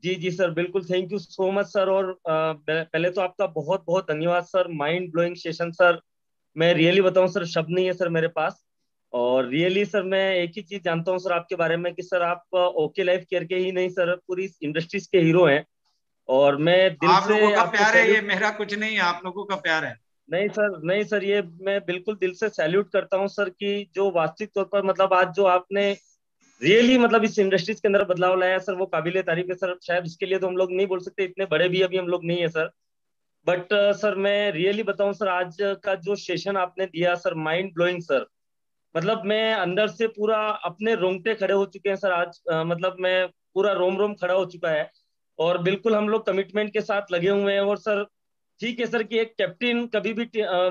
जी जी सर, बिल्कुल thank you so much sir. और पहले तो आपका बहुत बहुत धन्यवाद sir. Mind blowing session sir, मैं रियली बताऊं सर, शब्द नहीं है सर मेरे पास। और रियली सर, मैं एक ही चीज जानता हूं सर आपके बारे में कि सर आप ओके लाइफ केयर के ही नहीं सर, पूरी इंडस्ट्रीज के हीरो हैं। और मैं दिल आप लोगों से का आपको प्यार है ये, मेरा कुछ नहीं है, आप लोगों का प्यार है। नहीं सर, नहीं सर, ये मैं बिल्कुल दिल से सैल्यूट करता हूं सर कि जो वास्तविक तौर पर मतलब आज जो आपने रियली मतलब इस इंडस्ट्रीज के अंदर बदलाव लाया सर, वो काबिले तारीफ है सर। शायद इसके लिए तो हम लोग नहीं बोल सकते, इतने बड़े भी अभी हम लोग नहीं है सर। बट सर मैं रियली बताऊं सर, आज का जो सेशन आपने दिया सर, माइंड ब्लोइंग सर, मतलब मैं अंदर से पूरा अपने रोंगटे खड़े हो चुके हैं सर आज। मतलब मैं पूरा रोम रोम खड़ा हो चुका है। और बिल्कुल हम लोग कमिटमेंट के साथ लगे हुए हैं। और सर ठीक है सर कि एक कैप्टन कभी भी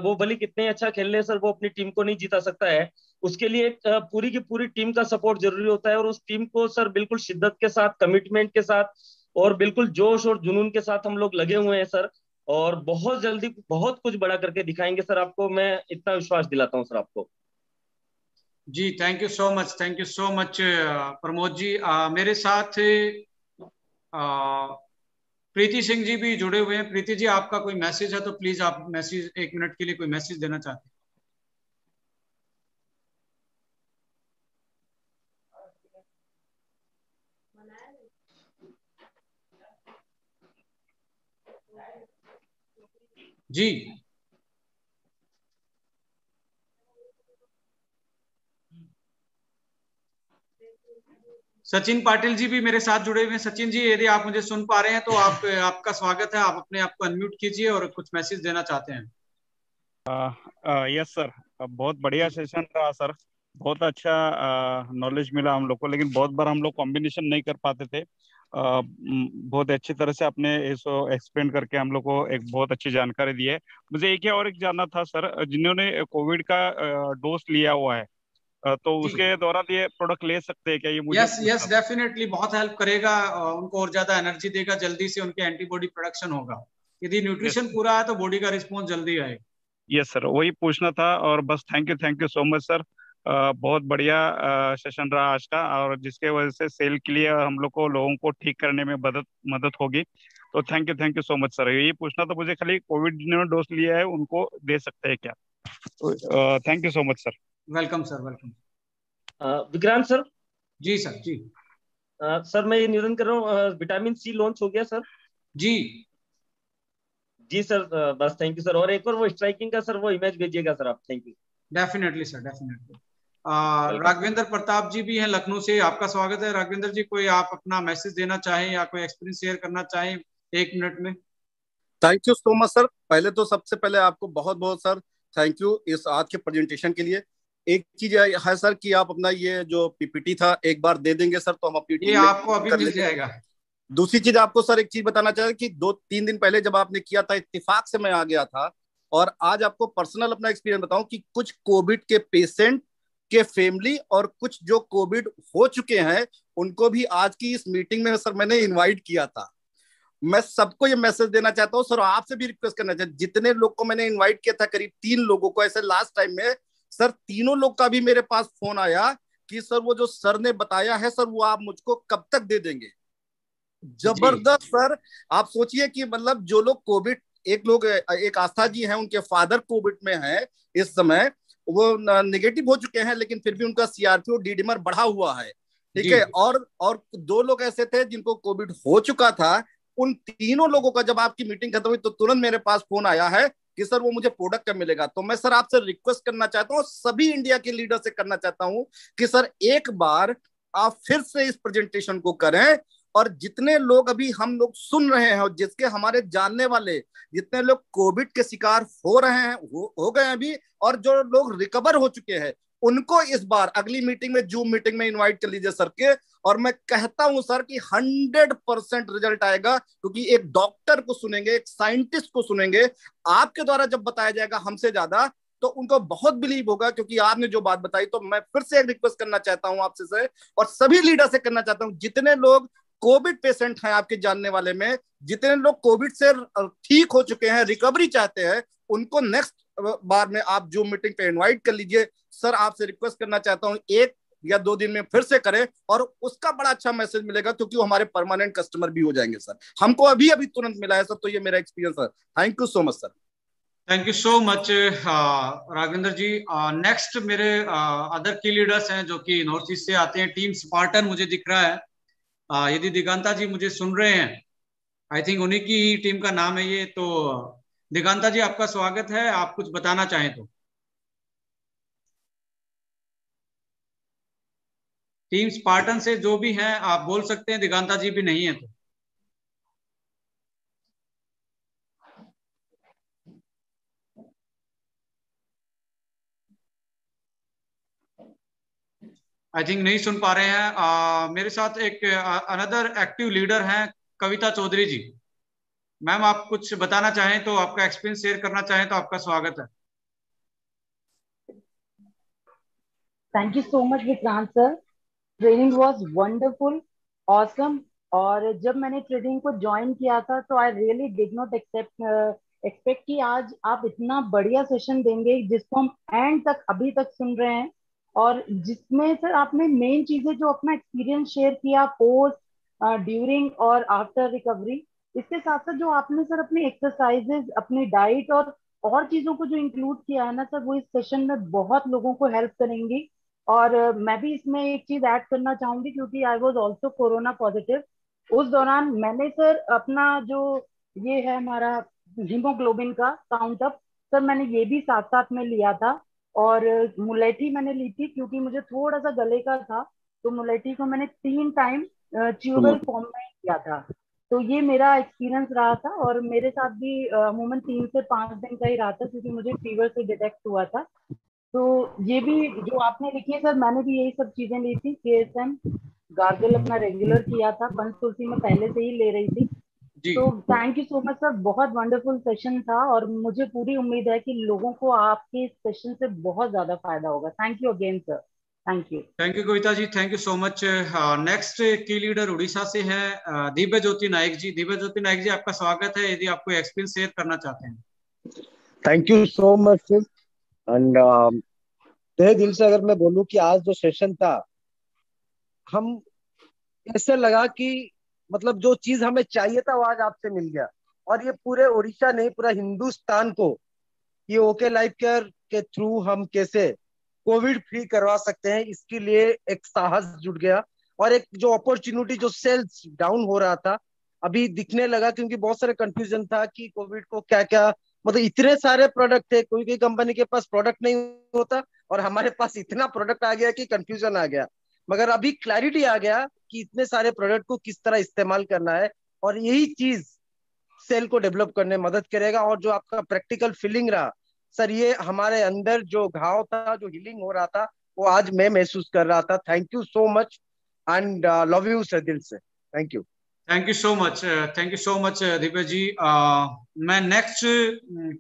वो भले कितने अच्छा खेल ले सर, वो अपनी टीम को नहीं जीता सकता है। उसके लिए एक पूरी की पूरी टीम का सपोर्ट जरूरी होता है। और उस टीम को सर बिल्कुल शिद्दत के साथ, कमिटमेंट के साथ और बिल्कुल जोश और जुनून के साथ हम लोग लगे हुए हैं सर। और बहुत जल्दी बहुत कुछ बड़ा करके दिखाएंगे सर आपको, मैं इतना विश्वास दिलाता हूँ सर आपको। जी thank you so much, thank you so much Pramod ji. मेरे साथ प्रीति सिंह जी भी जुड़े हुए हैं। प्रीति जी, आपका कोई मैसेज है तो प्लीज आप मैसेज, 1 मिनट के लिए कोई मैसेज देना चाहते हैं। जी सचिन पाटिल जी भी मेरे साथ जुड़े हुए हैं। सचिन जी, यदि आप मुझे सुन पा रहे हैं तो आप, आपका स्वागत है। आप अपने आप को अनम्यूट कीजिए और कुछ मैसेज देना चाहते हैं। यस सर, बहुत बढ़िया सेशन रहा सर। बहुत अच्छा नॉलेज मिला हम लोग को, लेकिन बहुत बार हम लोग कॉम्बिनेशन नहीं कर पाते थे। बहुत अच्छी तरह से आपने इसको एक्सप्लेन करके हम लोग को एक बहुत अच्छी जानकारी दी है। मुझे एक और एक जानना था सर, जिन्होंने कोविड का डोज लिया हुआ है तो जी उसके दौरान ये प्रोडक्ट ले सकते हैं क्या? ये मुझे यस यस डेफिनेटली बहुत हेल्प करेगा, उनको और ज्यादा एनर्जी देगा, जल्दी से उनके एंटीबॉडी प्रोडक्शन होगा। यदि न्यूट्रिशन पूरा है तो बॉडी का रिस्पॉन्स जल्दी आएगा। यस सर, वही पूछना था। और बस thank you so much sir. बहुत बढ़िया सेशन रहा आज का, और जिसके वजह से सेल के लिए हम लोग को लोगों को ठीक करने में मदद मदद होगी। तो thank you so much sir. यही पूछना था मुझे खाली, कोविड जिन्होंने डोज लिया है उनको दे सकते हैं क्या? तो thank you so much sir. Welcome sir, welcome. Vikrant sir. जी सर। जी सर मैं ये निवेदन कर रहा हूँ, विटामिन सी लॉन्च हो गया सर? जी जी सर, बस थैंक यू सर। और एक और वो स्ट्राइकिंग का सर वो इमेज भेजिएगा सर आप। Thank you. Definitely sir, definitely. Raghvendra Pratap ji भी हैं लखनऊ से, आपका स्वागत है। राघवेंद्र जी, कोई आप अपना मैसेज देना चाहें या कोई एक्सपीरियंस शेयर करना चाहें 1 मिनट में? Thank you so much sir. पहले तो सबसे पहले आपको बहुत बहुत सर थैंक यू इस आज के प्रेजेंटेशन के लिए। एक चीज है सर कि आप अपना ये जो पीपीटी था एक बार दे देंगे सर तो हम अपनी ये टीम में आपको अभी मिल जाएगा। दूसरी चीज आपको सर एक चीज बताना चाहे कि 2-3 दिन पहले जब आपने किया था इत्तेफाक से मैं आ गया था, और आज आपको पर्सनल अपना एक्सपीरियंस बताऊं कि कुछ कोविड के पेशेंट के फैमिली और कुछ जो कोविड हो चुके हैं उनको भी आज की इस मीटिंग में सर मैंने इनवाइट किया था। मैं सबको ये मैसेज देना चाहता हूँ सर, आपसे भी रिक्वेस्ट करना चाहता हूँ, जितने लोग को मैंने इनवाइट किया था करीब 3 लोगों को ऐसे लास्ट टाइम में सर, तीनों लोग का भी मेरे पास फोन आया कि सर वो जो सर ने बताया है सर वो आप मुझको कब तक दे देंगे। जबरदस्त सर। आप सोचिए कि मतलब जो लोग कोविड, एक आस्था जी हैं उनके फादर कोविड में हैं इस समय, वो नेगेटिव हो चुके हैं लेकिन फिर भी उनका सीआरपी और डीडीमर बढ़ा हुआ है, ठीक है। और 2 लोग ऐसे थे जिनको कोविड हो चुका था। उन तीनों लोगों का जब आपकी मीटिंग खत्म हुई तो तुरंत मेरे पास फोन आया है कि सर वो मुझे प्रोडक्ट कब मिलेगा। तो मैं सर आपसे रिक्वेस्ट करना चाहता हूँ, सभी इंडिया के लीडर से करना चाहता हूँ कि सर एक बार आप फिर से इस प्रेजेंटेशन को करें, और जितने लोग अभी हम लोग सुन रहे हैं और जिसके हमारे जानने वाले जितने लोग कोविड के शिकार हो रहे हैं, हो गए अभी, और जो लोग रिकवर हो चुके हैं उनको इस बार अगली मीटिंग में, जूम मीटिंग में इनवाइट कर लीजिए सर के। और मैं कहता हूं सर कि 100% रिजल्ट आएगा, क्योंकि एक डॉक्टर को सुनेंगे, एक साइंटिस्ट को सुनेंगे, आपके द्वारा जब बताया जाएगा हमसे ज्यादा तो उनको बहुत बिलीव होगा, क्योंकि आपने जो बात बताई। तो मैं फिर से एक रिक्वेस्ट करना चाहता हूं आपसे से, और सभी लीडर से करना चाहता हूं, जितने लोग कोविड पेशेंट हैं आपके जानने वाले में, जितने लोग कोविड से ठीक हो चुके हैं, रिकवरी चाहते हैं, उनको नेक्स्ट बार में आप जूम मीटिंग पे इनवाइट कर लीजिए। सर आपसे रिक्वेस्ट करना चाहता हूं 1 या 2 दिन में फिर से करें, और उसका बड़ा अच्छा मैसेज मिलेगा, क्योंकि वो हमारे परमानेंट कस्टमर भी हो जाएंगे सर। हमको अभी अभी तुरंत मिला है सर, तो ये मेरा एक्सपीरियंस है। Thank you so much sir. Thank you so much Raghavendra ji. Next मेरे अदर की लीडर्स हैं जो कि नॉर्थ ईस्ट से आते हैं। टीम स्पार्टन मुझे दिख रहा है। यदि दिगंता जी मुझे सुन रहे हैं, आई थिंक उन्हीं की ही टीम का नाम है ये। तो दिगंता जी आपका स्वागत है, आप कुछ बताना चाहें तो। टीम स्पार्टन से जो भी हैं आप बोल सकते हैं, दिगंता जी भी नहीं है तो। आई थिंक नहीं सुन पा रहे हैं। मेरे साथ एक अनदर एक्टिव लीडर हैं, कविता चौधरी जी। मैम आप कुछ बताना चाहें तो, आपका एक्सपीरियंस शेयर करना चाहें तो आपका स्वागत है। Thank you so much Vikrant sir. Training was wonderful, awesome. और जब मैंने ट्रेनिंग को ज्वाइन किया था तो I really did not expect कि आज आप इतना बढ़िया सेशन देंगे, जिसको हम एंड तक अभी तक सुन रहे हैं, और जिसमें सर आपने मेन चीजें जो अपना एक्सपीरियंस शेयर किया पोस्ट, ड्यूरिंग और आफ्टर रिकवरी, इसके साथ साथ जो आपने सर अपनी एक्सरसाइजेज, अपनी डाइट और चीजों को जो इंक्लूड किया है ना सर, वो इस सेशन में बहुत लोगों को हेल्प करेंगी। और मैं भी इसमें एक चीज ऐड करना चाहूंगी, क्योंकि I was also corona positive. उस दौरान मैंने सर अपना जो ये है हमारा हीमोग्लोबिन का काउंट अप, सर मैंने ये भी साथ साथ में लिया था। और मुलेठी मैंने ली थी क्योंकि मुझे थोड़ा सा गले का था, तो मुलेठी को मैंने 3 टाइम च्यूबल फॉर्म में किया था। तो ये मेरा एक्सपीरियंस रहा था, और मेरे साथ भी अमूमन 3 से 5 दिन का ही रहा था, क्योंकि मुझे फीवर से डिटेक्ट हुआ था। तो ये भी जो आपने लिखी है सर, मैंने भी यही सब चीजें ली थी, KSM, गार्गल अपना रेगुलर किया था, पंचतुलसी में पहले से ही ले रही थी। तो thank you so much sir, बहुत वंडरफुल सेशन था और मुझे पूरी उम्मीद है कि लोगों को आपके इस सेशन से बहुत ज्यादा फायदा होगा। Thank you again sir, thank you. Thank you Kavita ji, thank you so much. Next की लीडर उड़ीसा से है दिव्य ज्योति नायक जी। दिव्य ज्योति नायक जी, आपका स्वागत है, यदि आपको एक्सपीरियंस शेयर करना चाहते हैं। Thank you so much and तहे दिल से अगर मैं बोलूं कि आज जो सेशन था, हम ऐसे लगा कि मतलब जो चीज हमें चाहिए था वो आज आपसे मिल गया। और ये पूरे उड़ीसा नहीं, पूरा हिंदुस्तान को ये ओके लाइफ केयर के थ्रू हम कैसे कोविड फ्री करवा सकते हैं, इसके लिए एक साहस जुट गया। और एक जो अपॉर्चुनिटी, जो सेल्स डाउन हो रहा था, अभी दिखने लगा, क्योंकि बहुत सारे कंफ्यूजन था कि कोविड को क्या क्या, मतलब इतने सारे प्रोडक्ट थे, कोई कोई कंपनी के पास प्रोडक्ट नहीं होता और हमारे पास इतना प्रोडक्ट आ गया कि कंफ्यूजन आ गया। मगर अभी क्लैरिटी आ गया कि इतने सारे प्रोडक्ट को किस तरह इस्तेमाल करना है, और यही चीज सेल को डेवलप करने में मदद करेगा। और जो आपका प्रैक्टिकल फीलिंग रहा सर, ये हमारे अंदर जो घाव था, जो हीलिंग हो रहा था, वो आज मैं महसूस कर रहा था। Thank you so much and love you sir, दिल से thank you. Thank you so much, thank you so much Divya जी। मैं नेक्स्ट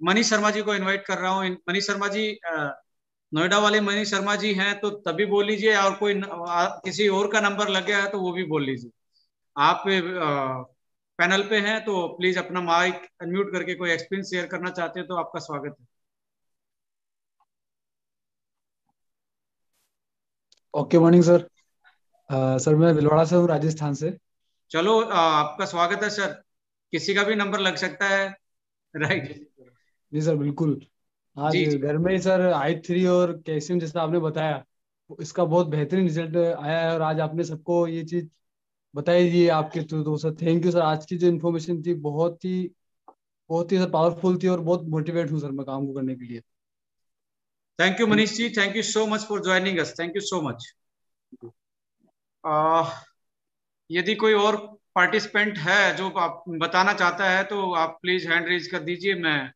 मनीष शर्मा जी को इनवाइट कर रहा हूँ। मनीष शर्मा जी, नोएडा वाले मनीष शर्मा जी हैं तो तभी बोल लीजिए, और कोई किसी और का नंबर लग गया है तो वो भी बोल लीजिए। आप पैनल पे हैं तो प्लीज अपना माइक अनम्यूट करके कोई एक्सपीरियंस शेयर करना चाहते हैं तो आपका स्वागत है। Okay morning sir. सर मैं भिलवाड़ा से हूँ, राजस्थान से। चलो आपका स्वागत है सर। किसी का भी नंबर लग सकता है, राइट? जी सर बिल्कुल। आज घर में ही सर i3 और कैल्शियम जैसा आपने बताया, इसका बहुत बेहतरीन रिजल्ट आया है और आज आपने सबको ये चीज बताई दी है आपके थ्रू। तो सर थैंक यू सर, आज की जो इन्फॉर्मेशन थी बहुत ही सर पावरफुल थी और बहुत मोटिवेट हूँ सर मैं काम को करने के लिए। Thank you Manish ji, thank you so much for joining us, thank you so much. यदि कोई और पार्टिसिपेंट है जो आप बताना चाहता है तो आप प्लीज हैंड रेज कर दीजिए, मैं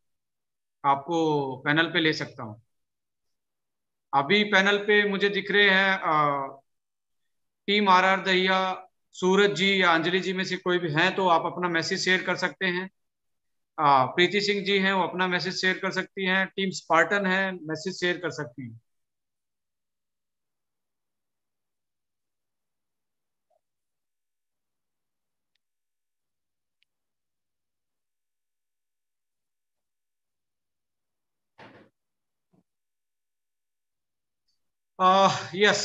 आपको पैनल पे ले सकता हूं। अभी पैनल पे मुझे दिख रहे हैं टीम RR दहिया, सूरज जी या अंजलि जी में से कोई भी हैं तो आप अपना मैसेज शेयर कर सकते हैं। प्रीति सिंह जी हैं, वो अपना मैसेज शेयर कर सकती हैं। टीम स्पार्टन है, मैसेज शेयर कर सकती हैं। यस,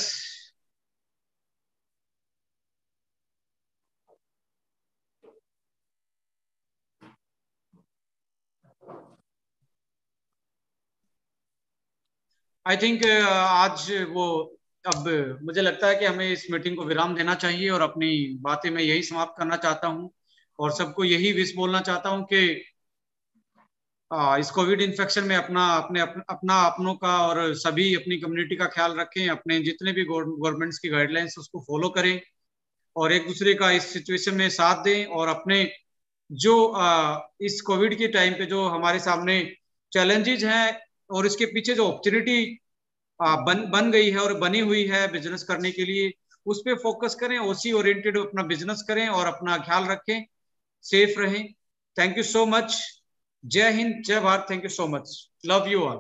आई थिंक आज वो, अब मुझे लगता है कि हमें इस मीटिंग को विराम देना चाहिए और अपनी बातें मैं यही समाप्त करना चाहता हूं और सबको यही विश बोलना चाहता हूं कि इस कोविड इन्फेक्शन में अपना अपनों का और सभी अपनी कम्युनिटी का ख्याल रखें। अपने जितने भी गवर्नमेंट्स की गाइडलाइंस उसको फॉलो करें और एक दूसरे का इस सिचुएशन में साथ दें। और अपने जो इस कोविड के टाइम पे जो हमारे सामने चैलेंजेस हैं और इसके पीछे जो अपॉर्चुनिटी बन गई है और बनी हुई है बिजनेस करने के लिए, उस पर फोकस करें, ओसी ओरिएंटेड अपना बिजनेस करें और अपना ख्याल रखें, सेफ रहें। Thank you so much. जय हिंद, जय Bharat. Thank you so much, love you all.